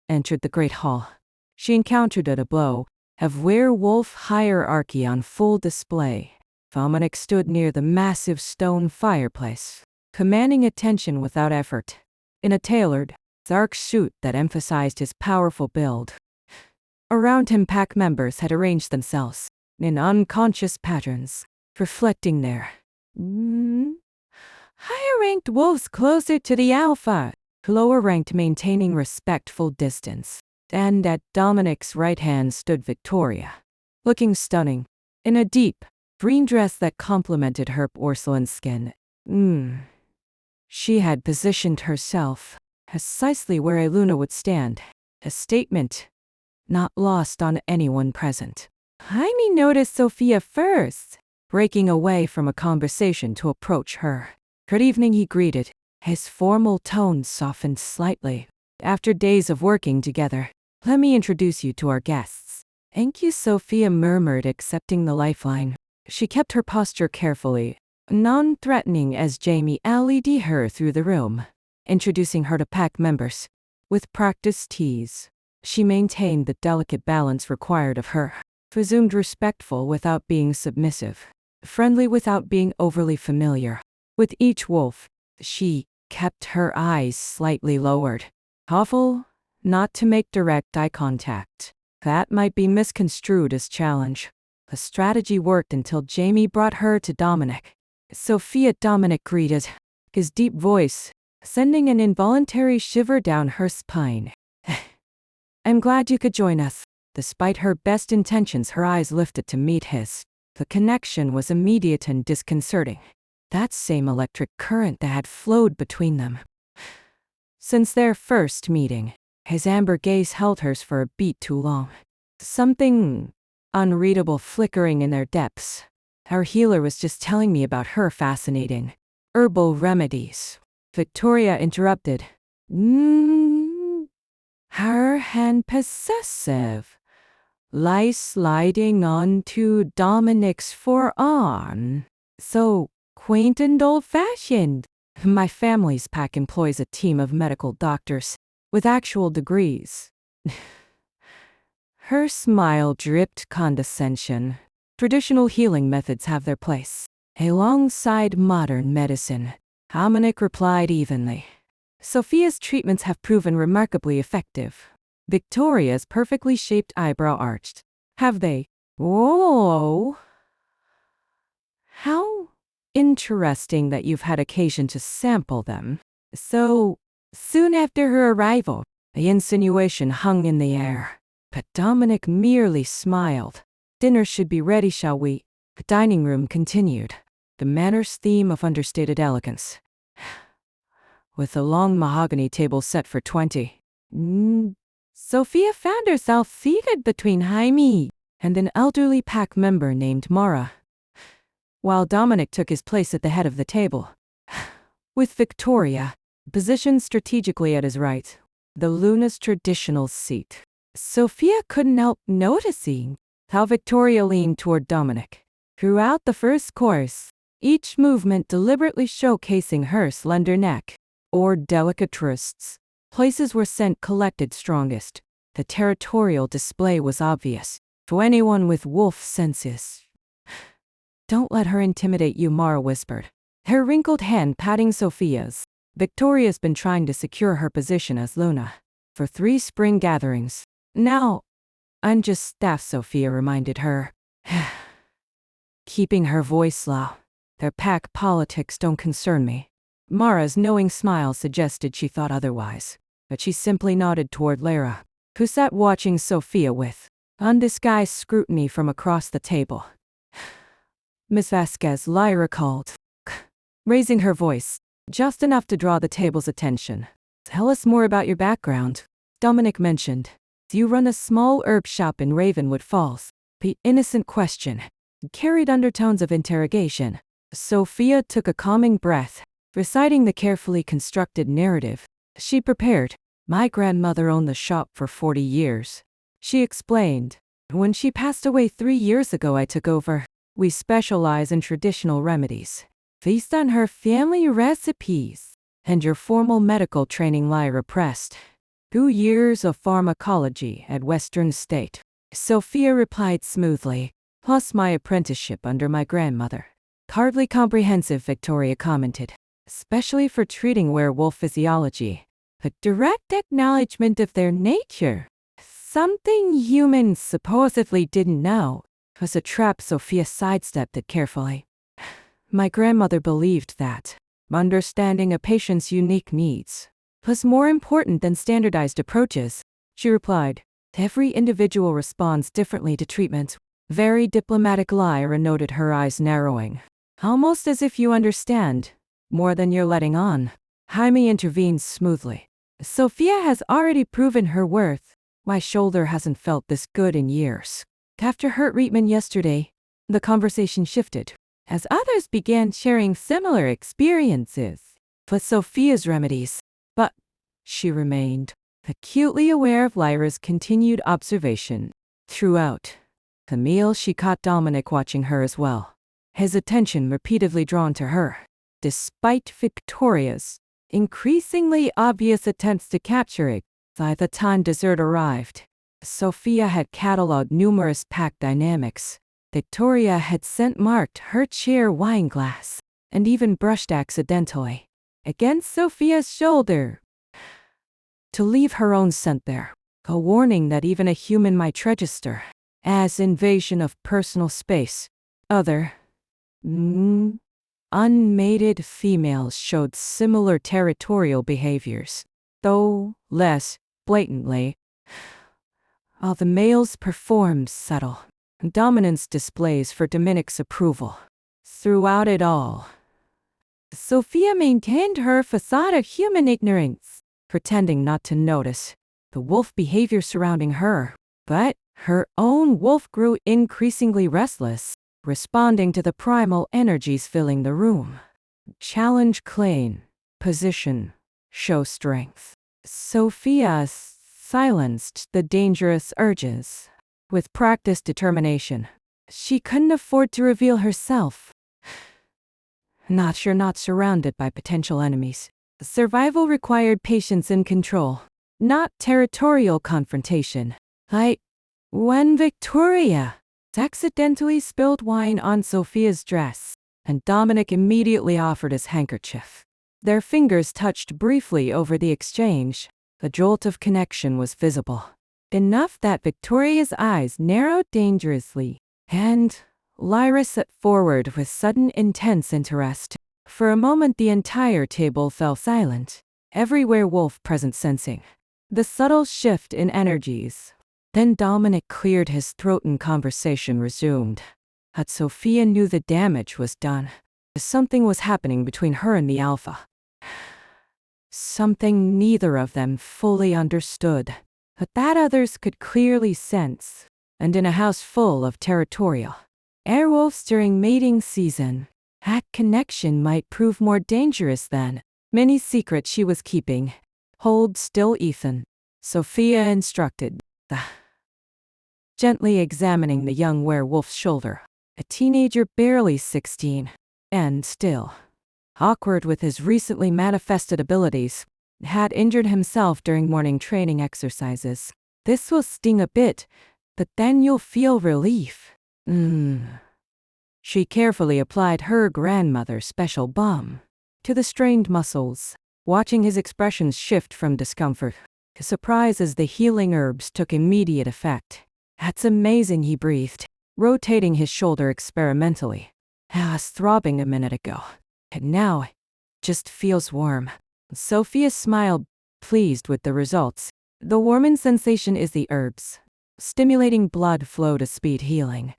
entered the great hall, she encountered a tableau of werewolf hierarchy on full display. Dominic stood near the massive stone fireplace, commanding attention without effort, in a tailored, dark suit that emphasized his powerful build. Around him, pack members had arranged themselves in unconscious patterns, reflecting their higher-ranked wolves closer to the alpha, lower-ranked maintaining respectful distance. And at Dominic's right hand stood Victoria, looking stunning, in a deep, green dress that complemented her porcelain skin. She had positioned herself precisely where Luna would stand, a statement not lost on anyone present. Jaime noticed Sophia first, breaking away from a conversation to approach her. Good evening, he greeted. His formal tone softened slightly. After days of working together, let me introduce you to our guests. Thank you, Sophia murmured, accepting the lifeline. She kept her posture carefully, non-threatening as Jamie led her through the room, introducing her to pack members. With practiced ease, she maintained the delicate balance required of her, presumed respectful without being submissive, friendly without being overly familiar. With each wolf, she kept her eyes slightly lowered. Careful not to make direct eye contact. That might be misconstrued as challenge. The strategy worked until Jamie brought her to Dominic. Sophia, Dominic greeted, his deep voice sending an involuntary shiver down her spine. I'm glad you could join us. Despite her best intentions, her eyes lifted to meet his. The connection was immediate and disconcerting. That same electric current that had flowed between them since their first meeting. His amber gaze held hers for a beat too long. Something unreadable flickering in their depths. Our healer was just telling me about her fascinating herbal remedies. Victoria interrupted. Her hand possessive, light sliding onto Dominic's forearm. So quaint and old-fashioned. My family's pack employs a team of medical doctors with actual degrees. Her smile dripped condescension. Traditional healing methods have their place alongside modern medicine. Dominic replied evenly. Sophia's treatments have proven remarkably effective. Victoria's perfectly shaped eyebrow arched. Have they? Whoa! How interesting that you've had occasion to sample them. So soon after her arrival, the insinuation hung in the air. But Dominic merely smiled. Dinner should be ready, shall we? The dining room continued. The manor's theme of understated elegance. With a long mahogany table set for 20. Sophia found herself seated between Jaime and an elderly pack member named Mara, while Dominic took his place at the head of the table, with Victoria positioned strategically at his right, the Luna's traditional seat. Sophia couldn't help noticing how Victoria leaned toward Dominic throughout the first course, each movement deliberately showcasing her slender neck or delicate wrists, places where scent collected strongest. The territorial display was obvious to anyone with wolf senses. Don't let her intimidate you, Mara whispered, her wrinkled hand patting Sophia's. Victoria's been trying to secure her position as Luna for 3 spring gatherings. Now, I'm just staff, Sophia reminded her, keeping her voice low. Their pack politics don't concern me. Mara's knowing smile suggested she thought otherwise, but she simply nodded toward Lara, who sat watching Sophia with undisguised scrutiny from across the table. Miss Vasquez, Lyra called, raising her voice, just enough to draw the table's attention. Tell us more about your background. Dominic mentioned. You run a small herb shop in Ravenwood Falls. The innocent question carried undertones of interrogation. Sophia took a calming breath, reciting the carefully constructed narrative she prepared. My grandmother owned the shop for 40 years. She explained. When she passed away 3 years ago, I took over. We specialize in traditional remedies, based on her family recipes, and your formal medical training lie repressed. 2 years of pharmacology at Western State, Sophia replied smoothly, plus my apprenticeship under my grandmother. Hardly comprehensive, Victoria commented, especially for treating werewolf physiology. A direct acknowledgement of their nature. Something humans supposedly didn't know was a trap. Sophia sidestepped it carefully. My grandmother believed that understanding a patient's unique needs was more important than standardized approaches, she replied. Every individual responds differently to treatment. Very diplomatic. Lyra noted, her eyes narrowing. Almost as if you understand more than you're letting on. Jaime intervened smoothly. Sophia has already proven her worth. My shoulder hasn't felt this good in years. After her treatment yesterday, the conversation shifted, as others began sharing similar experiences with Sophia's remedies. But she remained acutely aware of Lyra's continued observation. Throughout the meal, she caught Dominic watching her as well, his attention repeatedly drawn to her. Despite Victoria's increasingly obvious attempts to capture it, by the time dessert arrived, Sophia had catalogued numerous pack dynamics. Victoria had scent-marked her chair wine glass, and even brushed accidentally against Sophia's shoulder to leave her own scent there, a warning that even a human might register as invasion of personal space. Other unmated females showed similar territorial behaviors, though less blatantly. While the males performed subtle dominance displays for Dominic's approval. Throughout it all, Sophia maintained her facade of human ignorance, pretending not to notice the wolf behavior surrounding her. But her own wolf grew increasingly restless, responding to the primal energies filling the room. Challenge, claim, position, show strength. Sophia silenced the dangerous urges with practiced determination. She couldn't afford to reveal herself. Not surrounded by potential enemies. Survival required patience and control, not territorial confrontation. Like when Victoria accidentally spilled wine on Sophia's dress, and Dominic immediately offered his handkerchief. Their fingers touched briefly over the exchange. A jolt of connection was visible, enough that Victoria's eyes narrowed dangerously, and Lyra sat forward with sudden intense interest. For a moment the entire table fell silent, every werewolf present sensing the subtle shift in energies. Then Dominic cleared his throat and conversation resumed. But Sophia knew the damage was done. Something was happening between her and the Alpha. Something neither of them fully understood, but that others could clearly sense. And in a house full of territorial werewolves during mating season, that connection might prove more dangerous than many secrets she was keeping. Hold still, Ethan, Sophia instructed, gently examining the young werewolf's shoulder. A teenager barely 16, and still awkward with his recently manifested abilities, had injured himself during morning training exercises. This will sting a bit, but then you'll feel relief. She carefully applied her grandmother's special balm to the strained muscles, watching his expressions shift from discomfort to surprise as the healing herbs took immediate effect. That's amazing, he breathed, rotating his shoulder experimentally. I was throbbing a minute ago, and now it just feels warm. Sophia smiled, pleased with the results. The warming sensation is the herbs, stimulating blood flow to speed healing.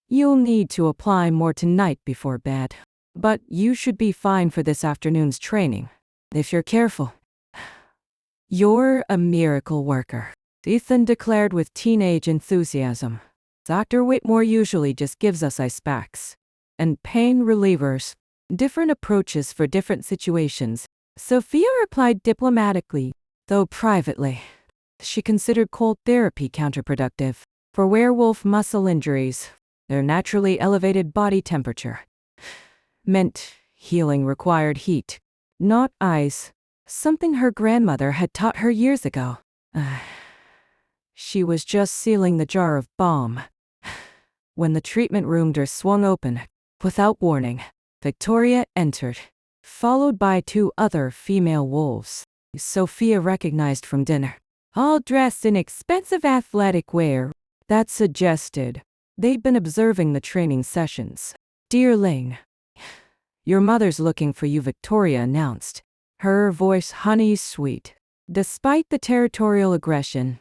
You'll need to apply more tonight before bed, but you should be fine for this afternoon's training, if you're careful. You're a miracle worker, Ethan declared with teenage enthusiasm. Dr. Whitmore usually just gives us ice packs. and pain relievers. Different approaches for different situations. Sophia replied diplomatically, though privately. She considered cold therapy counterproductive. For werewolf muscle injuries, their naturally elevated body temperature meant healing required heat, not ice, something her grandmother had taught her years ago. She was just sealing the jar of balm when the treatment room door swung open. Without warning, Victoria entered, followed by 2 other female wolves. Sophia recognized from dinner, all dressed in expensive athletic wear. That suggested they'd been observing the training sessions. "Dear Ling, your mother's looking for you," Victoria announced, her voice honey-sweet, despite the territorial aggression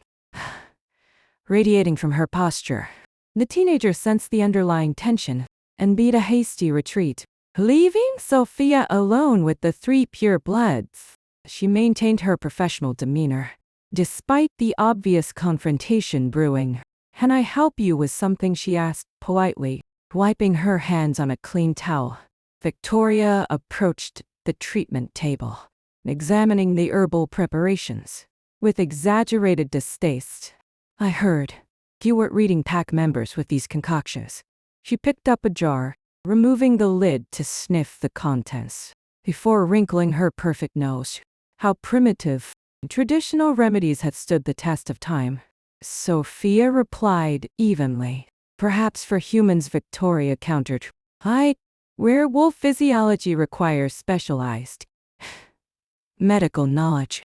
radiating from her posture. The teenager sensed the underlying tension and beat a hasty retreat, leaving Sophia alone with the 3 purebloods. She maintained her professional demeanor, despite the obvious confrontation brewing. "Can I help you with something?" she asked politely, wiping her hands on a clean towel. Victoria approached the treatment table, examining the herbal preparations with exaggerated distaste. "I heard you weren't reading pack members with these concoctions." She picked up a jar, removing the lid to sniff the contents, before wrinkling her perfect nose. How primitive. Traditional remedies had stood the test of time. Sophia replied evenly. "Perhaps for humans," Victoria countered. Werewolf physiology requires specialized medical knowledge.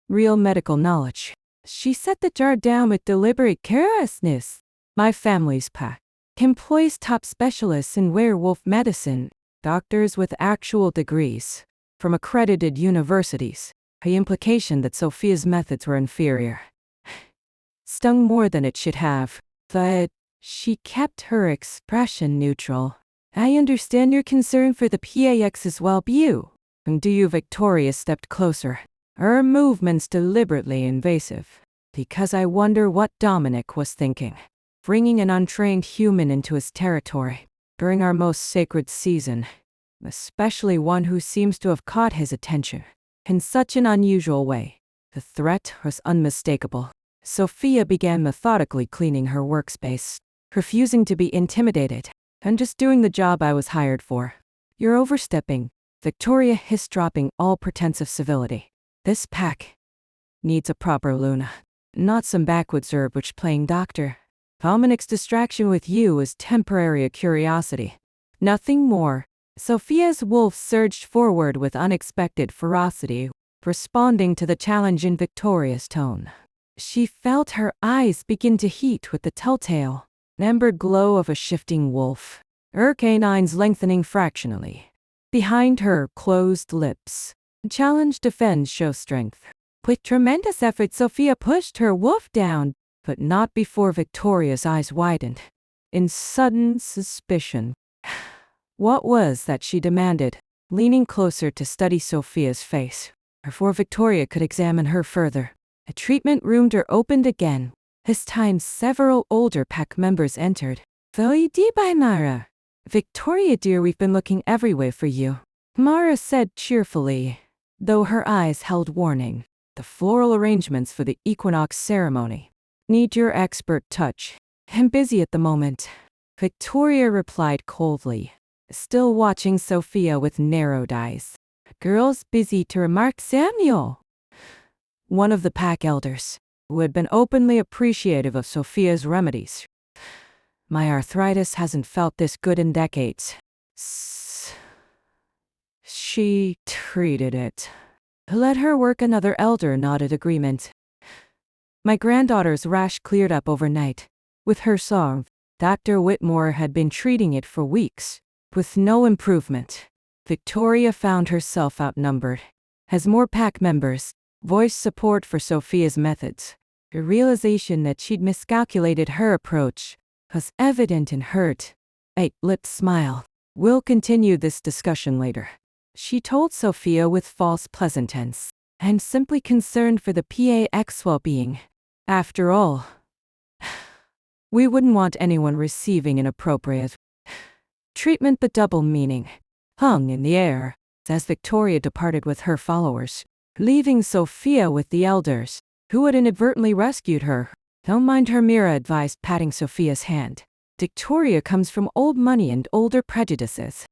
Real medical knowledge." She set the jar down with deliberate carelessness. "My family's pack employs top specialists in werewolf medicine, doctors with actual degrees from accredited universities." The implication that Sophia's methods were inferior stung more than it should have, but she kept her expression neutral. "I understand your concern for the PAX's well-being." "Do you?" Victoria stepped closer, her movements deliberately invasive. "Because I wonder what Dominic was thinking, bringing an untrained human into his territory during our most sacred season, especially one who seems to have caught his attention in such an unusual way." The threat was unmistakable. Sophia began methodically cleaning her workspace, refusing to be intimidated. "I'm just doing the job I was hired for." "You're overstepping," Victoria hissed, dropping all pretense of civility. "This pack needs a proper Luna, not some backwoods herb which playing doctor. Dominic's distraction with you is temporary curiosity, nothing more." Sophia's wolf surged forward with unexpected ferocity, responding to the challenge in Victoria's tone. She felt her eyes begin to heat with the telltale amber glow of a shifting wolf, her canines lengthening fractionally. Behind her closed lips, challenge, defend, show strength. With tremendous effort, Sophia pushed her wolf down, but not before Victoria's eyes widened in sudden suspicion. What was that, she demanded, leaning closer to study Sophia's face, before Victoria could examine her further. A treatment room door opened again. This time several older pack members entered. "Voidi by Mara." "Victoria dear, we've been looking everywhere for you," Mara said cheerfully, though her eyes held warning. "The floral arrangements for the equinox ceremony need your expert touch. I'm busy at the moment," Victoria replied coldly, still watching Sophia with narrowed eyes. "Girl's busy," to remark Samuel, one of the pack elders, who had been openly appreciative of Sophia's remedies. "My arthritis hasn't felt this good in decades." She treated it. "Let her work," another elder nodded agreement. "My granddaughter's rash cleared up overnight. With her song, Dr. Whitmore had been treating it for weeks, with no improvement." Victoria found herself outnumbered. As more pack members voiced support for Sophia's methods, the realization that she'd miscalculated her approach was evident in her tight-lipped smile. "We'll continue this discussion later," she told Sophia with false pleasantness. "I'm simply concerned for the PAX well-being. After all, we wouldn't want anyone receiving inappropriate Treatment the double meaning hung in the air as Victoria departed with her followers, leaving Sophia with the elders, who had inadvertently rescued her. Don't mind her, Mira advised, patting Sophia's hand. Victoria comes from old money and older prejudices.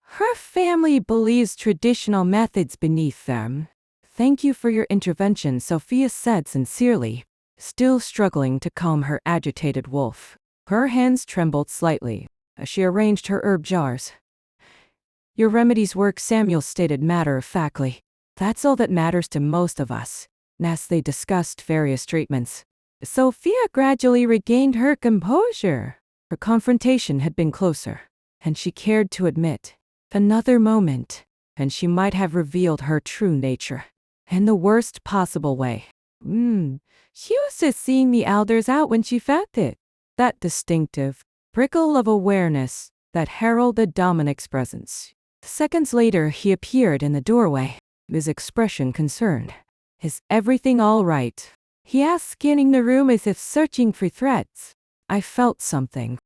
Her family believes traditional methods beneath them. Thank you for your intervention, Sophia said sincerely, still struggling to calm her agitated wolf. Her hands trembled slightly as she arranged her herb jars. Your remedies work, Samuel stated matter-of-factly. That's all that matters to most of us. As they discussed various treatments, Sophia gradually regained her composure. Her confrontation had been closer, and she cared to admit. Another moment, and she might have revealed her true nature. In the worst possible way. She was just seeing the elders out when she felt it. That distinctive prickle of awareness that heralded Dominic's presence. Seconds later, he appeared in the doorway, his expression concerned. Is everything all right? He asked, scanning the room as if searching for threats. I felt something.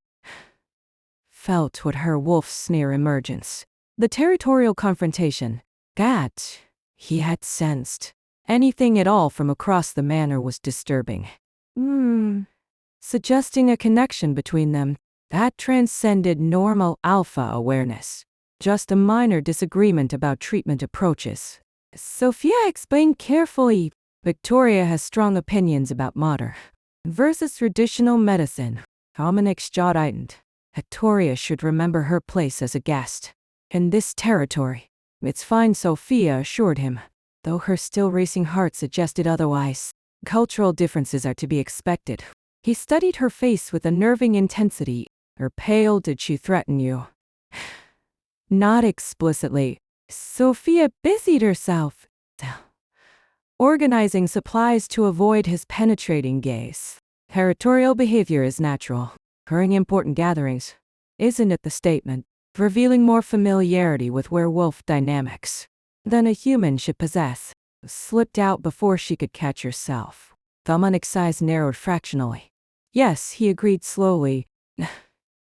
Felt what her wolf's sneer emergence. The territorial confrontation. That he had sensed. Anything at all from across the manor was disturbing. Suggesting a connection between them that transcended normal alpha awareness. Just a minor disagreement about treatment approaches. Sophia explained carefully. Victoria has strong opinions about modern versus traditional medicine. Dominic's jaw tightened. Victoria should remember her place as a guest in this territory. It's fine, Sophia assured him, though her still racing heart suggested otherwise. Cultural differences are to be expected. He studied her face with unnerving intensity. Or pale, did she threaten you? Not explicitly. Sophia busied herself, organizing supplies to avoid his penetrating gaze. Territorial behavior is natural. During important gatherings, isn't it the statement, revealing more familiarity with werewolf dynamics than a human should possess, slipped out before she could catch herself. Dominic's eyes narrowed fractionally. Yes, he agreed slowly,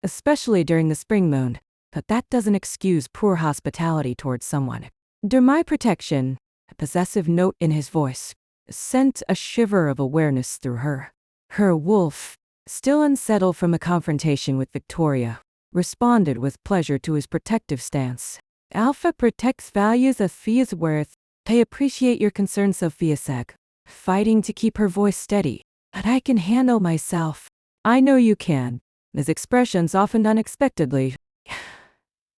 especially during the spring moon, but that doesn't excuse poor hospitality towards someone. Under my protection, a possessive note in his voice sent a shiver of awareness through her. Her wolf, still unsettled from a confrontation with Victoria, responded with pleasure to his protective stance. Alpha protects values as Sophia's worth. I appreciate your concern, Sophia said, fighting to keep her voice steady. But I can handle myself. I know you can. His expressions often unexpectedly.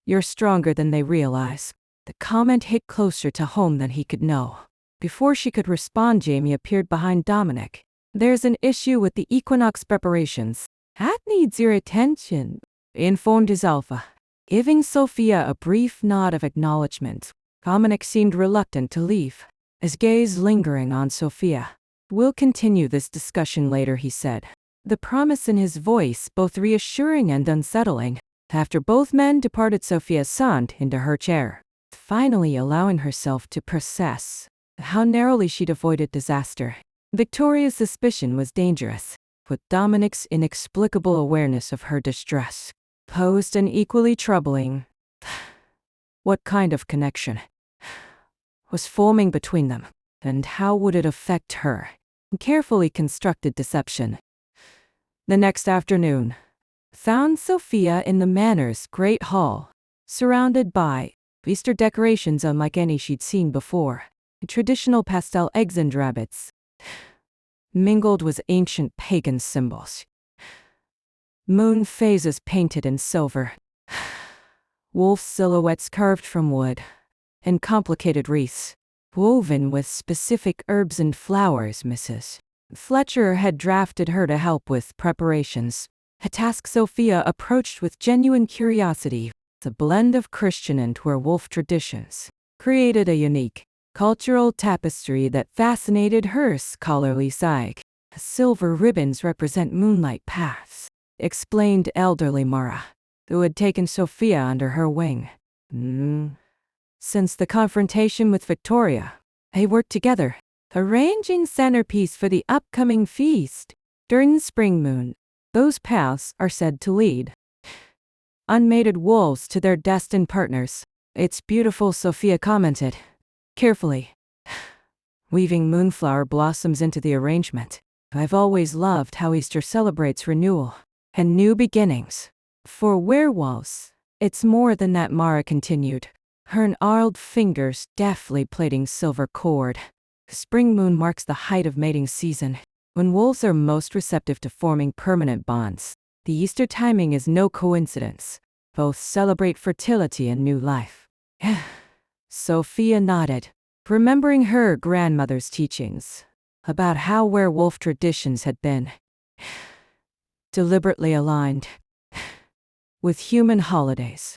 You're stronger than they realize. The comment hit closer to home than he could know. Before she could respond, Jamie appeared behind Dominic. There's an issue with the equinox preparations. That needs your attention, informed his alpha, giving Sophia a brief nod of acknowledgement. Dominic seemed reluctant to leave, his gaze lingering on Sophia. We'll continue this discussion later, he said, the promise in his voice both reassuring and unsettling. After both men departed, Sophia sank into her chair, finally allowing herself to process how narrowly she'd avoided disaster. Victoria's suspicion was dangerous, but Dominic's inexplicable awareness of her distress posed an equally troubling. What kind of connection was forming between them, and how would it affect her? Carefully constructed deception. The next afternoon found Sophia in the manor's great hall, surrounded by Easter decorations unlike any she'd seen before. Traditional pastel eggs and rabbits, mingled with ancient pagan symbols. Moon phases painted in silver. Wolf silhouettes carved from wood. And complicated wreaths, woven with specific herbs and flowers. Mrs. Fletcher had drafted her to help with preparations, a task Sophia approached with genuine curiosity. The blend of Christian and werewolf traditions created a unique cultural tapestry that fascinated her scholarly psyche. Silver ribbons represent moonlight paths, explained elderly Mara, who had taken Sophia under her wing. Since the confrontation with Victoria, they worked together, arranging centerpiece for the upcoming feast. During the spring moon, Those paths are said to lead unmated wolves to their destined partners. It's beautiful, Sophia commented, carefully weaving moonflower blossoms into the arrangement. I've always loved how Easter celebrates renewal and new beginnings. For werewolves, it's more than that, Mara continued, her gnarled fingers deftly plaiting silver cord. Spring moon marks the height of mating season, when wolves are most receptive to forming permanent bonds. The Easter timing is no coincidence. Both celebrate fertility and new life. Sophia nodded, remembering her grandmother's teachings about how werewolf traditions had been deliberately aligned with human holidays.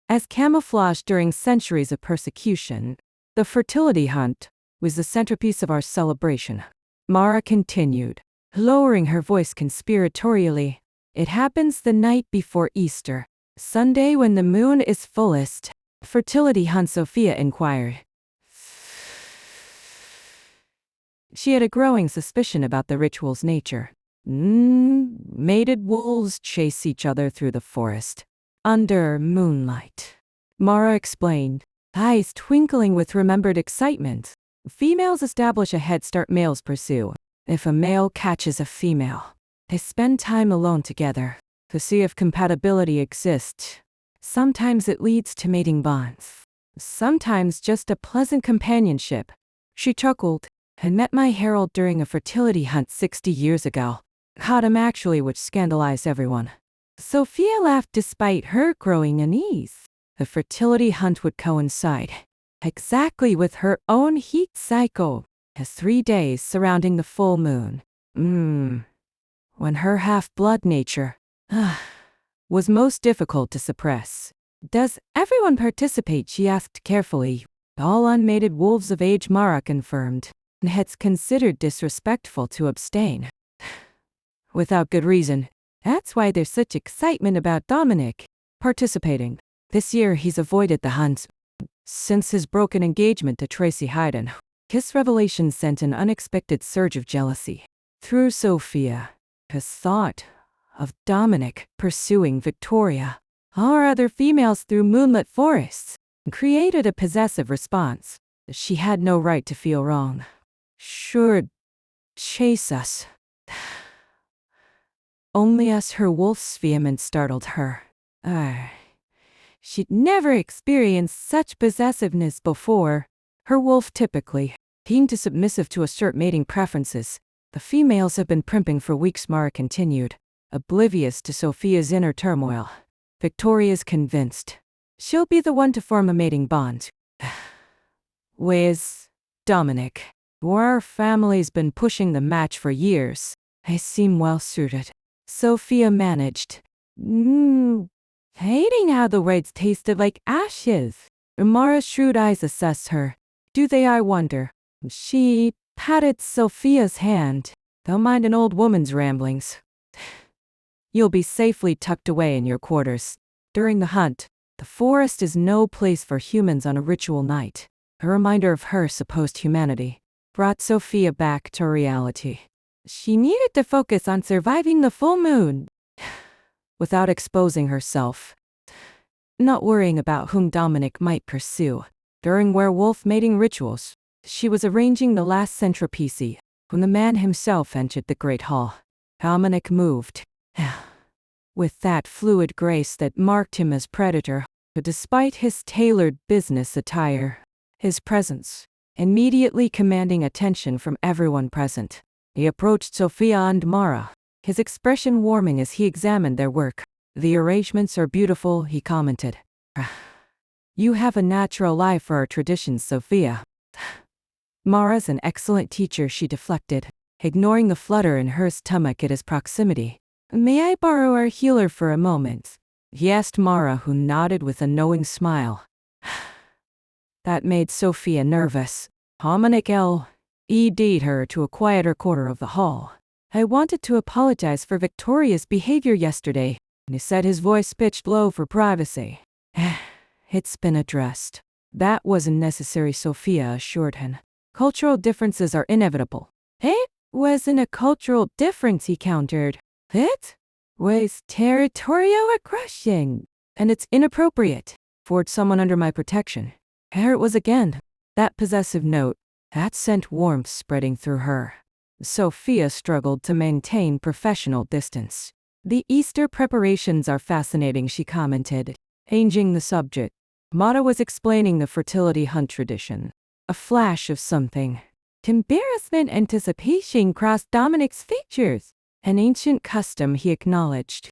As camouflage during centuries of persecution, the fertility hunt was the centerpiece of our celebration. Mara continued, lowering her voice conspiratorially. It happens the night before Easter, Sunday when the moon is fullest. Fertility hunt, Sophia inquired. She had a growing suspicion about the ritual's nature. Mated wolves chase each other through the forest, under moonlight, Mara explained, eyes twinkling with remembered excitement. Females establish a head start, males pursue. If a male catches a female, they spend time alone together to see if compatibility exists. Sometimes it leads to mating bonds, sometimes just a pleasant companionship. She chuckled. I met my herald during a fertility hunt 60 years ago. Caught him actually, which scandalized everyone. Sophia laughed despite her growing unease. The fertility hunt would coincide exactly with her own heat cycle, as 3 days surrounding the full moon. When her half-blood nature was most difficult to suppress. Does everyone participate? She asked carefully. All unmated wolves of age, Mara confirmed. It's considered disrespectful to abstain. Without good reason. That's why there's such excitement about Dominic participating. This year he's avoided the hunt since his broken engagement to Tracy Hayden. His revelation sent an unexpected surge of jealousy through Sophia. His thought of Dominic pursuing Victoria or other females through moonlit forests created a possessive response. She had no right to feel wrong. Sure, chase us. Only us, her wolf's vehemence startled her. She'd never experienced such possessiveness before. Her wolf typically keen to submissive to assert mating preferences. The females have been primping for weeks, Mara continued, oblivious to Sophia's inner turmoil. Victoria's convinced she'll be the one to form a mating bond. Where's Dominic? Our family's been pushing the match for years. I seem well suited. Sophia managed. Hating how the words tasted like ashes. Mara's shrewd eyes assessed her. Do they, I wonder? She patted Sophia's hand. Don't mind an old woman's ramblings. You'll be safely tucked away in your quarters. During the hunt, the forest is no place for humans on a ritual night. A reminder of her supposed humanity brought Sophia back to reality. She needed to focus on surviving the full moon without exposing herself, not worrying about whom Dominic might pursue. During werewolf mating rituals, she was arranging the last centerpiece when the man himself entered the great hall. Dominic moved with that fluid grace that marked him as predator, but despite his tailored business attire, his presence immediately commanding attention from everyone present. He approached Sophia and Mara, his expression warming as he examined their work. The arrangements are beautiful, he commented. You have a natural eye for our traditions, Sophia. Mara's an excellent teacher, she deflected, ignoring the flutter in her stomach at his proximity. May I borrow our healer for a moment? He asked Mara, who nodded with a knowing smile. That made Sophia nervous. Dominic ED'd her to a quieter quarter of the hall. I wanted to apologize for Victoria's behavior yesterday, he said, his voice pitched low for privacy. It's been addressed. That wasn't necessary, Sophia assured him. Cultural differences are inevitable. It wasn't a cultural difference, he countered. It was territorial aggression, and it's inappropriate for someone under my protection. Here it was again, that possessive note, that sent warmth spreading through her. Sophia struggled to maintain professional distance. The Easter preparations are fascinating, she commented, changing the subject. Mata was explaining the fertility hunt tradition. A flash of something. Embarrassment and anticipation crossed Dominic's features. An ancient custom, he acknowledged.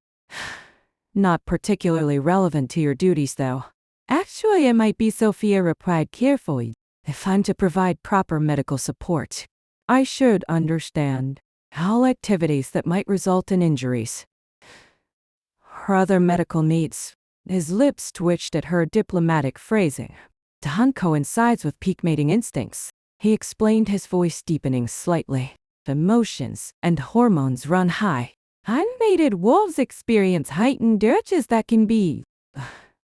Not particularly relevant to your duties, though. Actually, it might be, Sophia replied carefully. If I'm to provide proper medical support, I should understand all activities that might result in injuries. Her other medical needs. His lips twitched at her diplomatic phrasing. The hunt coincides with peak mating instincts, he explained, his voice deepening slightly. Emotions and hormones run high. Unmated wolves experience heightened urges that can be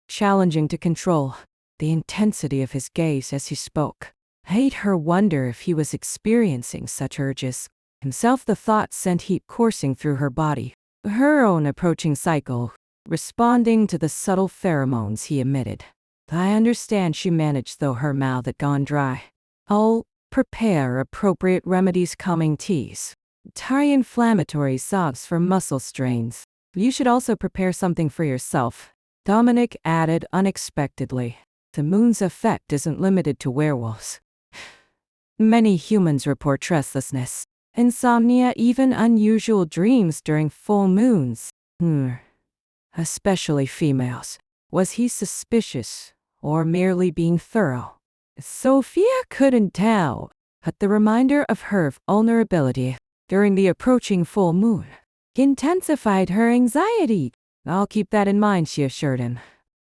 challenging to control. The intensity of his gaze as he spoke made her wonder if he was experiencing such urges. Himself, the thought sent heat coursing through her body. Her own approaching cycle, responding to the subtle pheromones he emitted. I understand, she managed, though her mouth had gone dry. I'll prepare appropriate remedies, calming teas, anti-inflammatory salves for muscle strains. You should also prepare something for yourself, Dominic added unexpectedly. The moon's effect isn't limited to werewolves. Many humans report restlessness, insomnia, even unusual dreams during full moons. Especially females. Was he suspicious, or merely being thorough? Sophia couldn't tell, but the reminder of her vulnerability during the approaching full moon intensified her anxiety. I'll keep that in mind, she assured him.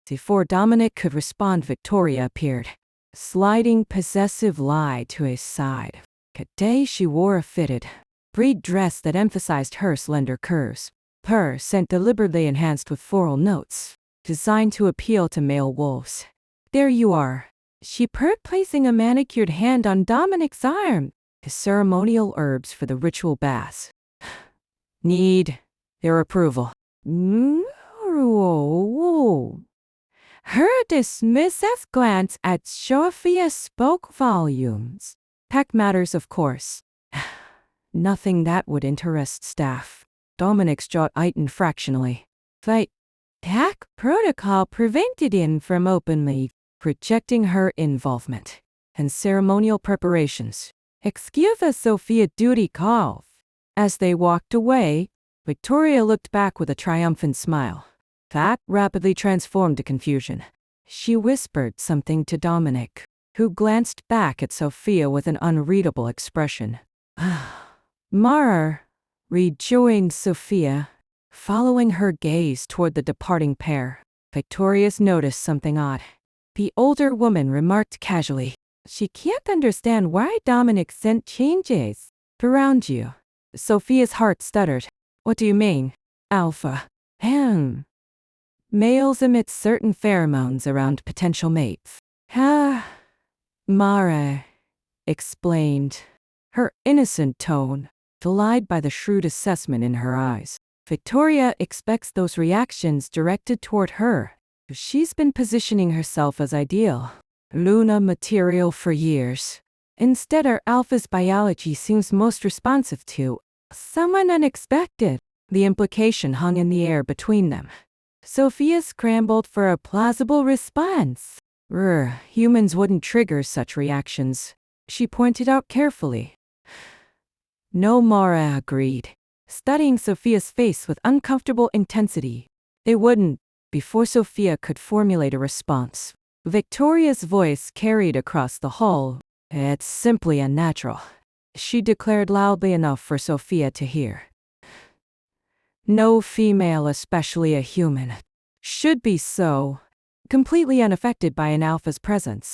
Before Dominic could respond, Victoria appeared, sliding possessive lie to his side. Today she wore a fitted, breed dress that emphasized her slender curves. Her scent deliberately enhanced with floral notes, designed to appeal to male wolves. There you are, she purred, placing a manicured hand on Dominic's arm. His ceremonial herbs for the ritual baths. Need their approval. Her dismissive glance at Sophia spoke volumes. Tech matters, of course. Nothing that would interest staff. Dominic's jaw tightened fractionally. But tech protocol prevented him from openly rejecting her involvement. And ceremonial preparations. Excuse us, Sophia, duty calls. As they walked away, Victoria looked back with a triumphant smile. That rapidly transformed to confusion. She whispered something to Dominic, who glanced back at Sophia with an unreadable expression. Mara, rejoined Sophia, following her gaze toward the departing pair. Victoria's noticed something odd. The older woman remarked casually, she can't understand why Dominic scent changes around you. Sophia's heart stuttered. What do you mean? Alpha. Males emit certain pheromones around potential mates. Mara explained, her innocent tone belied by the shrewd assessment in her eyes. Victoria expects those reactions directed toward her. She's been positioning herself as ideal Luna material for years. Instead, our alpha's biology seems most responsive to someone unexpected. The implication hung in the air between them. Sophia scrambled for a plausible response. Humans wouldn't trigger such reactions, she pointed out carefully. No, Mara agreed, studying Sophia's face with uncomfortable intensity. They wouldn't. Before Sophia could formulate a response, Victoria's voice carried across the hall. It's simply unnatural, she declared loudly enough for Sophia to hear. No female, especially a human, should be so completely unaffected by an alpha's presence.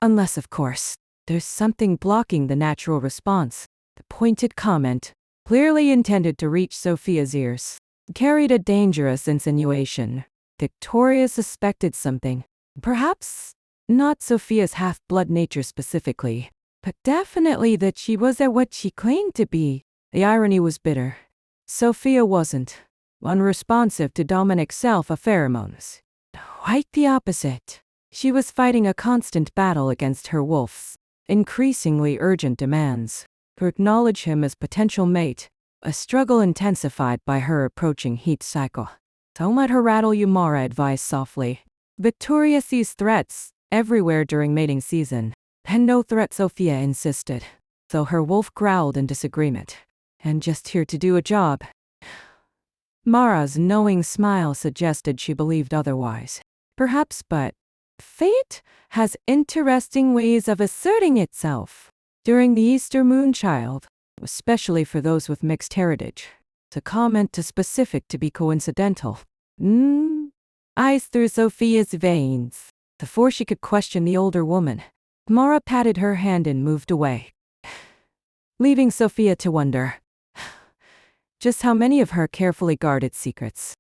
Unless, of course, there's something blocking the natural response. The pointed comment, clearly intended to reach Sophia's ears, carried a dangerous insinuation. Victoria suspected something. Perhaps not Sophia's half-blood nature specifically, but definitely that she was at what she claimed to be. The irony was bitter. Sophia wasn't unresponsive to Dominic's pheromones. Quite the opposite. She was fighting a constant battle against her wolf's increasingly urgent demands to acknowledge him as potential mate, a struggle intensified by her approaching heat cycle. Don't let her rattle you, Mara advised softly. Victoria sees threats everywhere during mating season. And no threat, Sophia insisted, though her wolf growled in disagreement. And just here to do a job. Mara's knowing smile suggested she believed otherwise. Perhaps, but fate has interesting ways of asserting itself. During the Easter Moonchild, especially for those with mixed heritage, to comment too specific to be coincidental. Eyes through Sophia's veins. Before she could question the older woman, Mara patted her hand and moved away, leaving Sophia to wonder just how many of her carefully guarded secrets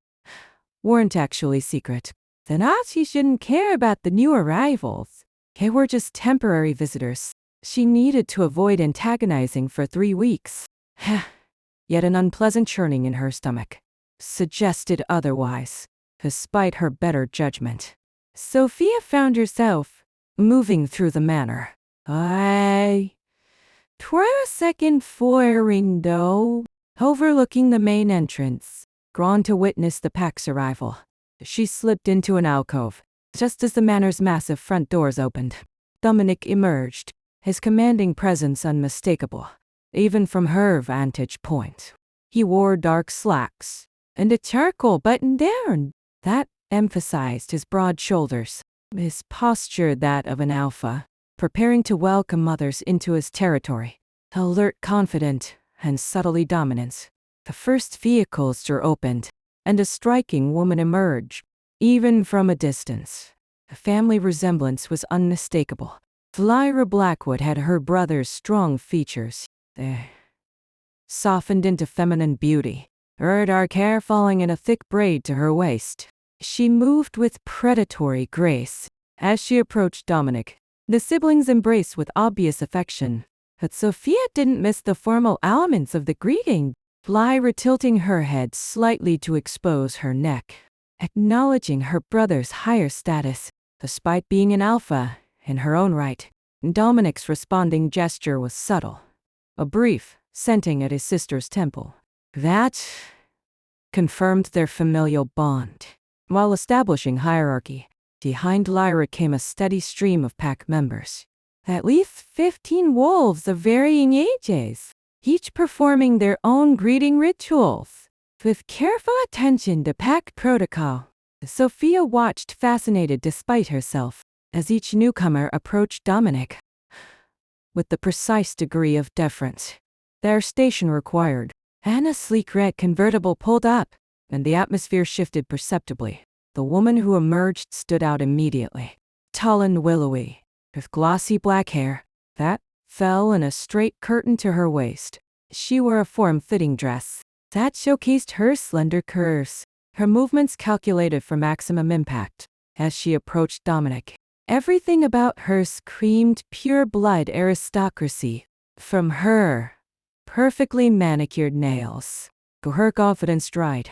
weren't actually secret. Then she shouldn't care about the new arrivals. They were just temporary visitors. She needed to avoid antagonizing for 3 weeks. Yet an unpleasant churning in her stomach suggested otherwise, despite her better judgment. Sophia found herself moving through the manor. Through a second floor window, overlooking the main entrance, drawn to witness the pack's arrival. She slipped into an alcove, just as the manor's massive front doors opened. Dominic emerged, his commanding presence unmistakable, even from her vantage point. He wore dark slacks and a charcoal button-down that emphasized his broad shoulders, his posture that of an alpha, preparing to welcome others into his territory. Alert, confident, and subtly dominant. The first vehicle's door opened, and a striking woman emerged, even from a distance. The family resemblance was unmistakable. Lyra Blackwood had her brother's strong features, softened into feminine beauty, her dark hair falling in a thick braid to her waist. She moved with predatory grace as she approached Dominic. The siblings embraced with obvious affection, but Sophia didn't miss the formal elements of the greeting. Lyra tilting her head slightly to expose her neck, acknowledging her brother's higher status, despite being an alpha in her own right. Dominic's responding gesture was subtle, a brief scenting at his sister's temple. That confirmed their familial bond. While establishing hierarchy, behind Lyra came a steady stream of pack members. At least 15 wolves of varying ages, each performing their own greeting rituals, with careful attention to pack protocol. Sophia watched fascinated despite herself, as each newcomer approached Dominic with the precise degree of deference their station required. And a sleek red convertible pulled up, and the atmosphere shifted perceptibly. The woman who emerged stood out immediately, tall and willowy, with glossy black hair that fell in a straight curtain to her waist. She wore a form-fitting dress that showcased her slender curves, her movements calculated for maximum impact. As she approached Dominic, everything about her screamed pure-blood aristocracy. From her perfectly manicured nails to her confident stride.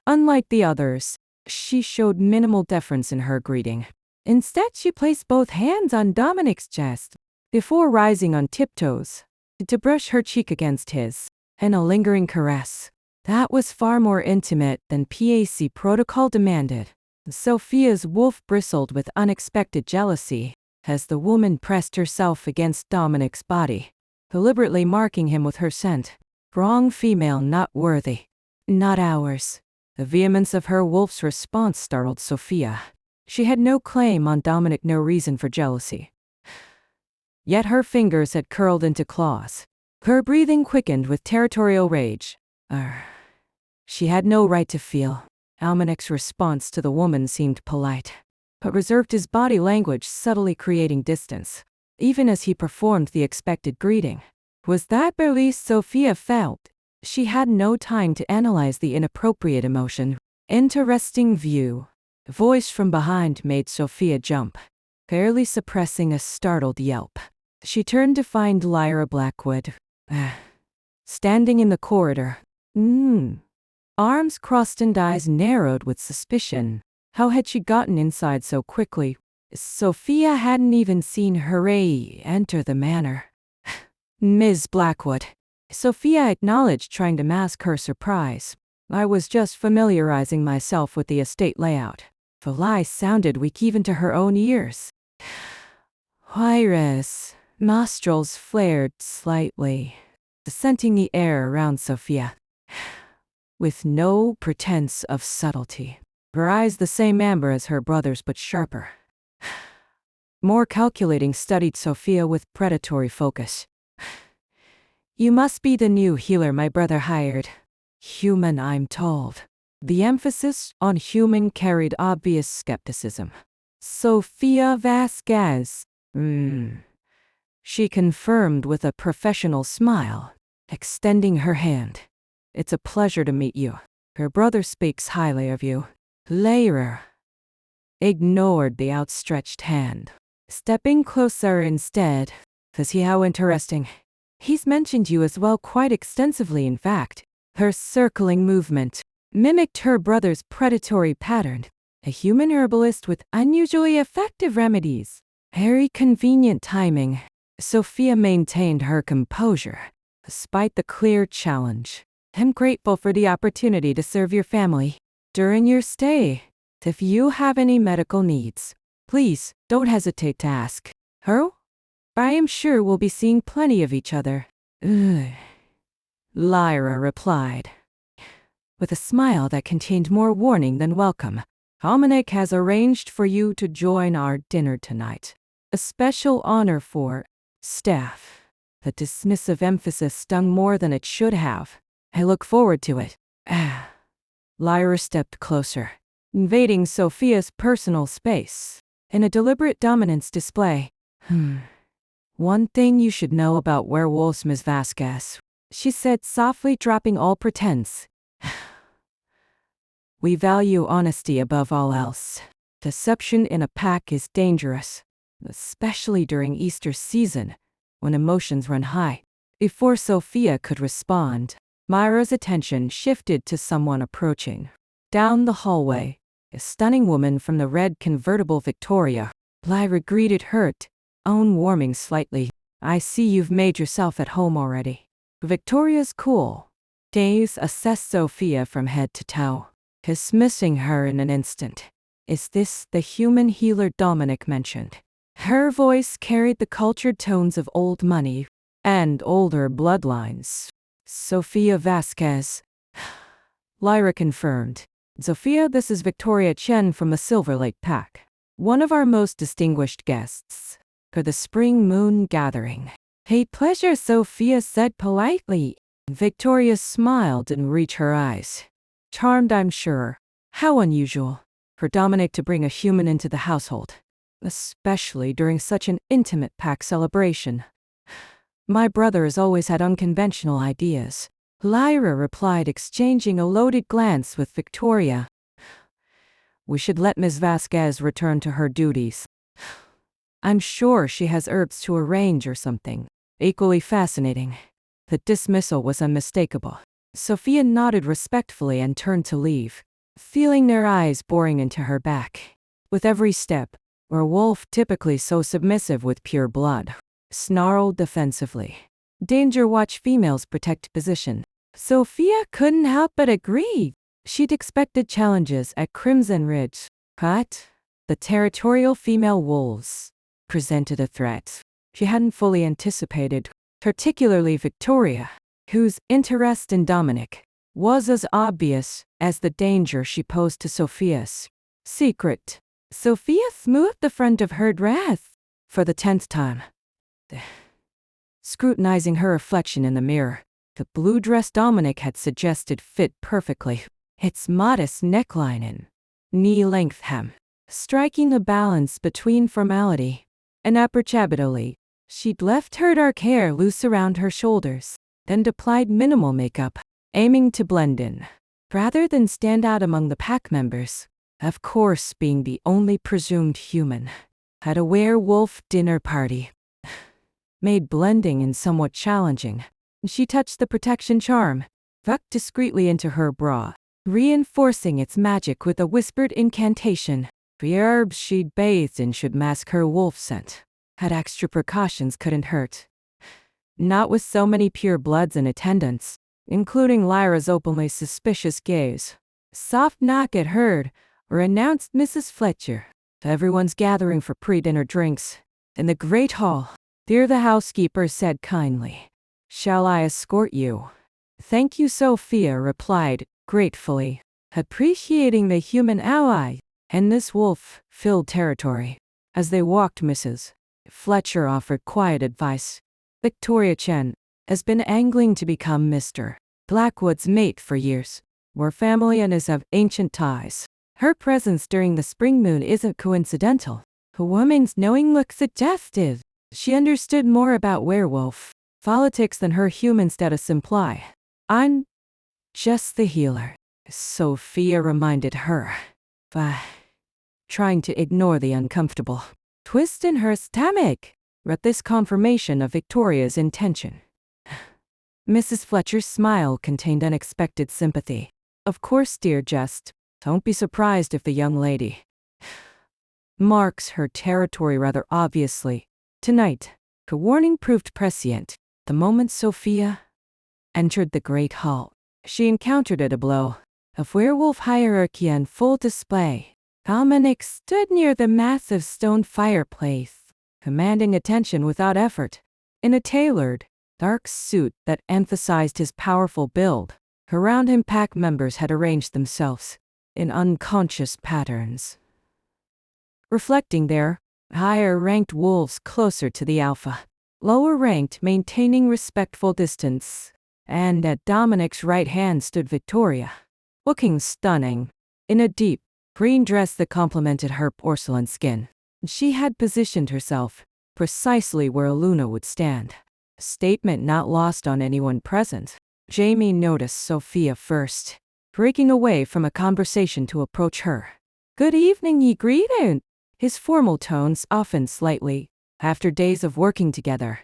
Unlike the others, she showed minimal deference in her greeting. Instead, she placed both hands on Dominic's chest before rising on tiptoes to brush her cheek against his, and a lingering caress that was far more intimate than PAC protocol demanded. Sophia's wolf bristled with unexpected jealousy as the woman pressed herself against Dominic's body, deliberately marking him with her scent. Wrong female, not worthy. Not ours. The vehemence of her wolf's response startled Sophia. She had no claim on Dominic, no reason for jealousy. Yet her fingers had curled into claws. Her breathing quickened with territorial rage. She had no right to feel. Dominic's response to the woman seemed polite, but reserved, his body language subtly creating distance, even as he performed the expected greeting. Was that release Sophia felt? She had no time to analyze the inappropriate emotion. Interesting view. A voice from behind made Sophia jump, barely suppressing a startled yelp. She turned to find Lyra Blackwood, standing in the corridor, Arms crossed and eyes narrowed with suspicion. How had she gotten inside so quickly? Sophia hadn't even seen Hooray enter the manor. Ms. Blackwood. Sophia acknowledged, trying to mask her surprise. I was just familiarizing myself with the estate layout. The lie sounded weak even to her own ears. Iris. Nostrils flared slightly, scenting the air around Sophia. With no pretense of subtlety. Her eyes the same amber as her brother's but sharper. More calculating, studied Sophia with predatory focus. You must be the new healer my brother hired. Human, I'm told. The emphasis on human carried obvious skepticism. Sophia Vasquez. She confirmed with a professional smile, extending her hand. It's a pleasure to meet you. Her brother speaks highly of you. Lyra ignored the outstretched hand, stepping closer instead. See how interesting. He's mentioned you as well, quite extensively in fact. Her circling movement mimicked her brother's predatory pattern. A human herbalist with unusually effective remedies. Very convenient timing. Sophia maintained her composure, despite the clear challenge. I'm grateful for the opportunity to serve your family during your stay. If you have any medical needs, please don't hesitate to ask. Her? I am sure we'll be seeing plenty of each other. Lyra replied, with a smile that contained more warning than welcome. Dominic has arranged for you to join our dinner tonight. A special honor for staff. The dismissive emphasis stung more than it should have. I look forward to it. Lyra stepped closer, invading Sophia's personal space in a deliberate dominance display. One thing you should know about werewolves, Ms. Vasquez, she said softly, dropping all pretense. We value honesty above all else. Deception in a pack is dangerous, especially during Easter season, when emotions run high. Before Sophia could respond, Myra's attention shifted to someone approaching. Down the hallway, a stunning woman from the red convertible Victoria. Lyra greeted her, own warming slightly. I see you've made yourself at home already. Victoria's cool gaze assessed Sophia from head to toe, dismissing her in an instant. Is this the human healer Dominic mentioned? Her voice carried the cultured tones of old money and older bloodlines. Sophia Vasquez. Lyra confirmed. Sophia, this is Victoria Chen from the Silver Lake Pack, one of our most distinguished guests for the Spring Moon Gathering. A pleasure, Sophia said politely. Victoria smiled and reached her eyes. Charmed, I'm sure. How unusual for Dominic to bring a human into the household, especially during such an intimate pack celebration. My brother has always had unconventional ideas. Lyra replied, exchanging a loaded glance with Victoria. We should let Ms. Vasquez return to her duties. I'm sure she has herbs to arrange or something. Equally fascinating. The dismissal was unmistakable. Sophia nodded respectfully and turned to leave, feeling their eyes boring into her back. With every step, a wolf, typically so submissive with pure blood, snarled defensively. Danger, watch females protect position. Sophia couldn't help but agree. She'd expected challenges at Crimson Ridge, but the territorial female wolves presented a threat she hadn't fully anticipated, particularly Victoria, whose interest in Dominic was as obvious as the danger she posed to Sophia's secret. Sophia smoothed the front of her dress for the 10th time, scrutinizing her reflection in the mirror. The blue dress Dominic had suggested fit perfectly, its modest neckline and knee-length hem, striking a balance between formality and approachability. She'd left her dark hair loose around her shoulders, then applied minimal makeup, aiming to blend in, rather than stand out among the pack members. Of course, being the only presumed human at a werewolf dinner party made blending in somewhat challenging. She touched the protection charm, tucked discreetly into her bra, reinforcing its magic with a whispered incantation. The herbs she'd bathed in should mask her wolf scent. Had extra precautions couldn't hurt. Not with so many pure bloods in attendance, including Lyra's openly suspicious gaze. Soft knock at heard, or announced Mrs. Fletcher. Everyone's gathering for pre-dinner drinks. In the great hall, there the housekeeper said kindly, "Shall I escort you?" "Thank you," Sophia replied, gratefully, appreciating the human ally in this wolf-filled territory. As they walked, Mrs. Fletcher offered quiet advice. "Victoria Chen has been angling to become Mr. Blackwood's mate for years. We're family and is of ancient ties. Her presence during the spring moon isn't coincidental." A woman's knowing look suggested she understood more about werewolf politics than her human status imply. "I'm just the healer," Sophia reminded her, trying to ignore the uncomfortable twist in her stomach at this confirmation of Victoria's intention. Mrs. Fletcher's smile contained unexpected sympathy. "Of course, dear, just don't be surprised if the young lady marks her territory rather obviously. Tonight." The warning proved prescient. The moment Sophia entered the great hall, she encountered a tableau of werewolf hierarchy on full display. Dominic stood near the massive stone fireplace, commanding attention without effort. In a tailored, dark suit that emphasized his powerful build, around him pack members had arranged themselves in unconscious patterns, reflecting their higher-ranked wolves closer to the alpha, lower-ranked maintaining respectful distance. And at Dominic's right hand stood Victoria, looking stunning, in a deep green dress that complemented her porcelain skin. She had positioned herself precisely where Luna would stand, a statement not lost on anyone present. Jamie noticed Sophia first, breaking away from a conversation to approach her. "Good evening," he greeted, his formal tones softened slightly after days of working together.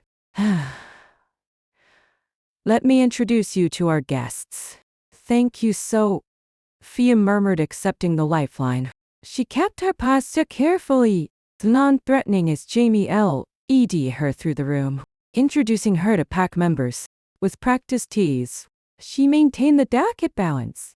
"Let me introduce you to our guests." "Thank you," Sophia murmured, accepting the lifeline. She kept her posture carefully, non-threatening as Jamie led her through the room, introducing her to pack members. With practiced ease, she maintained the delicate balance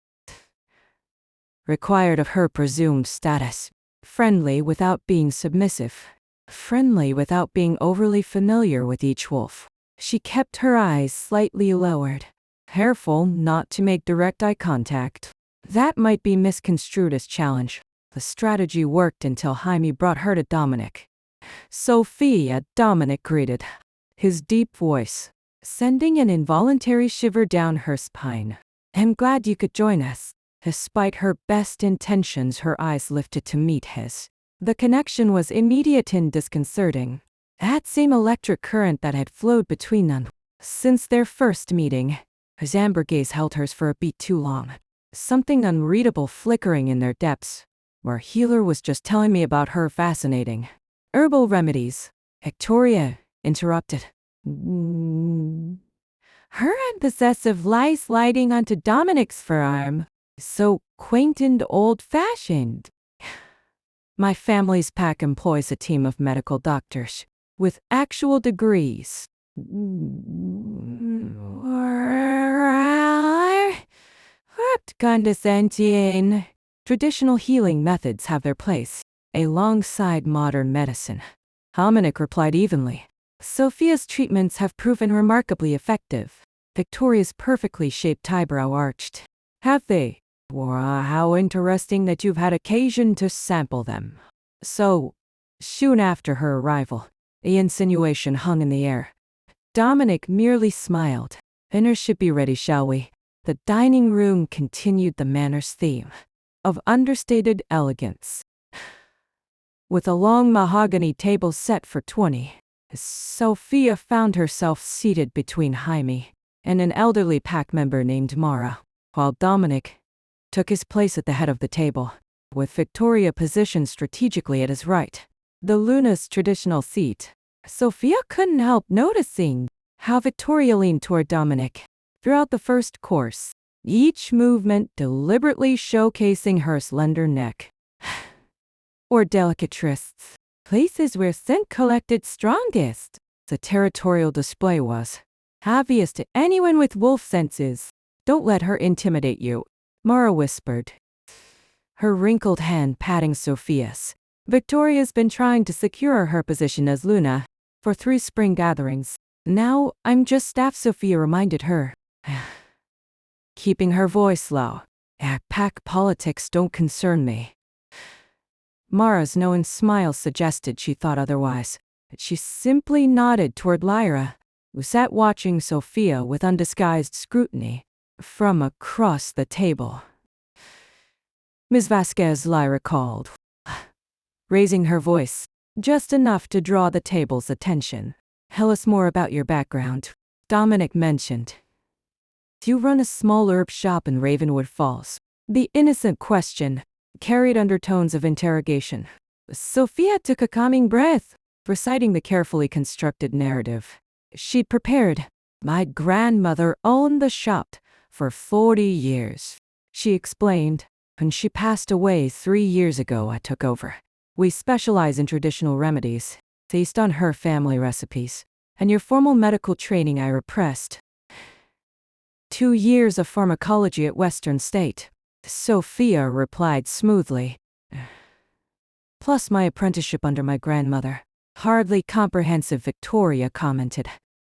required of her presumed status. Friendly without being submissive. Friendly without being overly familiar with each wolf. She kept her eyes slightly lowered, careful not to make direct eye contact. That might be misconstrued as challenge. The strategy worked until Jaime brought her to Dominic. "Sophia," Dominic greeted, his deep voice sending an involuntary shiver down her spine. "I'm glad you could join us." Despite her best intentions, her eyes lifted to meet his. The connection was immediate and disconcerting. That same electric current that had flowed between them since their first meeting. His amber gaze held hers for a beat too long. Something unreadable flickering in their depths. Our healer was just telling me about her fascinating herbal remedies. Victoria interrupted. Her possessive lie sliding onto Dominic's forearm. So quaint and old-fashioned. My family's pack employs a team of medical doctors with actual degrees. Condescending. Traditional healing methods have their place alongside modern medicine. Dominic replied evenly. Sophia's treatments have proven remarkably effective. Victoria's perfectly shaped eyebrow arched. Have they? Wow, how interesting that you've had occasion to sample them. So, soon after her arrival, the insinuation hung in the air. Dominic merely smiled. "Dinner should be ready, shall we?" The dining room continued the manners theme of understated elegance. With a long mahogany table set for 20, Sophia found herself seated between Jaime and an elderly pack member named Mara, while Dominic took his place at the head of the table, with Victoria positioned strategically at his right. The Luna's traditional seat. Sophia couldn't help noticing how Victoria leaned toward Dominic, throughout the first course, each movement deliberately showcasing her slender neck or delicate wrists, places where scent collected strongest. The territorial display was obvious to anyone with wolf senses. Don't let her intimidate you, Mara whispered, her wrinkled hand patting Sophia's. Victoria's been trying to secure her position as Luna for 3 spring gatherings. Now I'm just staff, Sophia reminded her, keeping her voice low. Pack politics don't concern me. Mara's knowing smile suggested she thought otherwise. She simply nodded toward Lyra, who sat watching Sophia with undisguised scrutiny from across the table. Ms. Vasquez, Lyra called, raising her voice just enough to draw the table's attention. Tell us more about your background, Dominic mentioned. You run a small herb shop in Ravenwood Falls. The innocent question carried undertones of interrogation. Sophia took a calming breath, reciting the carefully constructed narrative she'd prepared. My grandmother owned the shop for 40 years, she explained. When she passed away 3 years ago, I took over. We specialize in traditional remedies, based on her family recipes. And your formal medical training I repressed. 2 years of pharmacology at Western State, Sophia replied smoothly. Plus my apprenticeship under my grandmother. Hardly comprehensive, Victoria commented,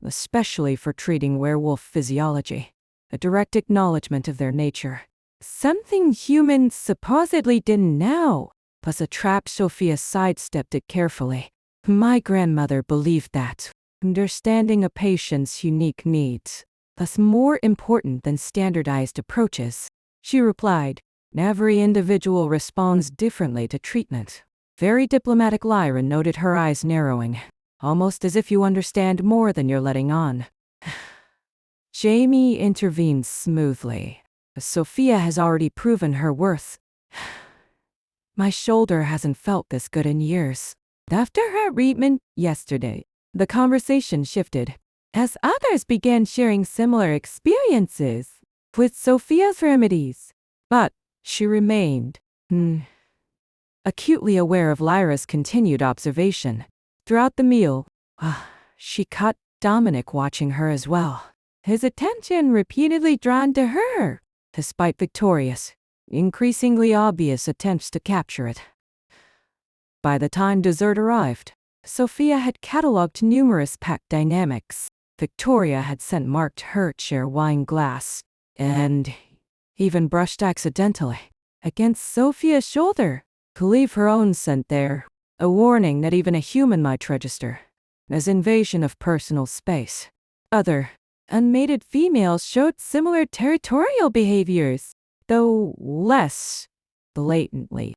especially for treating werewolf physiology. A direct acknowledgement of their nature. Something humans supposedly didn't know. Plus a trap. Sophia sidestepped it carefully. My grandmother believed that understanding a patient's unique needs was more important than standardized approaches. She replied, every individual responds differently to treatment. Very diplomatic. Lyra noted, her eyes narrowing, almost as if you understand more than you're letting on. Jamie intervened smoothly. Sophia has already proven her worth. My shoulder hasn't felt this good in years. After her treatment yesterday, the conversation shifted as others began sharing similar experiences with Sophia's remedies. But she remained acutely aware of Lyra's continued observation. Throughout the meal, she caught Dominic watching her as well, his attention repeatedly drawn to her, despite Victoria's increasingly obvious attempts to capture it. By the time dessert arrived, Sophia had cataloged numerous pack dynamics. Victoria had sent marked her chair wine glass, and even brushed accidentally against Sophia's shoulder to leave her own scent there, a warning that even a human might register as invasion of personal space. Other unmated females showed similar territorial behaviors, though less blatantly,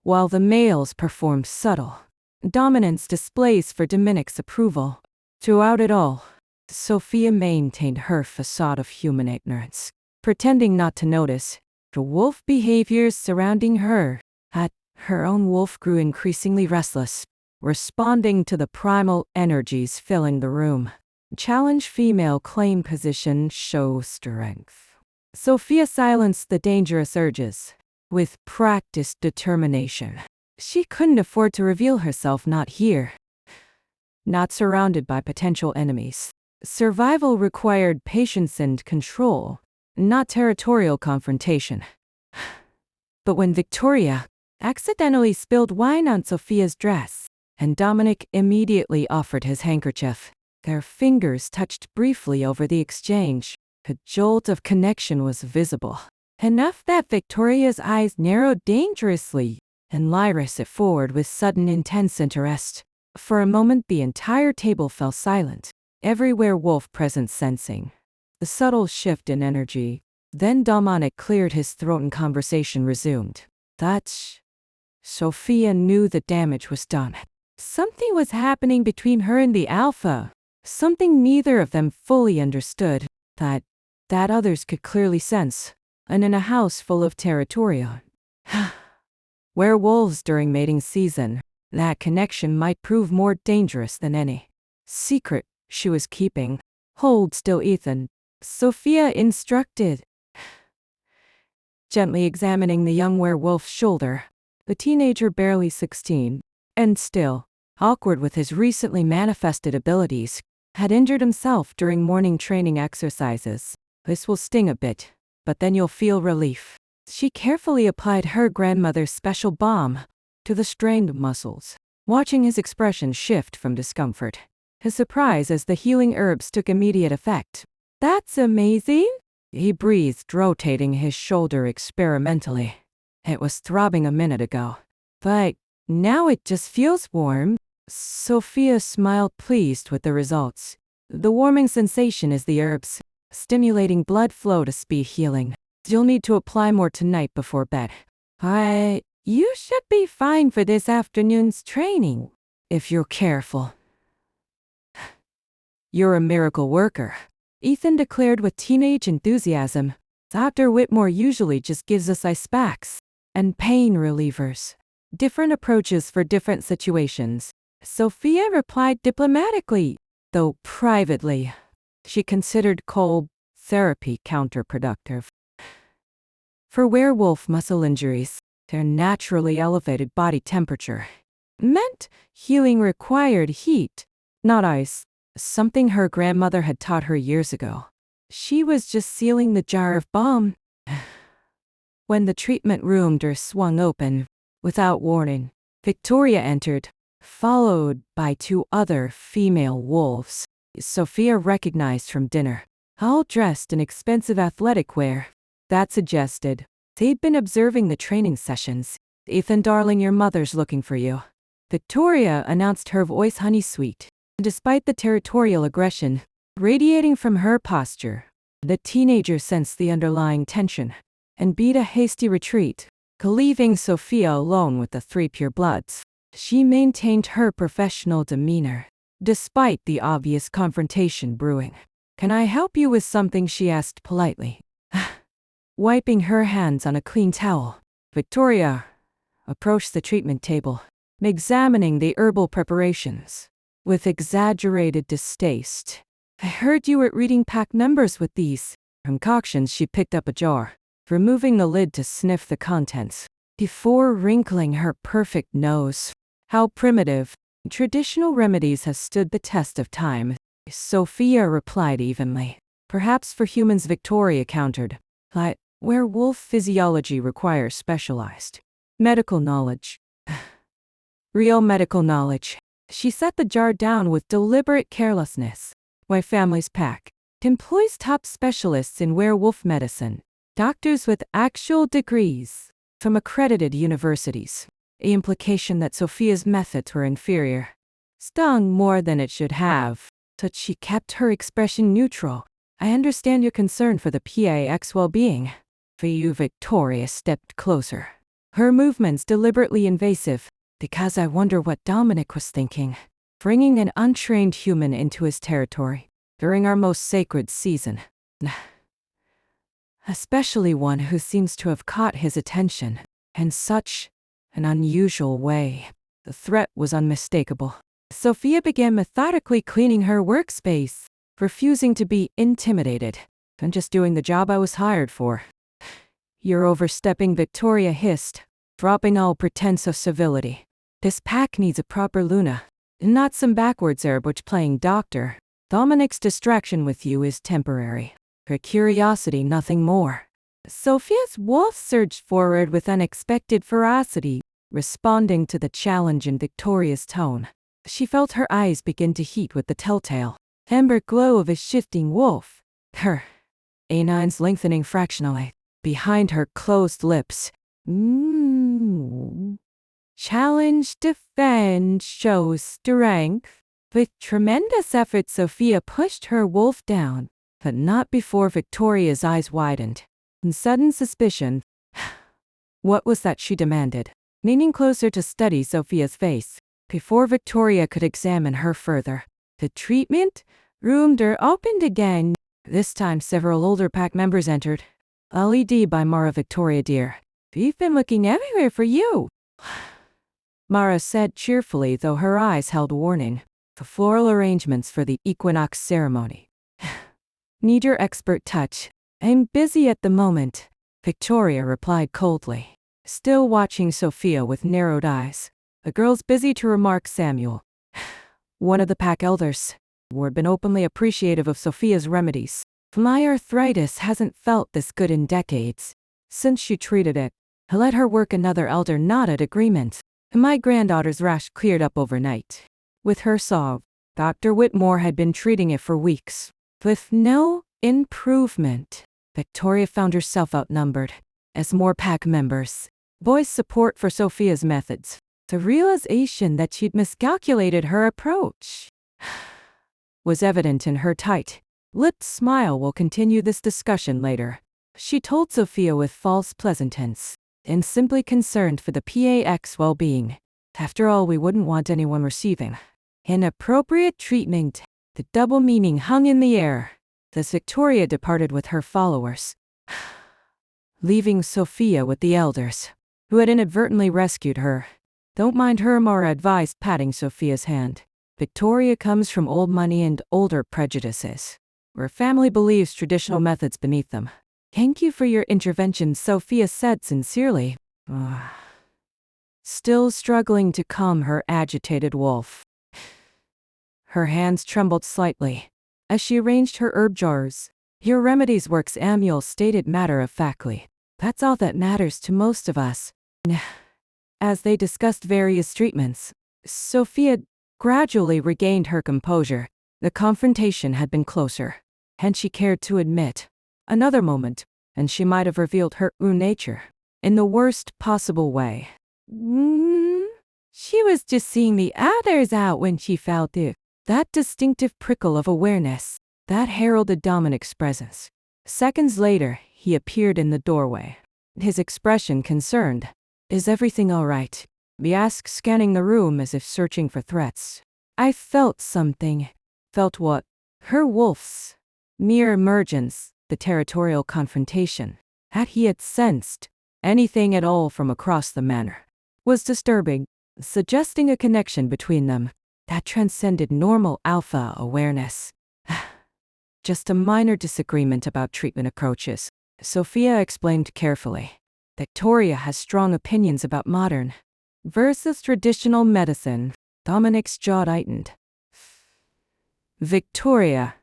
while the males performed subtle dominance displays for Dominic's approval. Throughout it all, Sophia maintained her facade of human ignorance, pretending not to notice the wolf behaviors surrounding her. Her own wolf grew increasingly restless, responding to the primal energies filling the room. Challenge female claim position, show strength. Sophia silenced the dangerous urges with practiced determination. She couldn't afford to reveal herself, not here, not surrounded by potential enemies. Survival required patience and control, not territorial confrontation. But when Victoria accidentally spilled wine on Sophia's dress, and Dominic immediately offered his handkerchief, their fingers touched briefly over the exchange. A jolt of connection was visible, enough that Victoria's eyes narrowed dangerously, and Lyra set forward with sudden intense interest. For a moment the entire table fell silent, every werewolf present sensing the subtle shift in energy. Then Dominic cleared his throat and conversation resumed. Sophia knew the damage was done. Something was happening between her and the Alpha, something neither of them fully understood, that others could clearly sense. And in a house full of territorial werewolves during mating season, that connection might prove more dangerous than any secret she was keeping. Hold still, Ethan, Sophia instructed, gently examining the young werewolf's shoulder. The teenager, barely 16, and still awkward with his recently manifested abilities, had injured himself during morning training exercises. This will sting a bit, but then you'll feel relief. She carefully applied her grandmother's special balm to the strained muscles, watching his expression shift from discomfort to surprise as the healing herbs took immediate effect. "That's amazing," he breathed, rotating his shoulder experimentally. "It was throbbing a minute ago, but now it just feels warm." Sophia smiled, pleased with the results. "The warming sensation is the herbs, stimulating blood flow to speed healing. You'll need to apply more tonight before bed. But you should be fine for this afternoon's training, if you're careful." "You're a miracle worker," Ethan declared with teenage enthusiasm. "Dr. Whitmore usually just gives us ice packs and pain relievers. Different approaches for different situations." Sophia replied diplomatically, though privately she considered cold therapy counterproductive. For werewolf muscle injuries, their naturally elevated body temperature meant healing required heat, not ice, something her grandmother had taught her years ago. She was just sealing the jar of balm when the treatment room door swung open. Without warning, Victoria entered, followed by 2 other female wolves Sophia recognized from dinner, all dressed in expensive athletic wear. That suggested they'd been observing the training sessions. "Ethan, darling, your mother's looking for you," Victoria announced, her voice honey-sweet. Despite the territorial aggression radiating from her posture, the teenager sensed the underlying tension and beat a hasty retreat, leaving Sophia alone with the 3 purebloods. She maintained her professional demeanor, despite the obvious confrontation brewing. "Can I help you with something?" she asked politely, wiping her hands on a clean towel. Victoria approached the treatment table, examining the herbal preparations with exaggerated distaste. "I heard you were reading pack numbers with these concoctions." She picked up a jar, removing the lid to sniff the contents, before wrinkling her perfect nose. "How primitive. Traditional remedies have stood the test of time," Sophia replied evenly. "Perhaps for humans," Victoria countered, "but werewolf physiology requires specialized medical knowledge." "Real medical knowledge." She set the jar down with deliberate carelessness. "My family's pack employs top specialists in werewolf medicine, doctors with actual degrees from accredited universities." The implication that Sophia's methods were inferior stung more than it should have, but she kept her expression neutral. "I understand your concern for the PAX well-being." For you, Victoria stepped closer, her movements deliberately invasive. "Because I wonder what Dominic was thinking, bringing an untrained human into his territory during our most sacred season. Especially one who seems to have caught his attention in such an unusual way." The threat was unmistakable. Sophia began methodically cleaning her workspace, refusing to be intimidated. "I'm just doing the job I was hired for." "You're overstepping," Victoria hissed, dropping all pretense of civility. "This pack needs a proper Luna, not some backwards herb which playing doctor. Dominic's distraction with you is temporary. Her curiosity, nothing more." Sophia's wolf surged forward with unexpected ferocity, responding to the challenge in Victoria's tone. She felt her eyes begin to heat with the telltale amber glow of a shifting wolf, her canines lengthening fractionally behind her closed lips. Challenge, defend, show strength. With tremendous effort, Sophia pushed her wolf down, but not before Victoria's eyes widened in sudden suspicion. "What was that?" she demanded, leaning closer to study Sophia's face. Before Victoria could examine her further, the treatment room door opened again. This time several older pack members entered. "LED by Mara." "Victoria dear, we've been looking everywhere for you," Mara said cheerfully, though her eyes held warning. "The floral arrangements for the equinox ceremony Need your expert touch. I'm busy at the moment, Victoria replied coldly, still watching Sophia with narrowed eyes. The girl's busy to remark Samuel, one of the pack elders, who had been openly appreciative of Sophia's remedies. My arthritis hasn't felt this good in decades. Since she treated it, I let her work. Another elder nodded agreement. My granddaughter's rash cleared up overnight. With her solve, Dr. Whitmore had been treating it for weeks. With no improvement, Victoria found herself outnumbered. As more pack members voiced support for Sophia's methods, the realization that she'd miscalculated her approach was evident in her tight-lipped smile. We'll continue this discussion later, she told Sophia with false pleasantness, and simply concerned for the PAX's well-being. After all, we wouldn't want anyone receiving inappropriate treatment. The double meaning hung in the air. Thus Victoria departed with her followers, leaving Sophia with the elders, who had inadvertently rescued her. Don't mind her, Mara advised, patting Sophia's hand. Victoria comes from old money and older prejudices. Her family believes traditional methods beneath them. Thank you for your intervention, Sophia said sincerely, still struggling to calm her agitated wolf. Her hands trembled slightly as she arranged her herb jars. Your remedies work, Samuel stated matter-of-factly. That's all that matters to most of us. As they discussed various treatments, Sophia gradually regained her composure. The confrontation had been closer, and she cared to admit. Another moment, and she might have revealed her true nature in the worst possible way. She was just seeing the others out when she felt it. That distinctive prickle of awareness that heralded Dominic's presence. Seconds later, he appeared in the doorway, his expression concerned. Is everything all right? He asked, scanning the room as if searching for threats. I felt something. Felt what? Her wolf's mere emergence, the territorial confrontation that he had sensed, anything at all from across the manor, was disturbing, suggesting a connection between them that transcended normal alpha awareness. Just a minor disagreement about treatment approaches, Sophia explained carefully. Victoria has strong opinions about modern versus traditional medicine. Dominic's jaw tightened. Victoria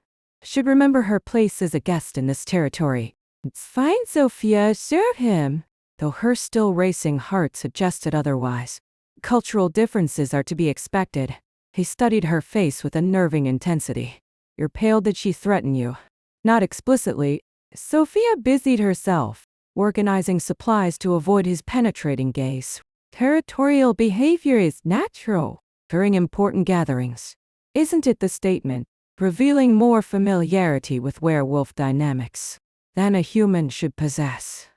should remember her place as a guest in this territory. It's fine, Sophia, serve him. Though her still racing heart suggested otherwise. Cultural differences are to be expected. He studied her face with unnerving intensity. You're pale. Did she threaten you? Not explicitly. Sophia busied herself, organizing supplies to avoid his penetrating gaze. Territorial behavior is natural during important gatherings. Isn't it? The statement, revealing more familiarity with werewolf dynamics than a human should possess,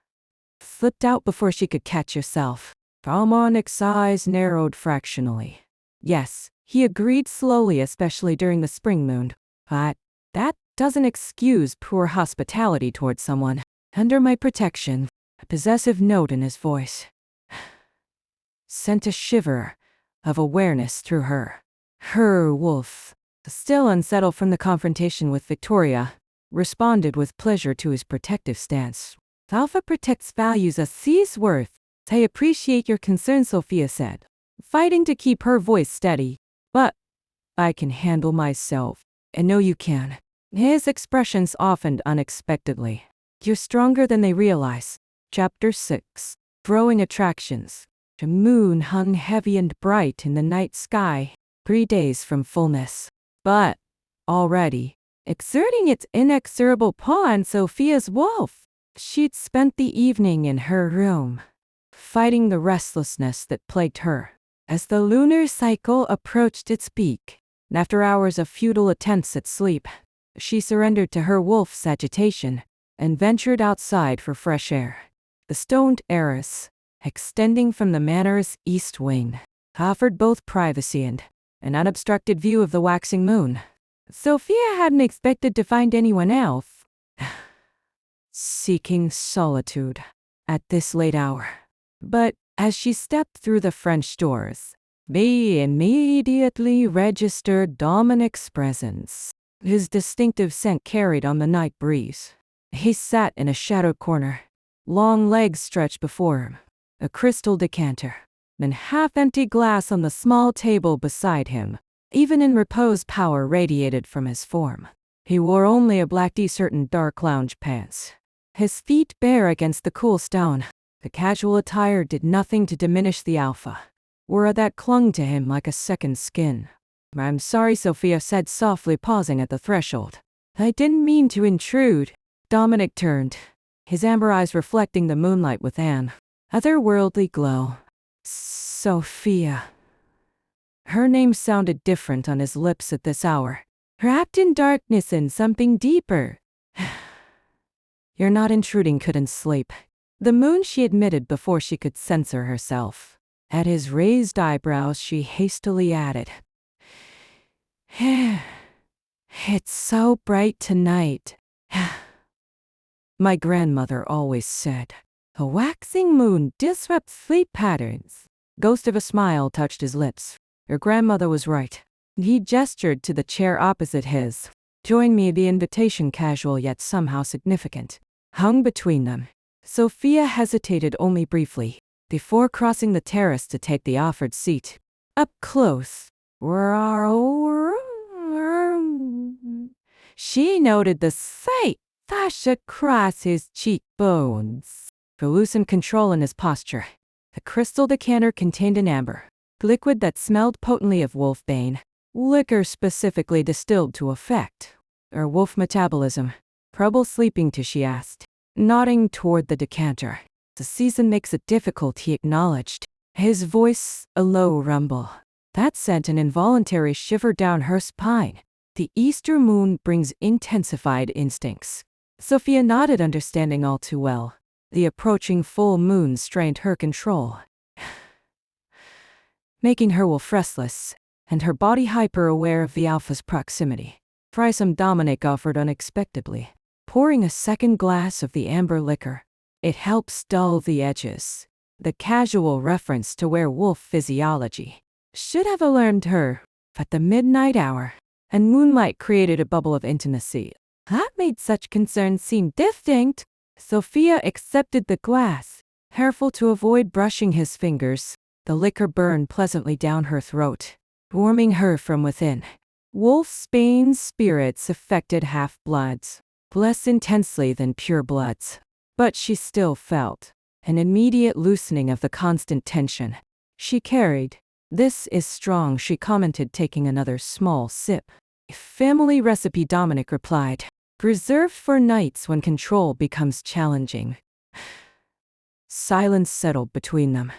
slipped out before she could catch herself. Dominic's eyes narrowed fractionally. Yes, he agreed slowly, especially during the spring moon. But that doesn't excuse poor hospitality towards someone under my protection. A possessive note in his voice sent a shiver of awareness through her. Her wolf, still unsettled from the confrontation with Victoria, responded with pleasure to his protective stance. Alpha protects values as sees worth. I appreciate your concern, Sophia said, fighting to keep her voice steady. But I can handle myself. And know you can. His expression softened unexpectedly. You're stronger than they realize. Chapter 6. Growing Attractions. The moon hung heavy and bright in the night sky, 3 days from fullness. But already, exerting its inexorable paw on Sophia's wolf, she'd spent the evening in her room, fighting the restlessness that plagued her. As the lunar cycle approached its peak, and after hours of futile attempts at sleep, she surrendered to her wolf's agitation and ventured outside for fresh air. The stoned terrace, extending from the manor's east wing, offered both privacy and an unobstructed view of the waxing moon. Sophia hadn't expected to find anyone else seeking solitude at this late hour. But as she stepped through the French doors, they immediately registered Dominic's presence. his distinctive scent carried on the night breeze. He sat in a shadowed corner, long legs stretched before him, a crystal decanter, and half-empty glass on the small table beside him. Even in repose, power radiated from his form. He wore only a black t-shirt and dark lounge pants, his feet bare against the cool stone. The casual attire did nothing to diminish the alpha aura that clung to him like a second skin. "I'm sorry," Sophia said softly, pausing at the threshold. "I didn't mean to intrude." Dominic turned, his amber eyes reflecting the moonlight with an otherworldly glow. Sophia. Her name sounded different on his lips at this hour, wrapped in darkness and something deeper. "You're not intruding," couldn't sleep. The moon, she admitted before she could censor herself. At his raised eyebrows, she hastily added, "It's so bright tonight." "My grandmother always said, a waxing moon disrupts sleep patterns." Ghost of a smile touched his lips. "Your grandmother was right." He gestured to the chair opposite his. "Join me." The invitation, casual yet somehow significant, hung between them. Sophia hesitated only briefly before crossing the terrace to take the offered seat. Up close, she noted the slight flash across his cheekbones, the loosened control in his posture. The crystal decanter contained an amber liquid that smelled potently of wolfbane, liquor specifically distilled to effect or wolf metabolism. "Trouble sleeping too?" she asked, nodding toward the decanter. "The season makes it difficult," he acknowledged, his voice a low rumble. That sent an involuntary shiver down her spine. "The Easter moon brings intensified instincts." Sophia nodded, understanding all too well. The approaching full moon strained her control, making her wolf restless, and her body hyper-aware of the alpha's proximity. "Try some," Dominic offered unexpectedly, pouring a second glass of the amber liquor. "It helps dull the edges." The casual reference to werewolf physiology should have alarmed her. At the midnight hour, and moonlight created a bubble of intimacy that made such concerns seem distinct. Sophia accepted the glass, careful to avoid brushing his fingers. The liquor burned pleasantly down her throat, warming her from within. Wolfsbane's spirits affected half-bloods less intensely than pure bloods, but she still felt an immediate loosening of the constant tension she carried. "This is strong," she commented, taking another small sip. "Family recipe," Dominic replied, "preserved for nights when control becomes challenging." Silence settled between them,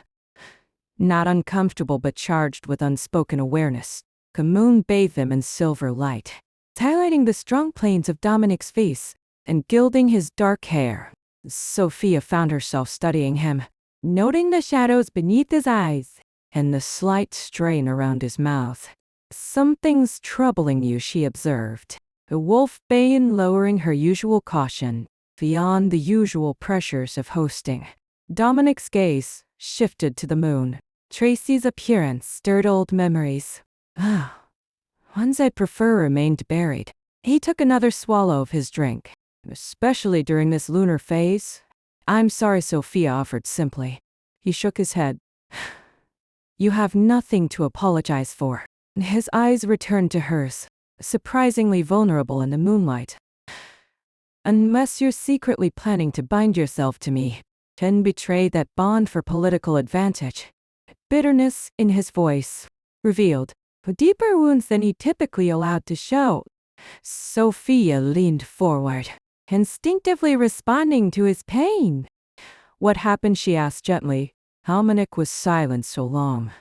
not uncomfortable but charged with unspoken awareness. The moon bathed them in silver light, highlighting the strong planes of Dominic's face and gilding his dark hair. Sophia found herself studying him, noting the shadows beneath his eyes and the slight strain around his mouth. "Something's troubling you," she observed, the wolfbane lowering her usual caution beyond the usual pressures of hosting. Dominic's gaze shifted to the moon. Tracy's appearance stirred old memories. Ones I'd prefer remained buried. He took another swallow of his drink. "Especially during this lunar phase?" "I'm sorry," Sophia offered simply. He shook his head. "You have nothing to apologize for." His eyes returned to hers, surprisingly vulnerable in the moonlight. "Unless you're secretly planning to bind yourself to me and betray that bond for political advantage." Bitterness in his voice revealed deeper wounds than he typically allowed to show. Sophia leaned forward, instinctively responding to his pain. "What happened?" she asked gently. Dominic was silent so long,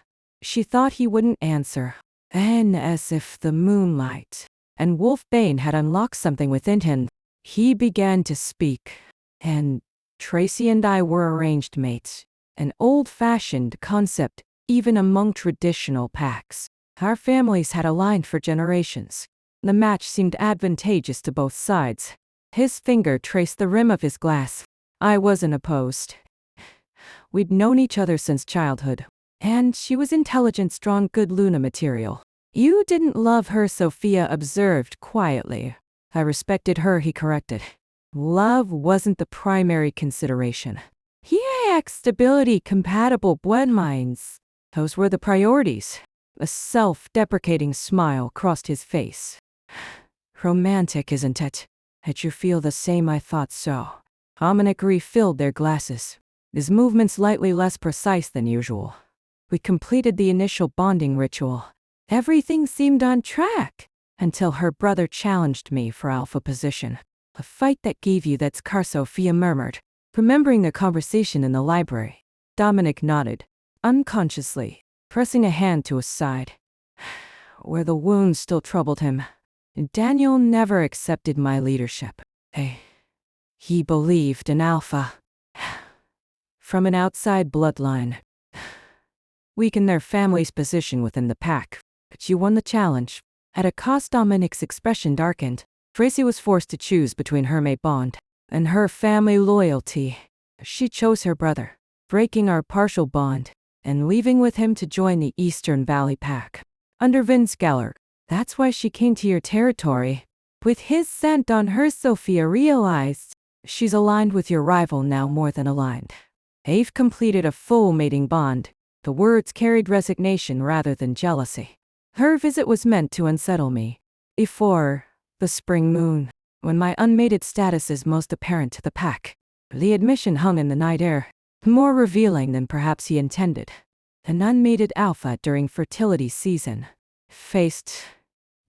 she thought he wouldn't answer. And as if the moonlight and wolfbane had unlocked something within him, he began to speak. "And Tracy and I were arranged mates, an old-fashioned concept even among traditional packs. Our families had aligned for generations. The match seemed advantageous to both sides." His finger traced the rim of his glass. "I wasn't opposed. We'd known each other since childhood, and she was intelligent, strong, good Luna material. You didn't love her, Sophia observed quietly. I respected her, he corrected. Love wasn't the primary consideration. He asked stability, compatible blood minds. Those were the priorities. A self-deprecating smile crossed his face. Romantic, isn't it? Did you feel the same? I thought so. Dominic refilled their glasses, his movements slightly less precise than usual. We completed the initial bonding ritual. Everything seemed on track, until her brother challenged me for alpha position. A fight that gave you that scar, Sophia murmured, remembering the conversation in the library. Dominic nodded, unconsciously, pressing a hand to his side, where the wound still troubled him. Daniel never accepted my leadership. He believed in alpha. From an outside bloodline. Weakened their family's position within the pack. But you won the challenge. At a cost, Dominic's expression darkened. Tracy was forced to choose between her mate bond and her family loyalty. She chose her brother, breaking our partial bond and leaving with him to join the Eastern Valley Pack. Under Vince Geller, that's why she came to your territory. With his scent on her, Sophia realized she's aligned with your rival now more than aligned. They've completed a full mating bond. The words carried resignation rather than jealousy. Her visit was meant to unsettle me. Before the spring moon, when my unmated status is most apparent to the pack, the admission hung in the night air, more revealing than perhaps he intended. An unmated alpha during fertility season faced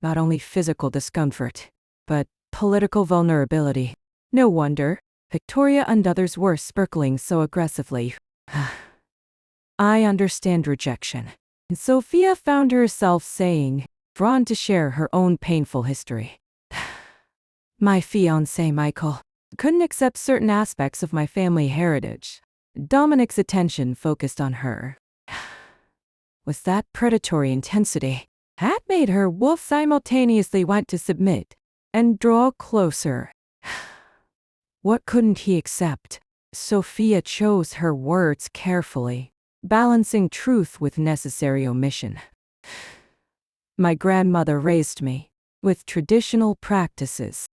not only physical discomfort, but political vulnerability. No wonder Victoria and others were sparkling so aggressively. I understand rejection. And Sophia found herself saying, drawn to share her own painful history. My fiancé, Michael, couldn't accept certain aspects of my family heritage. Dominic's attention focused on her. Was that predatory intensity had made her wolf simultaneously want to submit and draw closer. What couldn't he accept? Sophia chose her words carefully, balancing truth with necessary omission. My grandmother raised me with traditional practices.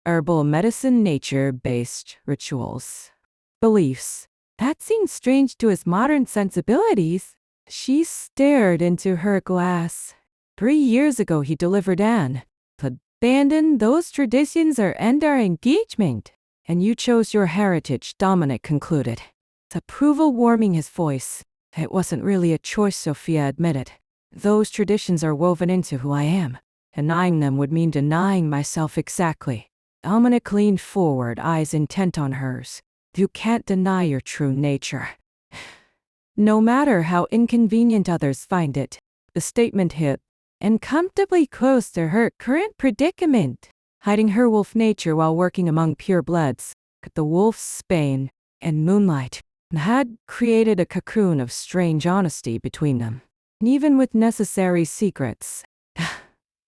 Herbal medicine, nature-based rituals. Beliefs. That seemed strange to his modern sensibilities. She stared into her glass. 3 years ago he delivered Anne. Abandon those traditions or end our engagement. And you chose your heritage, Dominic concluded. Approval warming his voice. It wasn't really a choice, Sophia admitted. Those traditions are woven into who I am. Denying them would mean denying myself exactly. Dominic leaned forward, eyes intent on hers. You can't deny your true nature. No matter how inconvenient others find it. The statement hit, and comfortably close to her current predicament. Hiding her wolf nature while working among purebloods. The wolf's bane and moonlight had created a cocoon of strange honesty between them. And even with necessary secrets.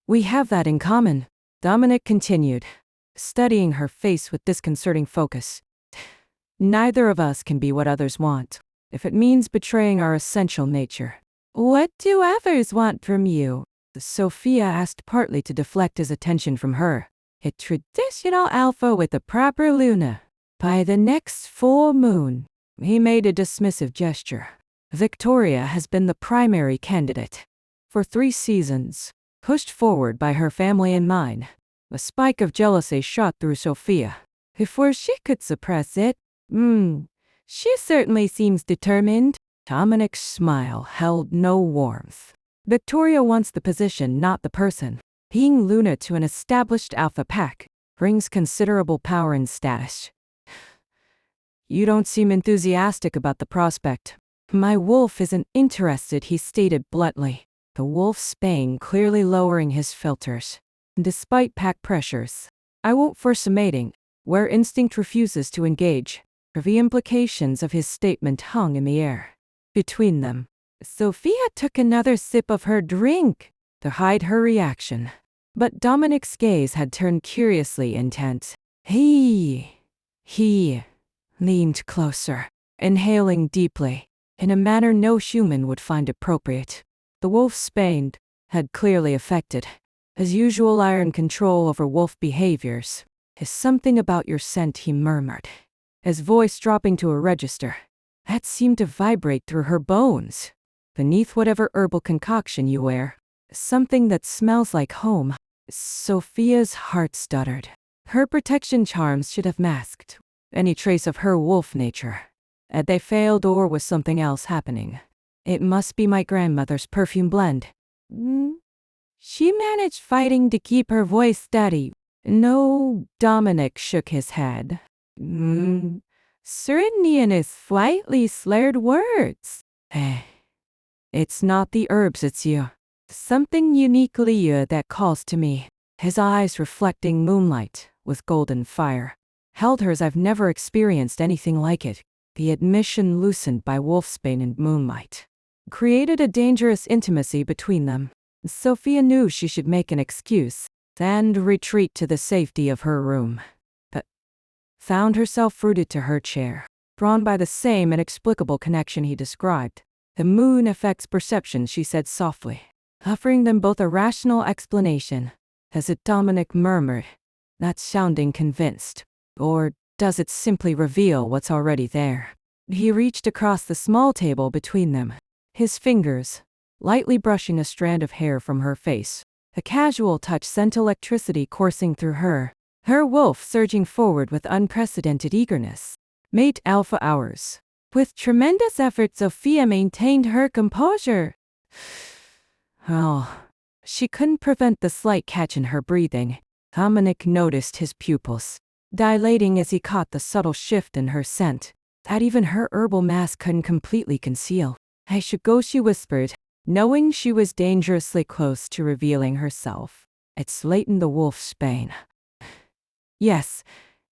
We have that in common, Dominic continued, studying her face with disconcerting focus. Neither of us can be what others want, if it means betraying our essential nature. What do others want from you? Sophia asked, partly to deflect his attention from her. A traditional alpha with a proper Luna. By the next full moon. He made a dismissive gesture. Victoria has been the primary candidate. For 3 seasons. Pushed forward by her family and mine. A spike of jealousy shot through Sophia. Before she could suppress it. She certainly seems determined. Dominic's smile held no warmth. Victoria wants the position, not the person. Being Luna to an established alpha pack brings considerable power and status. You don't seem enthusiastic about the prospect. My wolf isn't interested, he stated bluntly. The wolf's bane clearly lowering his filters. Despite pack pressures, I won't force a mating where instinct refuses to engage. The implications of his statement hung in the air. Between them, Sophia took another sip of her drink to hide her reaction. But Dominic's gaze had turned curiously intent. He leaned closer, inhaling deeply, in a manner no human would find appropriate. The wolfsbane had clearly affected his usual iron control over wolf behaviors. Is something about your scent, he murmured, his voice dropping to a register that seemed to vibrate through her bones. Beneath whatever herbal concoction you wear, something that smells like home. Sophia's heart stuttered. Her protection charms should have masked any trace of her wolf nature. Had they failed, or was something else happening? It must be my grandmother's perfume blend. She managed fighting to keep her voice steady. No, Dominic shook his head. Certainly in his slightly slurred words. It's not the herbs, it's you. Something uniquely you that calls to me. His eyes, reflecting moonlight with golden fire, held hers. I've never experienced anything like it. The admission, loosened by wolfsbane and moonlight, created a dangerous intimacy between them. Sophia knew she should make an excuse and retreat to the safety of her room, but found herself rooted to her chair, drawn by the same inexplicable connection he described. The moon affects perception, she said softly, offering them both a rational explanation. Has it? Dominic murmured, not sounding convinced. Or does it simply reveal what's already there? He reached across the small table between them, his fingers lightly brushing a strand of hair from her face. A casual touch sent electricity coursing through her, her wolf surging forward with unprecedented eagerness. Mate Alpha hours. With tremendous effort, Sophia maintained her composure. She couldn't prevent the slight catch in her breathing. Dominic noticed his pupils dilating as he caught the subtle shift in her scent that even her herbal mask couldn't completely conceal. I should go, she whispered, knowing she was dangerously close to revealing herself. It's Leighton the wolfsbane. Yes,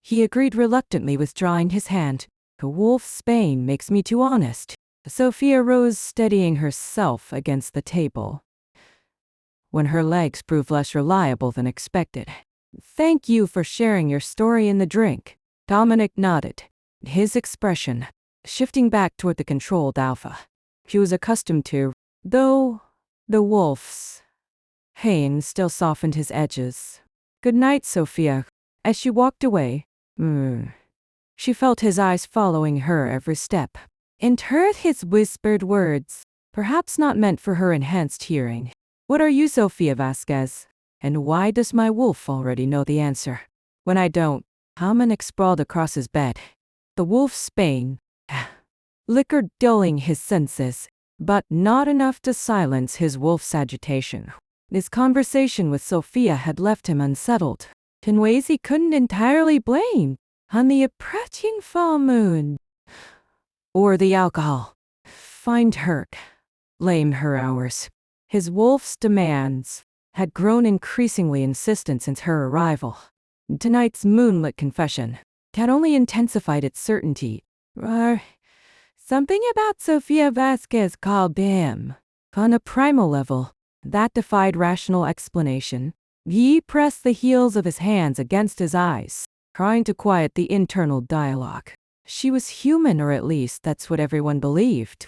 he agreed reluctantly, withdrawing his hand. The wolfsbane makes me too honest. Sophia rose, steadying herself against the table when her legs proved less reliable than expected. Thank you for sharing your story in the drink. Dominic nodded, his expression shifting back toward the controlled Alpha he was accustomed to, though the wolf's pain still softened his edges. Good night, Sophia. As she walked away, she felt his eyes following her every step, and heard his whispered words, perhaps not meant for her enhanced hearing. What are you, Sophia Vasquez? And why does my wolf already know the answer? When I don't? Dominic sprawled across his bed, the wolfsbane liquor dulling his senses, but not enough to silence his wolf's agitation. This conversation with Sophia had left him unsettled in ways he couldn't entirely blame on the approaching full moon or the alcohol. Find her, lame her hours. His wolf's demands had grown increasingly insistent since her arrival. Tonight's moonlit confession had only intensified its certainty. Something about Sophia Vasquez called him. On a primal level, that defied rational explanation. He pressed the heels of his hands against his eyes, trying to quiet the internal dialogue. She was human, or at least that's what everyone believed.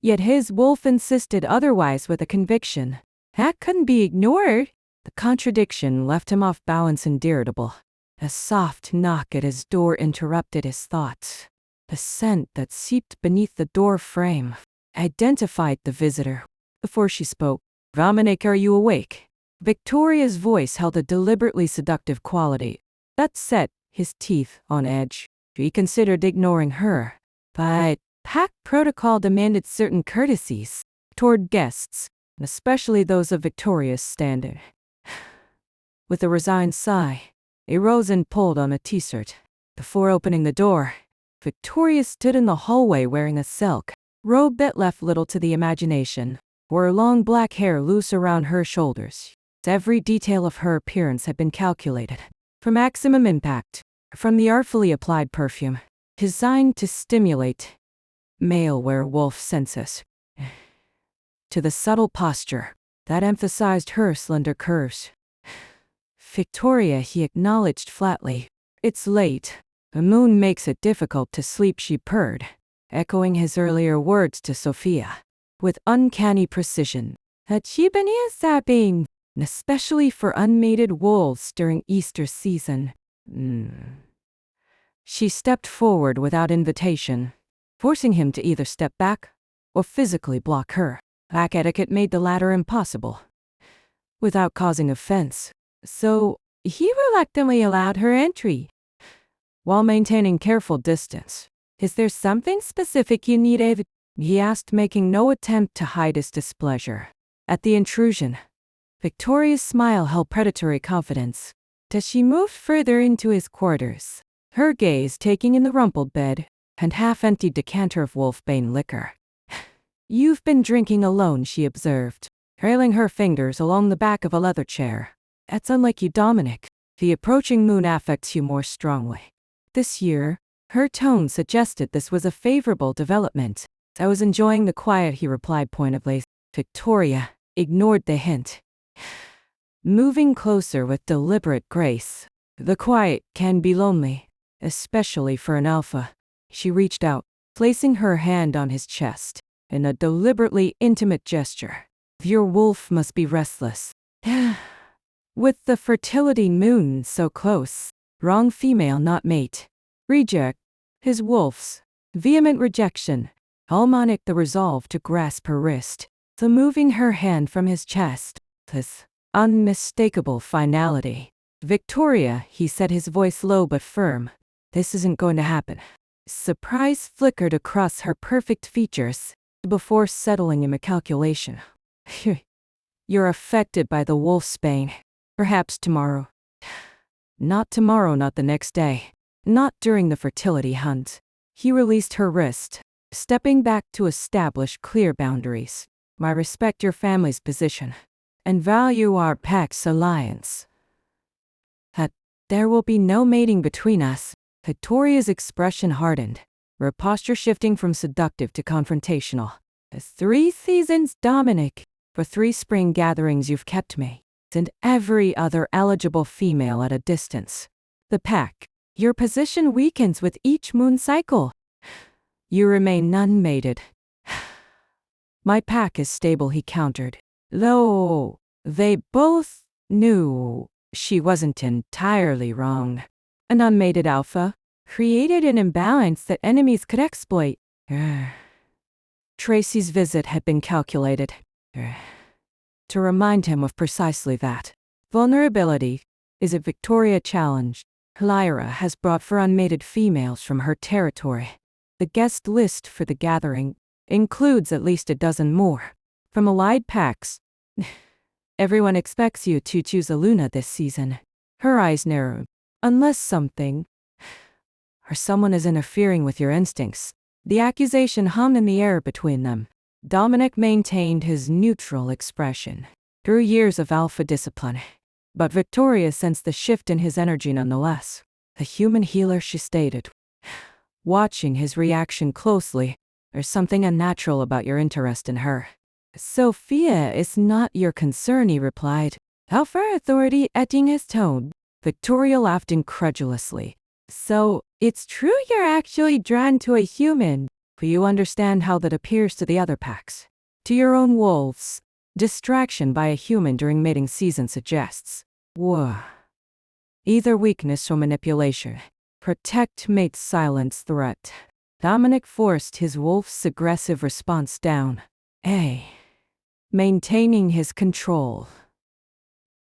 Yet his wolf insisted otherwise with a conviction that couldn't be ignored. The contradiction left him off balance and irritable. A soft knock at his door interrupted his thoughts. The scent that seeped beneath the door frame identified the visitor. Before she spoke, Dominic, are you awake? Victoria's voice held a deliberately seductive quality that set his teeth on edge. He considered ignoring her, but pack protocol demanded certain courtesies toward guests, especially those of Victoria's standard. With a resigned sigh, he rose and pulled on a t-shirt. Before opening the door, Victoria stood in the hallway wearing a silk robe that left little to the imagination, her long black hair loose around her shoulders. Every detail of her appearance had been calculated for maximum impact, from the artfully applied perfume, designed to stimulate male werewolf senses, to the subtle posture that emphasized her slender curves. Victoria, he acknowledged flatly. It's late. The moon makes it difficult to sleep, she purred, echoing his earlier words to Sophia. with uncanny precision. Achibania zapping, especially for unmated wolves during Easter season. She stepped forward without invitation, forcing him to either step back or physically block her. Pack etiquette made the latter impossible, without causing offense, so he reluctantly allowed her entry, while maintaining careful distance. "Is there something specific you need, Ava?" he asked, making no attempt to hide his displeasure at the intrusion. Victoria's smile held predatory confidence as she moved further into his quarters, her gaze taking in the rumpled bed and half-emptied decanter of Wolfbane liquor. "You've been drinking alone," she observed, trailing her fingers along the back of a leather chair. "That's unlike you, Dominic. The approaching moon affects you more strongly." This year, her tone suggested this was a favorable development. "I was enjoying the quiet," he replied pointedly. Victoria ignored the hint, moving closer with deliberate grace. "The quiet can be lonely, especially for an alpha." She reached out, placing her hand on his chest in a deliberately intimate gesture. "Your wolf must be restless." With the fertility moon so close, wrong female, not mate. Reject. His wolf's vehement rejection, Almonic the resolve to grasp her wrist, the moving her hand from his chest, this unmistakable finality. "Victoria," he said, his voice low but firm, "this isn't going to happen." Surprise flickered across her perfect features before settling in a calculation. "You're affected by the wolfsbane. Perhaps tomorrow." "Not tomorrow, not the next day. Not during the fertility hunt." He released her wrist, stepping back to establish clear boundaries. "I respect your family's position and value our pack's alliance. There will be no mating between us." Victoria's expression hardened, her posture shifting from seductive to confrontational. "As 3 seasons, Dominic. For 3 spring gatherings you've kept me, and every other eligible female at a distance. The pack. Your position weakens with each moon cycle. You remain unmated." "My pack is stable," he countered. Though they both knew she wasn't entirely wrong. An unmated alpha created an imbalance that enemies could exploit. Tracy's visit had been calculated to remind him of precisely that. Vulnerability is a Victoria challenge. Lyra has brought 4 unmated females from her territory. The guest list for the gathering includes at least a dozen more from allied packs. "Everyone expects you to choose a Luna this season." Her eyes narrowed. "Unless something or someone is interfering with your instincts." The accusation hung in the air between them. Dominic maintained his neutral expression through years of alpha discipline, but Victoria sensed the shift in his energy nonetheless. "A human healer," she stated, watching his reaction closely. "There's something unnatural about your interest in her." "Sophia is not your concern," he replied, alpha authority etching his tone. Victoria laughed incredulously. "So, it's true you're actually drawn to a human, but you understand how that appears to the other packs. To your own wolves, distraction by a human during mating season suggests either weakness or manipulation. Protect mate, silence threat." Dominic forced his wolf's aggressive response down, maintaining his control.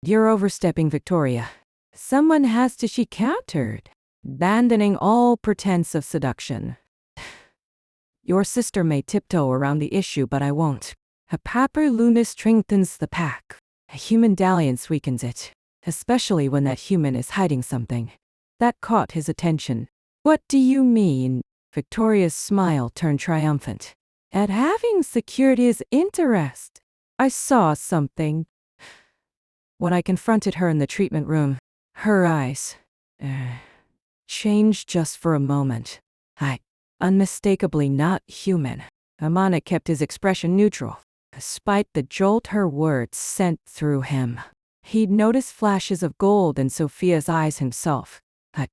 "You're overstepping, Victoria." "Someone has to," she countered, abandoning all pretense of seduction. "Your sister may tiptoe around the issue, but I won't. A paper Luna strengthens the pack. A human dalliance weakens it, especially when that human is hiding something." That caught his attention. "What do you mean?" Victoria's smile turned triumphant. "At having secured his interest. I saw something." When I confronted her in the treatment room, her eyes changed just for a moment. Unmistakably not human. Amana kept his expression neutral, despite the jolt her words sent through him. He'd noticed flashes of gold in Sophia's eyes himself,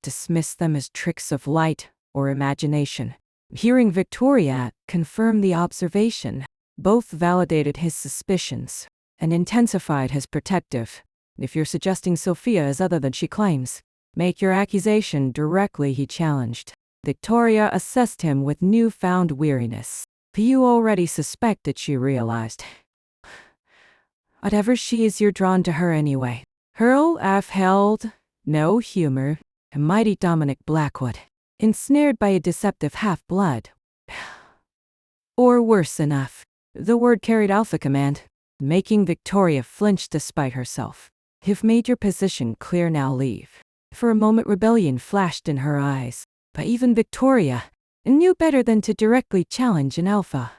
dismissed them as tricks of light or imagination. Hearing Victoria confirm the observation, Both validated his suspicions and intensified his protective. If you're suggesting Sophia is other than she claims, make your accusation directly, he challenged. Victoria assessed him with newfound weariness. You already suspected, she realized. Whatever she is, you're drawn to her anyway. Hurl held no humor. A mighty Dominic Blackwood, ensnared by a deceptive half-blood. Or worse enough. The word carried alpha command, making Victoria flinch despite herself. You've made your position clear, now leave. For a moment rebellion flashed in her eyes, but even Victoria knew better than to directly challenge an alpha.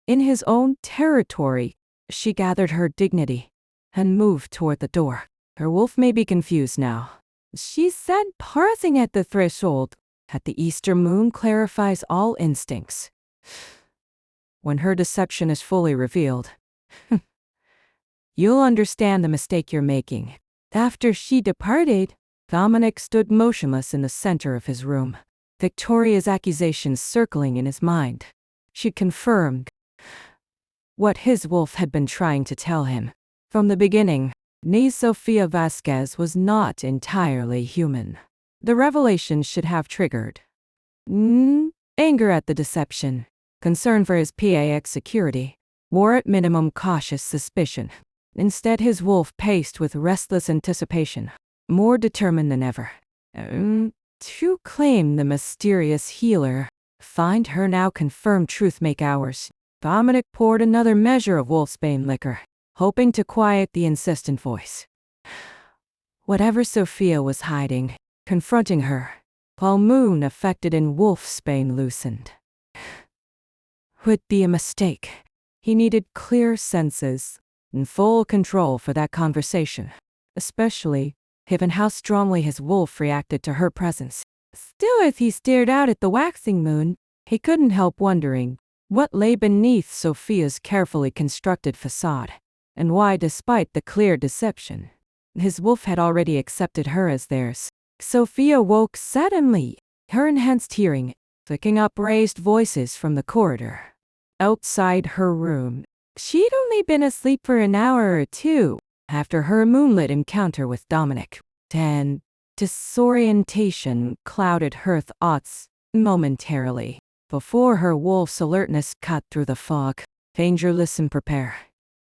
In his own territory, she gathered her dignity and moved toward the door. Her wolf may be confused now, she said, pausing at the threshold. At the Easter moon clarifies all instincts. When her deception is fully revealed, you'll understand the mistake you're making. After she departed, Dominic stood motionless in the center of his room, Victoria's accusations circling in his mind. She confirmed what his wolf had been trying to tell him. From the beginning, Sophia Vasquez was not entirely human. The revelation should have triggered anger at the deception, concern for his PAX security, or at minimum cautious suspicion. Instead, his wolf paced with restless anticipation, more determined than ever to claim the mysterious healer. Find her now, confirmed truth make ours. Dominic poured another measure of wolfsbane liquor, hoping to quiet the insistent voice. Whatever Sophia was hiding, confronting her, while moon affected in wolfsbane loosened, would be a mistake. He needed clear senses and full control for that conversation, especially given how strongly his wolf reacted to her presence. Still, as he stared out at the waxing moon, he couldn't help wondering what lay beneath Sophia's carefully constructed facade, and why, despite the clear deception, his wolf had already accepted her as theirs. Sophia woke suddenly, her enhanced hearing picking up raised voices from the corridor. Outside her room, she'd only been asleep for an hour or two after her moonlit encounter with Dominic, and disorientation clouded her thoughts momentarily before her wolf's alertness cut through the fog. Danger, listen, prepare.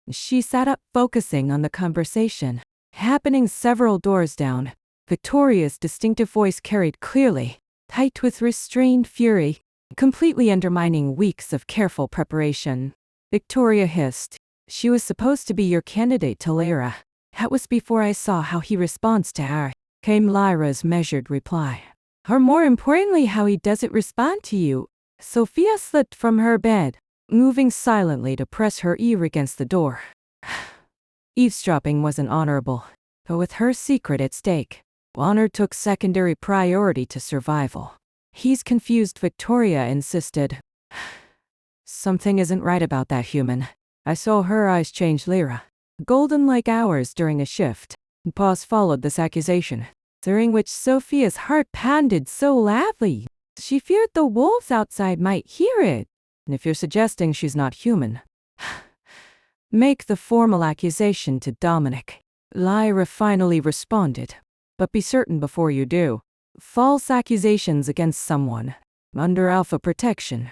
She sat up, focusing on the conversation happening several doors down. Victoria's distinctive voice carried clearly, tight with restrained fury, completely undermining weeks of careful preparation. Victoria hissed, "She was supposed to be your candidate to Lyra. That was before I saw how he responds to her," came Lyra's measured reply. "Or more importantly, how he doesn't respond to you." Sophia slipped from her bed, moving silently to press her ear against the door. Eavesdropping wasn't honorable, but with her secret at stake, honor took secondary priority to survival. "He's confused," Victoria insisted. "Something isn't right about that human." I saw her eyes change, Lyra, golden like ours, during a shift. Pause followed this accusation, during which Sophia's heart pounded so loudly she feared the wolves outside might hear it. "And if you're suggesting she's not human, make the formal accusation to Dominic," Lyra finally responded. "But be certain before you do. False accusations against someone, under alpha protection,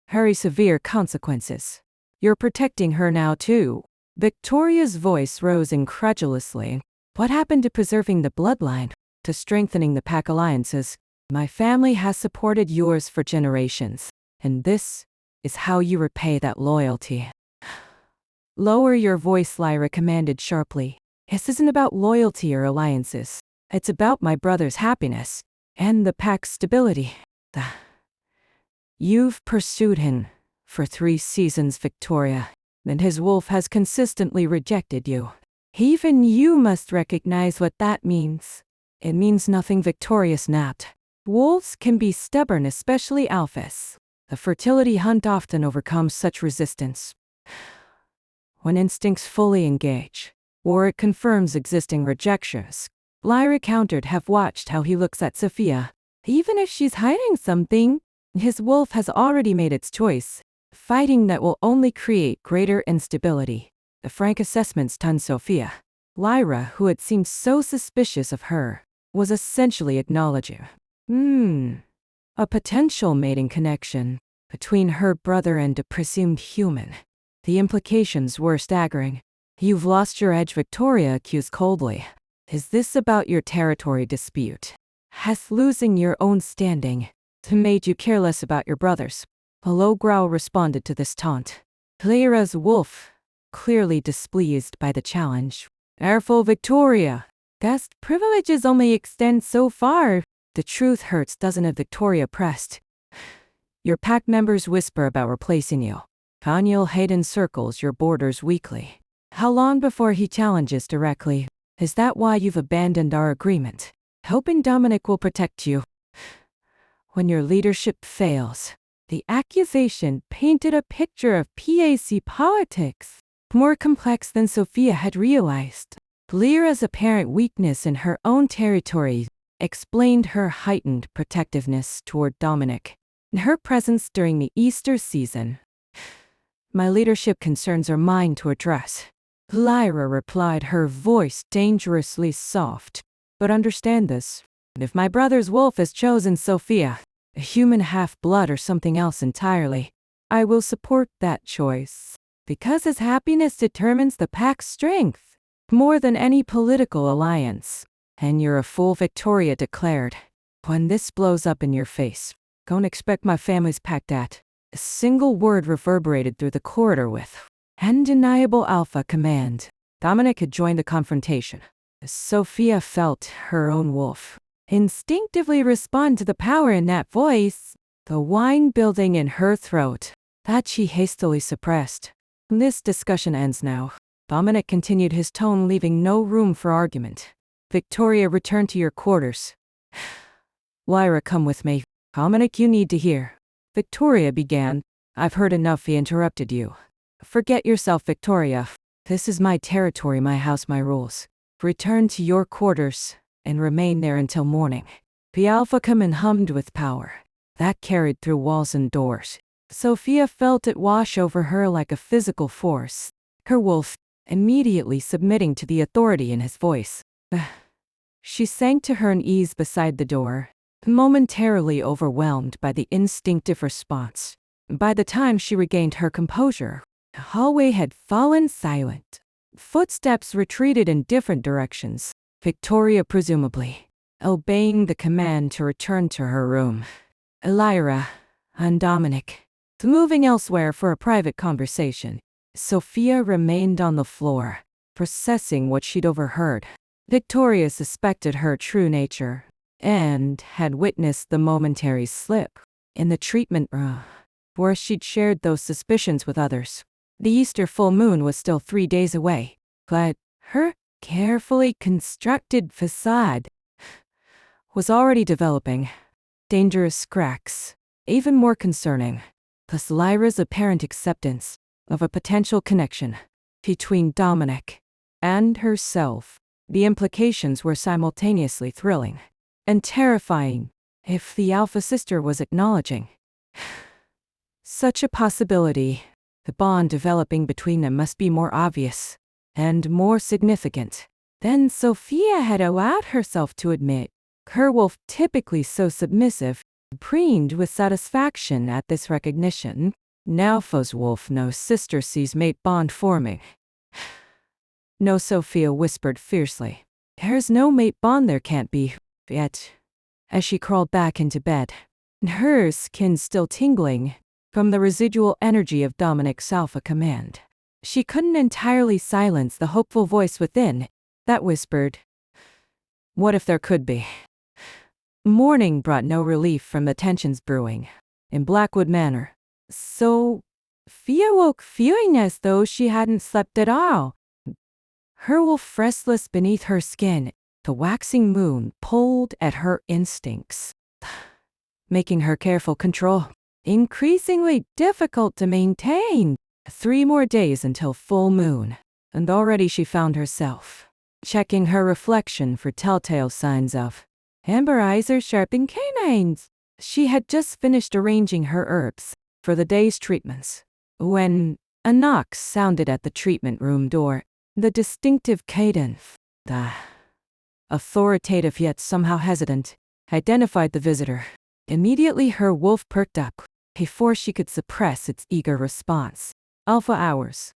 carry severe consequences. You're protecting her now too." Victoria's voice rose incredulously. "What happened to preserving the bloodline, to strengthening the pack alliances? My family has supported yours for generations, and this is how you repay that loyalty." "Lower your voice," Lyra commanded sharply. "This isn't about loyalty or alliances. It's about my brother's happiness and the pack's stability. You've pursued him for 3 seasons, Victoria, and his wolf has consistently rejected you. Even you must recognize what that means." "It means nothing," Victoria snapped. "Wolves can be stubborn, especially alphas. The fertility hunt often overcomes such resistance when instincts fully engage, or it confirms existing rejections." Lyra countered, "Have watched how he looks at Sophia. Even if she's hiding something, his wolf has already made its choice. fighting that will only create greater instability. The frank assessment stunned Sophia. Lyra, who had seemed so suspicious of her, was essentially acknowledging, a potential mating connection between her brother and a presumed human. The implications were staggering. You've lost your edge, Victoria accused coldly. Is this about your territory dispute? Has losing your own standing made you care less about your brothers? A low growl responded to this taunt. Lyra's wolf, clearly displeased by the challenge. Careful, Victoria. Guest privileges only extend so far. The truth hurts, doesn't it? Victoria pressed. Your pack members whisper about replacing you. Daniel Hayden circles your borders weakly. How long before he challenges directly? Is that why you've abandoned our agreement? Hoping Dominic will protect you. When your leadership fails, the accusation painted a picture of PAC politics, more complex than Sophia had realized. Lyra's apparent weakness in her own territory explained her heightened protectiveness toward Dominic. Her presence during the Easter season. My leadership concerns are mine to address. Lyra replied, her voice dangerously soft. But understand this. If my brother's wolf has chosen Sophia, a human half-blood or something else entirely, I will support that choice. Because his happiness determines the pack's strength, more than any political alliance. And you're a fool, Victoria declared. When this blows up in your face, don't expect my family's packed at. A single word reverberated through the corridor with undeniable alpha command. Dominic had joined the confrontation. Sophia felt her own wolf instinctively respond to the power in that voice, the whine building in her throat, that she hastily suppressed. This discussion ends now. Dominic continued, his tone leaving no room for argument. Victoria, return to your quarters. Lyra, come with me. Dominic, you need to hear. Victoria began. I've heard enough, he interrupted you. Forget yourself, Victoria. This is my territory, my house, my rules. Return to your quarters and remain there until morning. The alpha come and hummed with power. That carried through walls and doors. Sophia felt it wash over her like a physical force. Her wolf, immediately submitting to the authority in his voice. She sank to her knees beside the door, momentarily overwhelmed by the instinctive response. By the time she regained her composure, the hallway had fallen silent. Footsteps retreated in different directions, Victoria presumably obeying the command to return to her room. Lyra and Dominic moving elsewhere for a private conversation. Sophia remained on the floor, processing what she'd overheard. Victoria suspected her true nature and had witnessed the momentary slip in the treatment room where she'd shared those suspicions with others. The Easter full moon was still 3 days away, but her carefully constructed facade was already developing dangerous cracks. Even more concerning, thus Lyra's apparent acceptance of a potential connection between Dominic and herself. The implications were simultaneously thrilling and terrifying if the alpha sister was acknowledging such a possibility. The bond developing between them must be more obvious and more significant than Sophia had allowed herself to admit. Her wolf, typically so submissive, preened with satisfaction at this recognition. Now foe's wolf, no sister sees mate bond forming. No, Sophia whispered fiercely. There's no mate bond, there can't be, yet. As she crawled back into bed, her skin still tingling from the residual energy of Dominic's alpha command. She couldn't entirely silence the hopeful voice within that whispered, what if there could be? Morning brought no relief from the tensions brewing in Blackwood Manor. Sophia woke feeling as though she hadn't slept at all. Her wolf restless beneath her skin, the waxing moon pulled at her instincts, making her careful control increasingly difficult to maintain. 3 more days until full moon, and already she found herself checking her reflection for telltale signs of amber eyes or sharpened canines. She had just finished arranging her herbs for the day's treatments. When a knock sounded at the treatment room door, the distinctive cadence, the authoritative yet somehow hesitant, identified the visitor. Immediately her wolf perked up, before she could suppress its eager response. Alpha hours.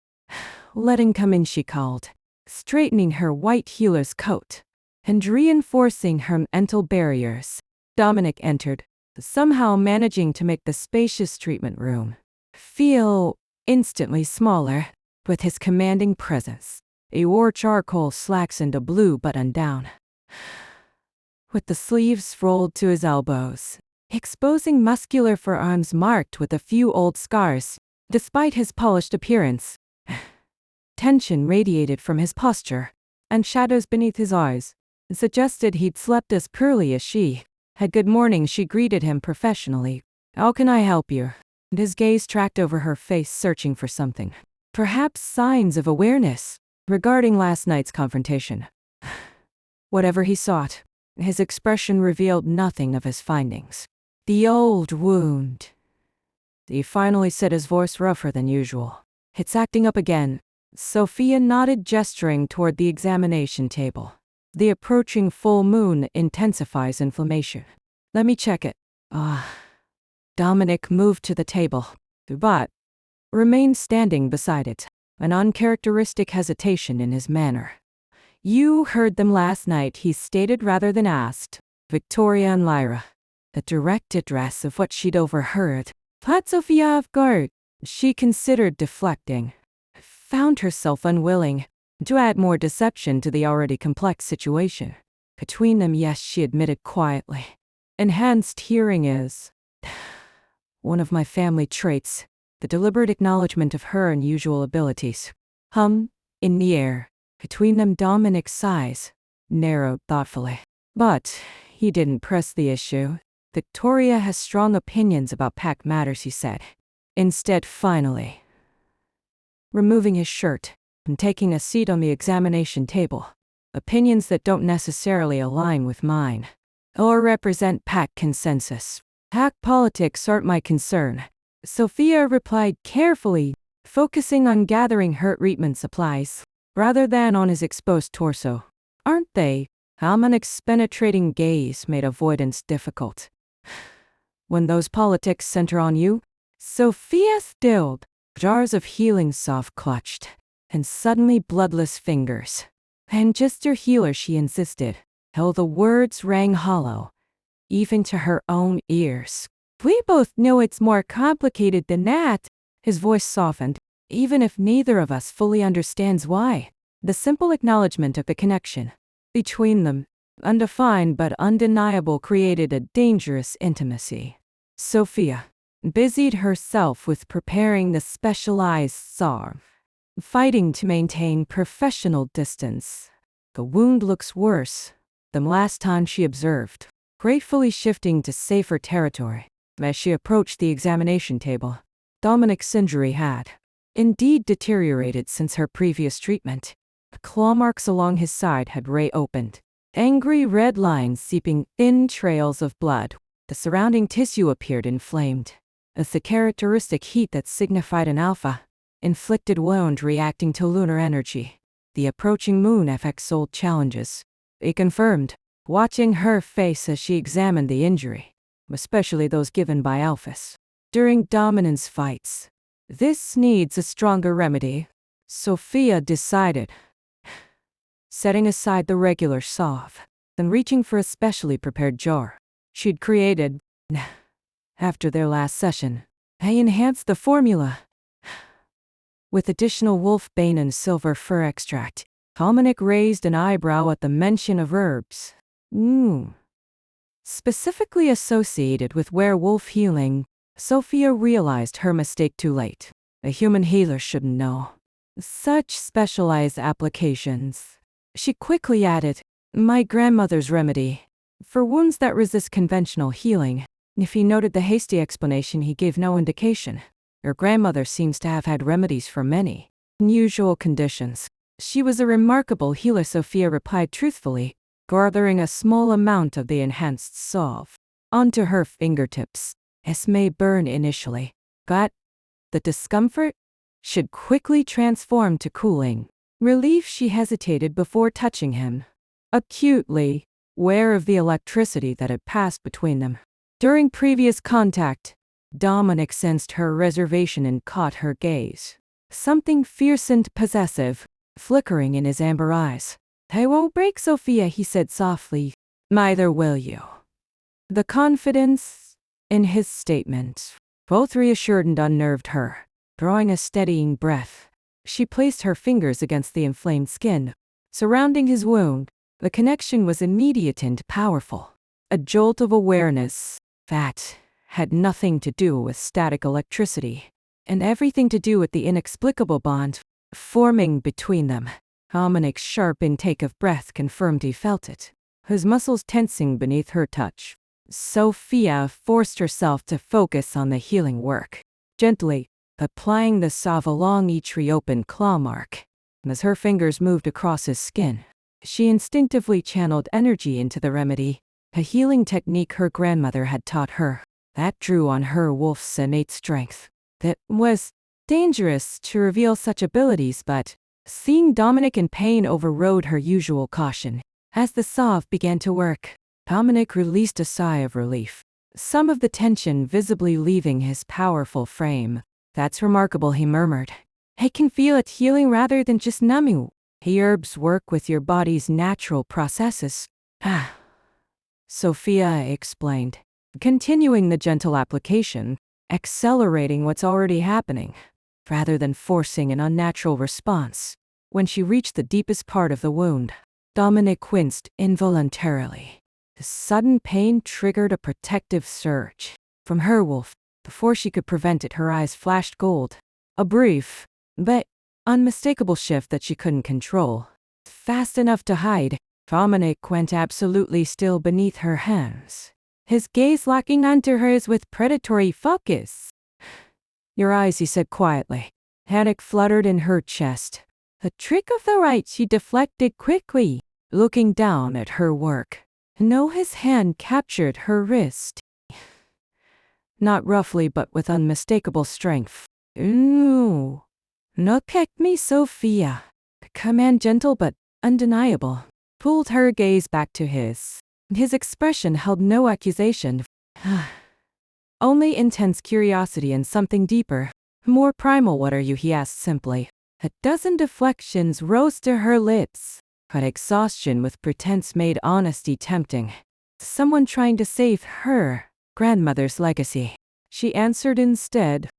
Let him come in, she called, straightening her white heeler's coat and reinforcing her mental barriers. Dominic entered, somehow managing to make the spacious treatment room feel instantly smaller with his commanding presence. He wore charcoal slacks and a blue button-down, with the sleeves rolled to his elbows, exposing muscular forearms marked with a few old scars. Despite his polished appearance, tension radiated from his posture, and shadows beneath his eyes suggested he'd slept as poorly as she had. Good morning, she greeted him professionally. How can I help you? And his gaze tracked over her face, searching for something. Perhaps signs of awareness regarding last night's confrontation. Whatever he sought, his expression revealed nothing of his findings. The old wound. He finally said, his voice rougher than usual. It's acting up again. Sophia nodded, gesturing toward the examination table. The approaching full moon intensifies inflammation. Let me check it. Dominic moved to the table, but remained standing beside it, an uncharacteristic hesitation in his manner. You heard them last night, he stated rather than asked. Victoria and Lyra. The direct address of what she'd overheard caught Sophia off guard. She considered deflecting, found herself unwilling to add more deception to the already complex situation. Between them, yes, she admitted quietly. Enhanced hearing is one of my family traits, the deliberate acknowledgement of her unusual abilities. Hum, in the air. Between them, Dominic's sighs narrowed thoughtfully. But he didn't press the issue. Victoria has strong opinions about pack matters, he said. Instead, finally, removing his shirt and taking a seat on the examination table. Opinions that don't necessarily align with mine or represent pack consensus. Pack politics aren't my concern, Sophia replied carefully, focusing on gathering her treatment supplies rather than on his exposed torso. Aren't they? Dominic's penetrating gaze made avoidance difficult. When those politics center on you? Sophia stilled, jars of healing soft clutched, and suddenly bloodless fingers. And just your healer, she insisted, till the words rang hollow, even to her own ears. We both know it's more complicated than that. His voice softened, even if neither of us fully understands why. The simple acknowledgement of the connection between them, undefined but undeniable, created a dangerous intimacy. Sophia busied herself with preparing the specialized salve, fighting to maintain professional distance. The wound looks worse than last time, she observed, gratefully shifting to safer territory. As she approached the examination table, Dominic's injury had indeed deteriorated since her previous treatment. Claw marks along his side had reopened, angry red lines seeping thin trails of blood. The surrounding tissue appeared inflamed, as the characteristic heat that signified an alpha-inflicted wound reacting to lunar energy. The approaching moon affects old challenges, he confirmed, watching her face as she examined the injury, especially those given by alphas during dominance fights. This needs a stronger remedy, Sophia decided, setting aside the regular salve, then reaching for a specially prepared jar she'd created after their last session. I enhanced the formula with additional wolfbane and silver fir extract. Dominic raised an eyebrow at the mention of herbs. Specifically associated with werewolf healing. Sophia realized her mistake too late. A human healer shouldn't know such specialized applications. She quickly added, my grandmother's remedy for wounds that resist conventional healing. If he noted the hasty explanation, he gave no indication. Her grandmother seems to have had remedies for many unusual conditions. She was a remarkable healer, Sophia replied truthfully, gathering a small amount of the enhanced salve onto her fingertips. It may burn initially, But the discomfort should quickly transform to cooling. Relief, she hesitated before touching him, acutely aware of the electricity that had passed between them. During previous contact, Dominic sensed her reservation and caught her gaze. Something fierce and possessive, flickering in his amber eyes. "I won't break, Sophia," he said softly. "Neither will you." The confidence in his statement both reassured and unnerved her. Drawing a steadying breath, she placed her fingers against the inflamed skin surrounding his wound. The connection was immediate and powerful. A jolt of awareness that had nothing to do with static electricity, and everything to do with the inexplicable bond forming between them. Dominic's sharp intake of breath confirmed he felt it, his muscles tensing beneath her touch. Sophia forced herself to focus on the healing work, gently applying the salve along each reopened claw mark. As her fingers moved across his skin, she instinctively channeled energy into the remedy, a healing technique her grandmother had taught her that drew on her wolf's innate strength. It was dangerous to reveal such abilities, but seeing Dominic in pain overrode her usual caution. As the salve began to work, Dominic released a sigh of relief, some of the tension visibly leaving his powerful frame. "That's remarkable," he murmured. "I can feel it healing rather than just numbing. The herbs work with your body's natural processes." Sophia explained, continuing the gentle application, accelerating what's already happening, rather than forcing an unnatural response. When she reached the deepest part of the wound, Dominic winced involuntarily. The sudden pain triggered a protective surge from her wolf. Before she could prevent it, her eyes flashed gold. A brief, but unmistakable shift that she couldn't control. Fast enough to hide, Dominic went absolutely still beneath her hands, his gaze locking onto hers with predatory focus. "Your eyes," he said quietly. Panic fluttered in her chest. A trick of the right, she deflected quickly, looking down at her work. No, his hand captured her wrist. Not roughly, but with unmistakable strength. "Ooh. Look at me, Sophia." A command, gentle but undeniable, pulled her gaze back to his. His expression held no accusation, only intense curiosity and something deeper, more primal. "What are you?" he asked simply. A dozen deflections rose to her lips, but exhaustion with pretense made honesty tempting. "Someone trying to save her grandmother's legacy," she answered instead,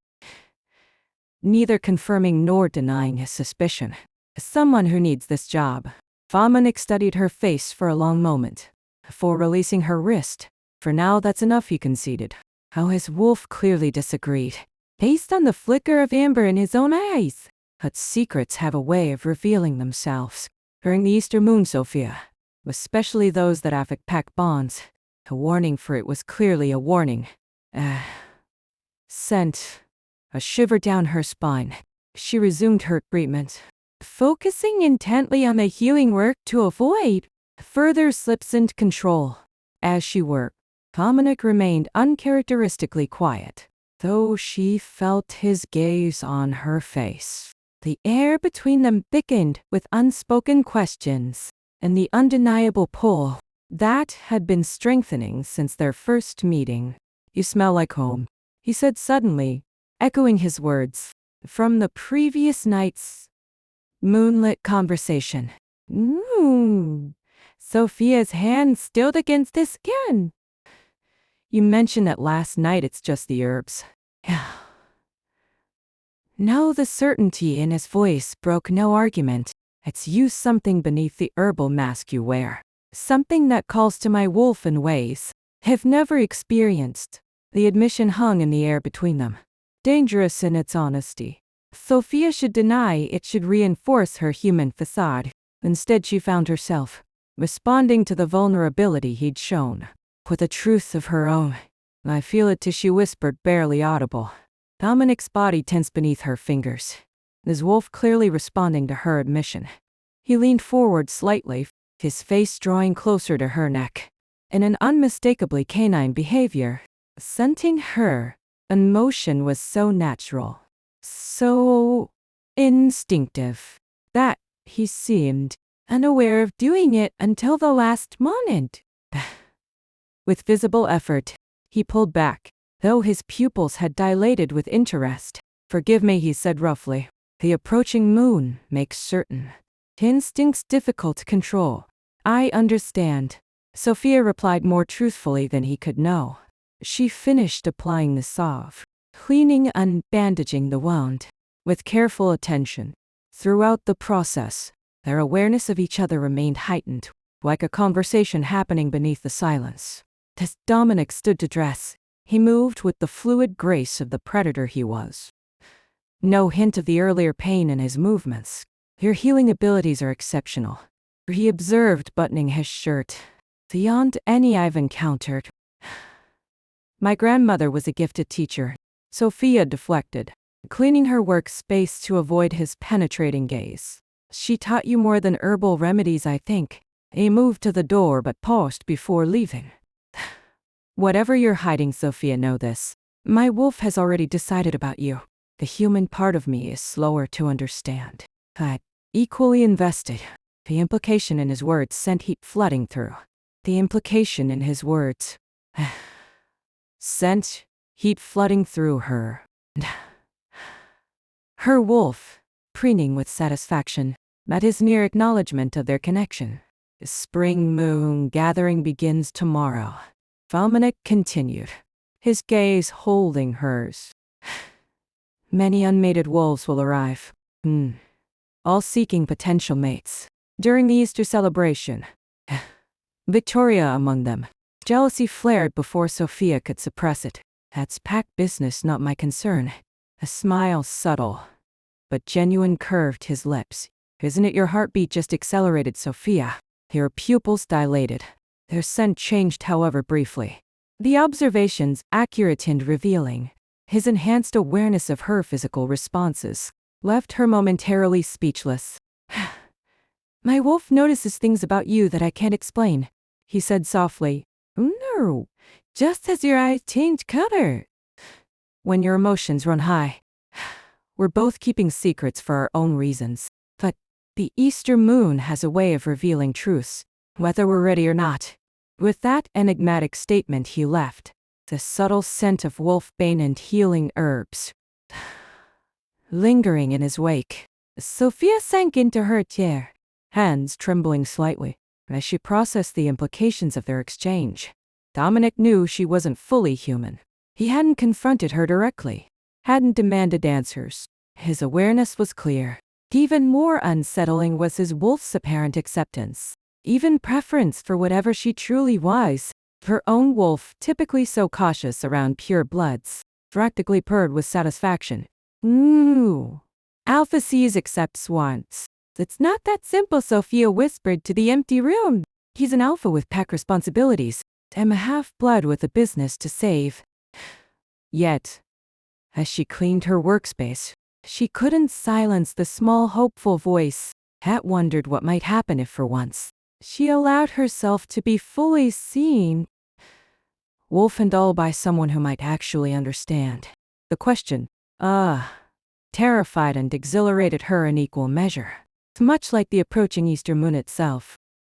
neither confirming nor denying his suspicion. "Someone who needs this job." Dominic studied her face for a long moment, before releasing her wrist. "For now, that's enough," he conceded. How his wolf clearly disagreed, based on the flicker of amber in his own eyes. But secrets have a way of revealing themselves. During the Easter moon, Sophia, especially those that affect pack bonds, a warning, for it was clearly a warning. Sent a shiver down her spine. She resumed her treatment, focusing intently on the healing work to avoid further slips and control. As she worked, Dominic remained uncharacteristically quiet, though she felt his gaze on her face. The air between them thickened with unspoken questions, and the undeniable pull that had been strengthening since their first meeting. "You smell like home," he said suddenly, echoing his words from the previous night's moonlit conversation. Sophia's hand stilled against his skin. "You mentioned that last night. It's just the herbs." No, the certainty in his voice broke no argument. "It's you, something beneath the herbal mask you wear. Something that calls to my wolf in ways I've never experienced." The admission hung in the air between them, dangerous in its honesty. Sophia should deny it, should reinforce her human facade. Instead, she found herself responding to the vulnerability he'd shown with a truth of her own. "I feel it too," she whispered, barely audible. Dominic's body tensed beneath her fingers, his wolf clearly responding to her admission. He leaned forward slightly, his face drawing closer to her neck, in an unmistakably canine behavior, scenting her And motion was so natural, so instinctive, that he seemed unaware of doing it until the last moment. With visible effort, he pulled back, though his pupils had dilated with interest. "Forgive me," he said roughly. "The approaching moon makes certain instincts difficult to control." "I understand," Sophia replied more truthfully than he could know. She finished applying the salve, cleaning and bandaging the wound with careful attention. Throughout the process, their awareness of each other remained heightened, like a conversation happening beneath the silence. As Dominic stood to dress, he moved with the fluid grace of the predator he was. No hint of the earlier pain in his movements. "Your healing abilities are exceptional," he observed, buttoning his shirt. "Beyond any I've encountered." "My grandmother was a gifted teacher," Sophia deflected, cleaning her workspace to avoid his penetrating gaze. "She taught you more than herbal remedies, I think." He moved to the door but paused before leaving. "Whatever you're hiding, Sophia, know this. My wolf has already decided about you. The human part of me is slower to understand. I'm equally invested." The implication in his words sent heat flooding through. The implication in his words sent heat flooding through her. Her wolf, preening with satisfaction, met his near acknowledgement of their connection. "The spring moon gathering begins tomorrow," Dominic continued, his gaze holding hers. "Many unmated wolves will arrive, all seeking potential mates. During the Easter celebration, Victoria among them." Jealousy flared before Sophia could suppress it. "That's pack business, not my concern." A smile, subtle but genuine, curved his lips. "Isn't it your heartbeat just accelerated, Sophia?" Her pupils dilated. Their scent changed, however, briefly. The observations, accurate and revealing, his enhanced awareness of her physical responses, left her momentarily speechless. "My wolf notices things about you that I can't explain," he said softly. "No, just as your eyes change color. When your emotions run high. We're both keeping secrets for our own reasons, but the Easter moon has a way of revealing truths, whether we're ready or not." With that enigmatic statement he left, the subtle scent of wolfbane and healing herbs lingering in his wake. Sophia sank into her chair, hands trembling slightly, as she processed the implications of their exchange. Dominic knew she wasn't fully human. He hadn't confronted her directly, hadn't demanded answers. His awareness was clear. Even more unsettling was his wolf's apparent acceptance, even preference for whatever she truly was. Her own wolf, typically so cautious around pure bloods, practically purred with satisfaction. "Ooh. Alpha sees, accepts, wants." "It's not that simple," Sophia whispered to the empty room. "He's an alpha with pack responsibilities. I'm a half-blood with a business to save." Yet, as she cleaned her workspace, she couldn't silence the small, hopeful voice that wondered what might happen if, for once, she allowed herself to be fully seen, wolf and all, by someone who might actually understand. The question, terrified and exhilarated her in equal measure, much like the approaching Easter moon itself.